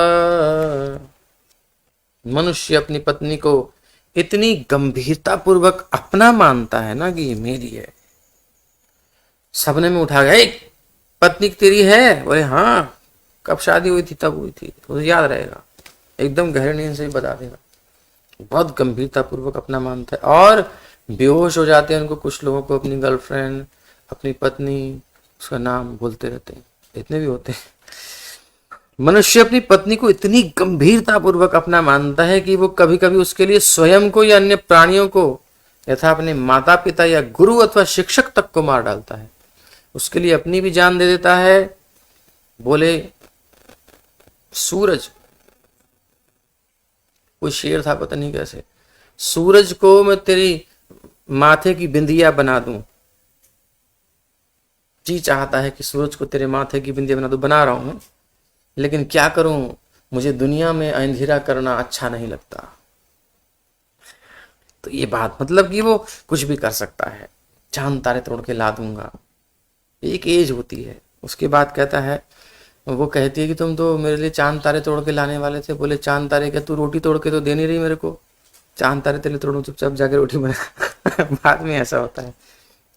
मनुष्य अपनी पत्नी को इतनी गंभीरता पूर्वक अपना मानता है ना कि ये मेरी है। सपने में उठा गया, पत्नी तेरी है, बोले हाँ, कब शादी हुई थी, तब हुई थी, तो याद रहेगा, एकदम गहरे नींद से ही बता देगा। बहुत गंभीरता पूर्वक अपना मानता है, और बेहोश हो जाते हैं उनको, कुछ लोगों को अपनी गर्लफ्रेंड, अपनी पत्नी, उसका नाम बोलते रहते हैं, इतने भी होते हैं। मनुष्य अपनी पत्नी को इतनी गंभीरता पूर्वक अपना मानता है कि वो कभी कभी उसके लिए स्वयं को या अन्य प्राणियों को, यथा अपने माता पिता या गुरु अथवा शिक्षक तक को मार डालता है, उसके लिए अपनी भी जान दे देता है। बोले सूरज, कोई शेर था पता नहीं कैसे, सूरज को मैं तेरी माथे की बिंदिया बना दूं, जी चाहता है कि सूरज को तेरे माथे की बिंदिया बना दूं, बना रहा हूं, लेकिन क्या करूं, मुझे दुनिया में अंधेरा करना अच्छा नहीं लगता। तो ये बात मतलब कि वो कुछ भी कर सकता है, चांद तारे तोड़ के ला दूंगा। एक एज होती है, उसके बाद कहता है, वो कहती है कि तुम तो मेरे लिए चांद तारे तोड़ के लाने वाले थे। बोले चांद तारे क्या, तू रोटी तोड़ के तो दे नहीं रही मेरे को, चांद तारे तेरे तोड़ूं, चुपचाप जाके रोटी बना। बाद में ऐसा होता है,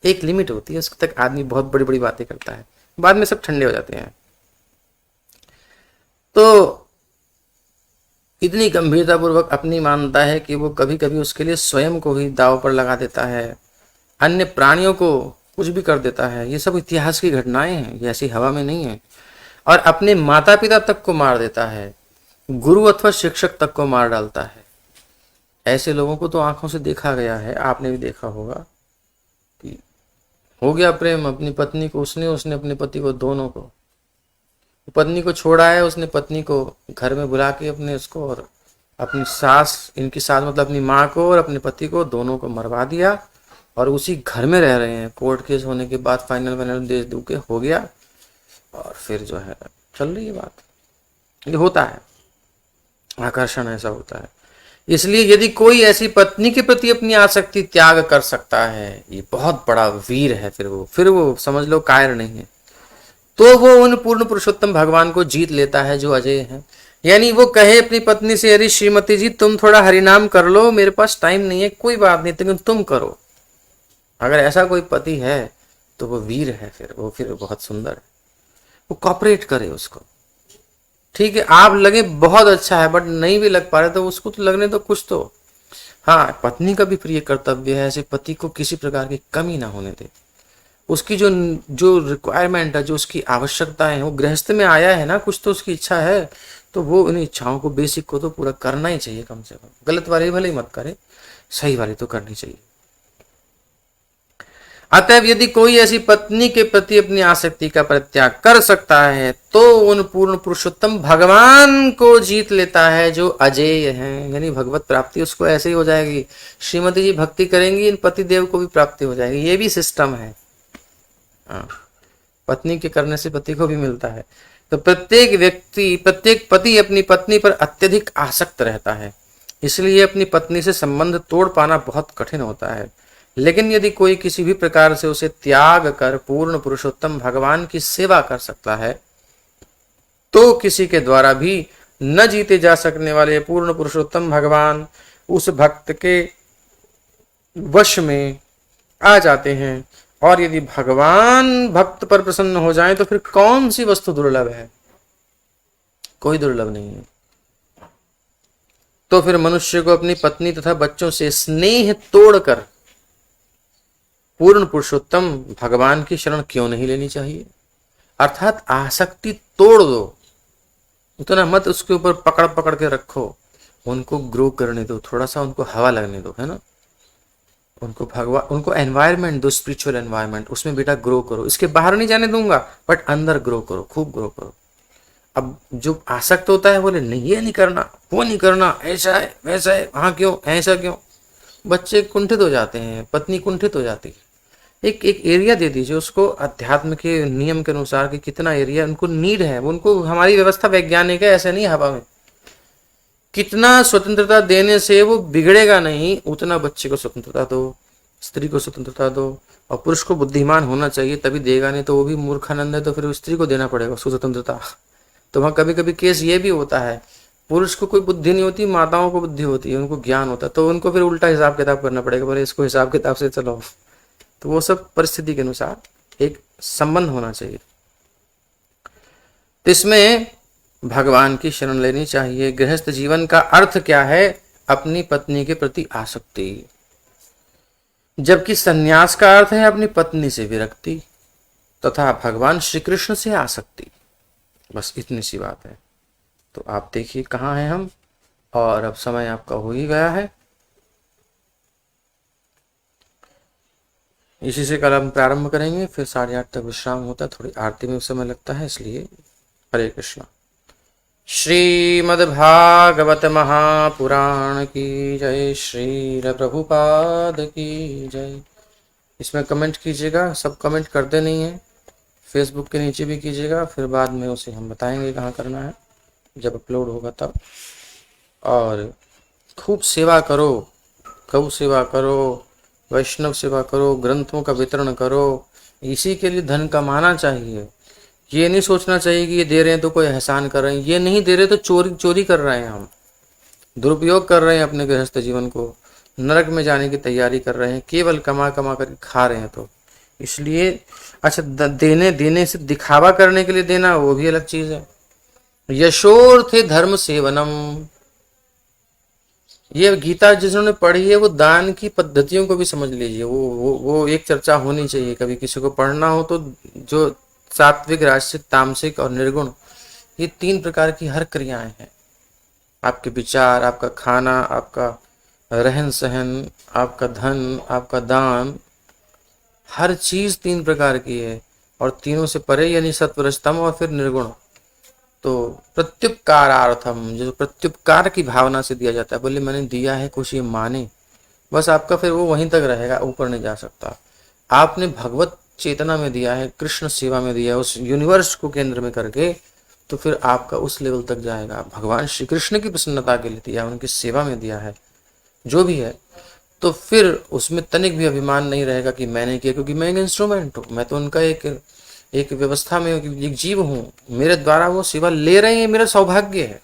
एक लिमिट होती है, उसके तक आदमी बहुत बड़ी बड़ी बातें करता है, बाद में सब ठंडे हो जाते हैं। तो इतनी गंभीरता पूर्वक अपनी मानता है कि वो कभी कभी उसके लिए स्वयं को ही दांव पर लगा देता है, अन्य प्राणियों को कुछ भी कर देता है। ये सब इतिहास की घटनाएं हैं, ये ऐसी हवा में नहीं है। और अपने माता पिता तक को मार देता है, गुरु अथवा शिक्षक तक को मार डालता है। ऐसे लोगों को तो आंखों से देखा गया है, आपने भी देखा होगा कि हो गया प्रेम अपनी पत्नी को, उसने अपने पति को, दोनों को, पत्नी को छोड़ा है, उसने पत्नी को घर में बुला के अपने उसको और अपनी सास, इनकी सास मतलब अपनी माँ को और अपने पति को, दोनों को मरवा दिया, और उसी घर में रह रहे हैं। कोर्ट केस होने के बाद फाइनल दे दू के हो गया, और फिर जो है चल रही है बात। ये होता है, आकर्षण ऐसा होता है। इसलिए यदि कोई ऐसी पत्नी के प्रति अपनी आसक्ति त्याग कर सकता है, ये बहुत बड़ा वीर है। फिर वो समझ लो कायर नहीं है, तो वो उन पूर्ण पुरुषोत्तम भगवान को जीत लेता है जो अजय है। यानी वो कहे अपनी पत्नी से, अरे श्रीमती जी तुम थोड़ा हरिनाम कर लो, मेरे पास टाइम नहीं है, कोई बात नहीं, लेकिन तुम करो। अगर ऐसा कोई पति है तो वो वीर है, फिर बहुत सुंदर है। वो कॉपरेट करे उसको, ठीक है, आप लगे बहुत अच्छा है, बट नहीं भी लग पा रहे तो उसको तो लगने दो कुछ तो। हाँ, पत्नी का भी प्रिय कर्तव्य है ऐसे पति को किसी प्रकार की कमी ना होने दे। उसकी जो रिक्वायरमेंट है, जो उसकी आवश्यकताएं हैं, वो गृहस्थ में आया है ना, कुछ तो उसकी इच्छा है, तो वो इन इच्छाओं को, बेसिक को तो पूरा करना ही चाहिए कम से कम। गलत वाली भले ही मत करे, सही वाली तो करनी चाहिए। अतएव यदि कोई ऐसी पत्नी के प्रति अपनी आसक्ति का परित्याग कर सकता है, तो उन पूर्ण पुरुषोत्तम भगवान को जीत लेता है जो अजेय है। यानी भगवत प्राप्ति उसको ऐसे ही हो जाएगी। श्रीमती जी भक्ति करेंगी, इन पति देव को भी प्राप्ति हो जाएगी। ये भी सिस्टम है। पत्नी के करने से पति को भी मिलता है। तो प्रत्येक पति अपनी पत्नी पर अत्यधिक आसक्त रहता है, इसलिए अपनी पत्नी से संबंध तोड़ पाना बहुत कठिन होता है। लेकिन यदि कोई किसी भी प्रकार से उसे त्याग कर पूर्ण पुरुषोत्तम भगवान की सेवा कर सकता है, तो किसी के द्वारा भी न जीते जा सकने वाले पूर्ण पुरुषोत्तम भगवान उस भक्त के वश में आ जाते हैं। और यदि भगवान भक्त पर प्रसन्न हो जाएं तो फिर कौन सी वस्तु दुर्लभ है? कोई दुर्लभ नहीं है। तो फिर मनुष्य को अपनी पत्नी तथा बच्चों से स्नेह तोड़कर पूर्ण पुरुषोत्तम भगवान की शरण क्यों नहीं लेनी चाहिए? अर्थात आसक्ति तोड़ दो, उतना मत उसके ऊपर पकड़ पकड़ के रखो, उनको ग्रो करने दो, थोड़ा सा उनको हवा लगने दो, है ना। उनको एनवायरनमेंट दो, स्पिरिचुअल एनवायरनमेंट, उसमें बेटा ग्रो करो। इसके बाहर नहीं जाने दूंगा, बट अंदर ग्रो करो, खूब ग्रो करो। अब जो आसक्त होता है बोले नहीं ये नहीं करना, वो नहीं करना, ऐसा है वैसा है, हाँ क्यों, ऐसा क्यों। बच्चे कुंठित हो जाते हैं, पत्नी कुंठित हो जाती है। एक एक एरिया दे दीजिए उसको अध्यात्म के नियम के अनुसार कि कितना एरिया उनको नीड है। उनको हमारी व्यवस्था वैज्ञानिक है, ऐसे नहीं हवा में। कितना स्वतंत्रता देने से वो बिगड़ेगा नहीं, उतना बच्चे को स्वतंत्रता दो, स्त्री को स्वतंत्रता दो। और पुरुष को बुद्धिमान होना चाहिए तभी देगा, नहीं तो वो भी मूर्खानंद है, तो फिर स्त्री को देना पड़ेगा स्वतंत्रता। तो वहाँ कभी कभी केस ये भी होता है, पुरुष को कोई बुद्धि नहीं होती, माताओं को बुद्धि होती है, उनको ज्ञान होता है, तो उनको फिर उल्टा हिसाब किताब करना पड़ेगा, बोले इसको हिसाब किताब से चलो। तो वो सब परिस्थिति के अनुसार एक संबंध होना चाहिए। तो इसमें भगवान की शरण लेनी चाहिए। गृहस्थ जीवन का अर्थ क्या है? अपनी पत्नी के प्रति आसक्ति, जबकि सन्यास का अर्थ है अपनी पत्नी से विरक्ति तथा भगवान श्री कृष्ण से आसक्ति। बस इतनी सी बात है। तो आप देखिए कहाँ हैं हम, और अब समय आपका हो ही गया है। इसी से कल हम प्रारंभ करेंगे, फिर 8:30 तक विश्राम होता है, थोड़ी आरती में समय लगता है, इसलिए हरे कृष्णा। श्रीमद्भागवत महापुराण की जय, श्री प्रभुपाद की जय। इसमें कमेंट कीजिएगा, सब कमेंट करते नहीं है, फेसबुक के नीचे भी कीजिएगा, फिर बाद में उसे हम बताएंगे कहाँ करना है जब अपलोड होगा तब। और खूब सेवा करो, गौ सेवा करो, वैष्णव सेवा करो, ग्रंथों का वितरण करो। इसी के लिए धन कमाना चाहिए। ये नहीं सोचना चाहिए कि ये दे रहे हैं तो कोई एहसान कर रहे हैं, ये नहीं दे रहे तो चोरी कर रहे हैं, हम दुरुपयोग कर रहे हैं अपने गृहस्थ जीवन को, नरक में जाने की तैयारी कर रहे हैं, केवल कमा कमा कर खा रहे हैं। तो इसलिए अच्छा, देने से दिखावा करने के लिए देना वो भी अलग चीज है। यशोर्थे धर्म सेवनम, ये गीता जिन्होंने पढ़ी है वो दान की पद्धतियों को भी समझ लीजिए। वो एक चर्चा होनी चाहिए कभी किसी को पढ़ना हो तो। जो सात्विक, राजसिक, तामसिक और निर्गुण, ये 3 प्रकार की हर क्रियाएं हैं। आपके विचार, आपका खाना, आपका रहन सहन, आपका धन, आपका दान, हर चीज 3 प्रकार की है। और तीनों से परे यानी सत्वरजतम और फिर निर्गुण। तो प्रत्युपकारार्थम, जो प्रत्युपकार की भावना से दिया जाता है, बोले मैंने दिया है कुछ ये माने, बस आपका फिर वो वहीं तक रहेगा, ऊपर नहीं जा सकता। आपने भगवत चेतना में दिया है, कृष्ण सेवा में दिया है, उस यूनिवर्स को केंद्र में करके, तो फिर आपका उस लेवल तक जाएगा। भगवान श्री कृष्ण की प्रसन्नता के लिए दिया, उनकी सेवा में दिया है जो भी है, तो फिर उसमें तनिक भी अभिमान नहीं रहेगा कि मैंने किया, क्योंकि मैं एक इंस्ट्रूमेंट हूँ, मैं तो उनका एक व्यवस्था में एक जीव हूँ, मेरे द्वारा वो सेवा ले रहे हैं, मेरा सौभाग्य है।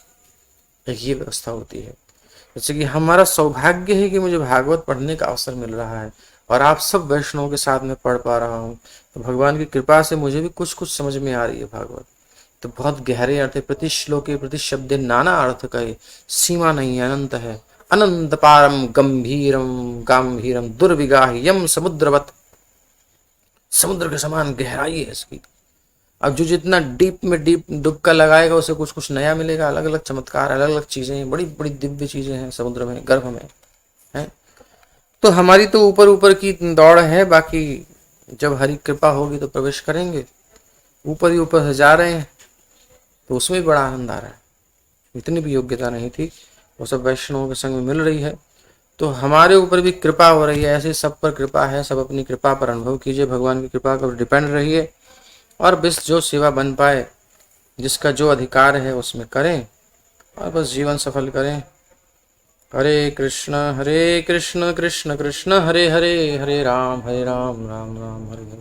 एक ये व्यवस्था होती है। जैसे कि हमारा सौभाग्य है कि मुझे भागवत पढ़ने का अवसर मिल रहा है और आप सब वैष्णवों के साथ में पढ़ पा रहा हूँ, तो भगवान की कृपा से मुझे भी कुछ कुछ समझ में आ रही है भागवत। तो बहुत गहरे अर्थ है, प्रति श्लोके प्रति शब्द नाना अर्थ का, सीमा नहीं है, अनंत है। अनंत पारम गंभीरम गांभीरम दुर्विगाह्यम समुद्रवत, समुद्र के समान गहराई है इसकी। अब जो जितना डीप में डीप डुबका लगाएगा उसे कुछ कुछ नया मिलेगा, अलग अलग चमत्कार, अलग अलग चीजें, बड़ी बड़ी दिव्य चीजें हैं समुद्र में, गर्भ में है। तो हमारी तो ऊपर ऊपर की दौड़ है, बाकी जब हरि कृपा होगी तो प्रवेश करेंगे। ऊपर ही ऊपर से जा रहे हैं तो उसमें भी बड़ा आनंद आ रहा है। इतनी भी योग्यता नहीं थी, वो सब वैष्णवों के संग में मिल रही है, तो हमारे ऊपर भी कृपा हो रही है। ऐसे सब पर कृपा है, सब अपनी कृपा पर अनुभव कीजिए, भगवान की कृपा पर डिपेंड रहिए, और बस जो सेवा बन पाए, जिसका जो अधिकार है उसमें करें, और बस जीवन सफल करें। हरे कृष्ण कृष्ण कृष्ण हरे हरे, हरे राम राम राम हरे हरे।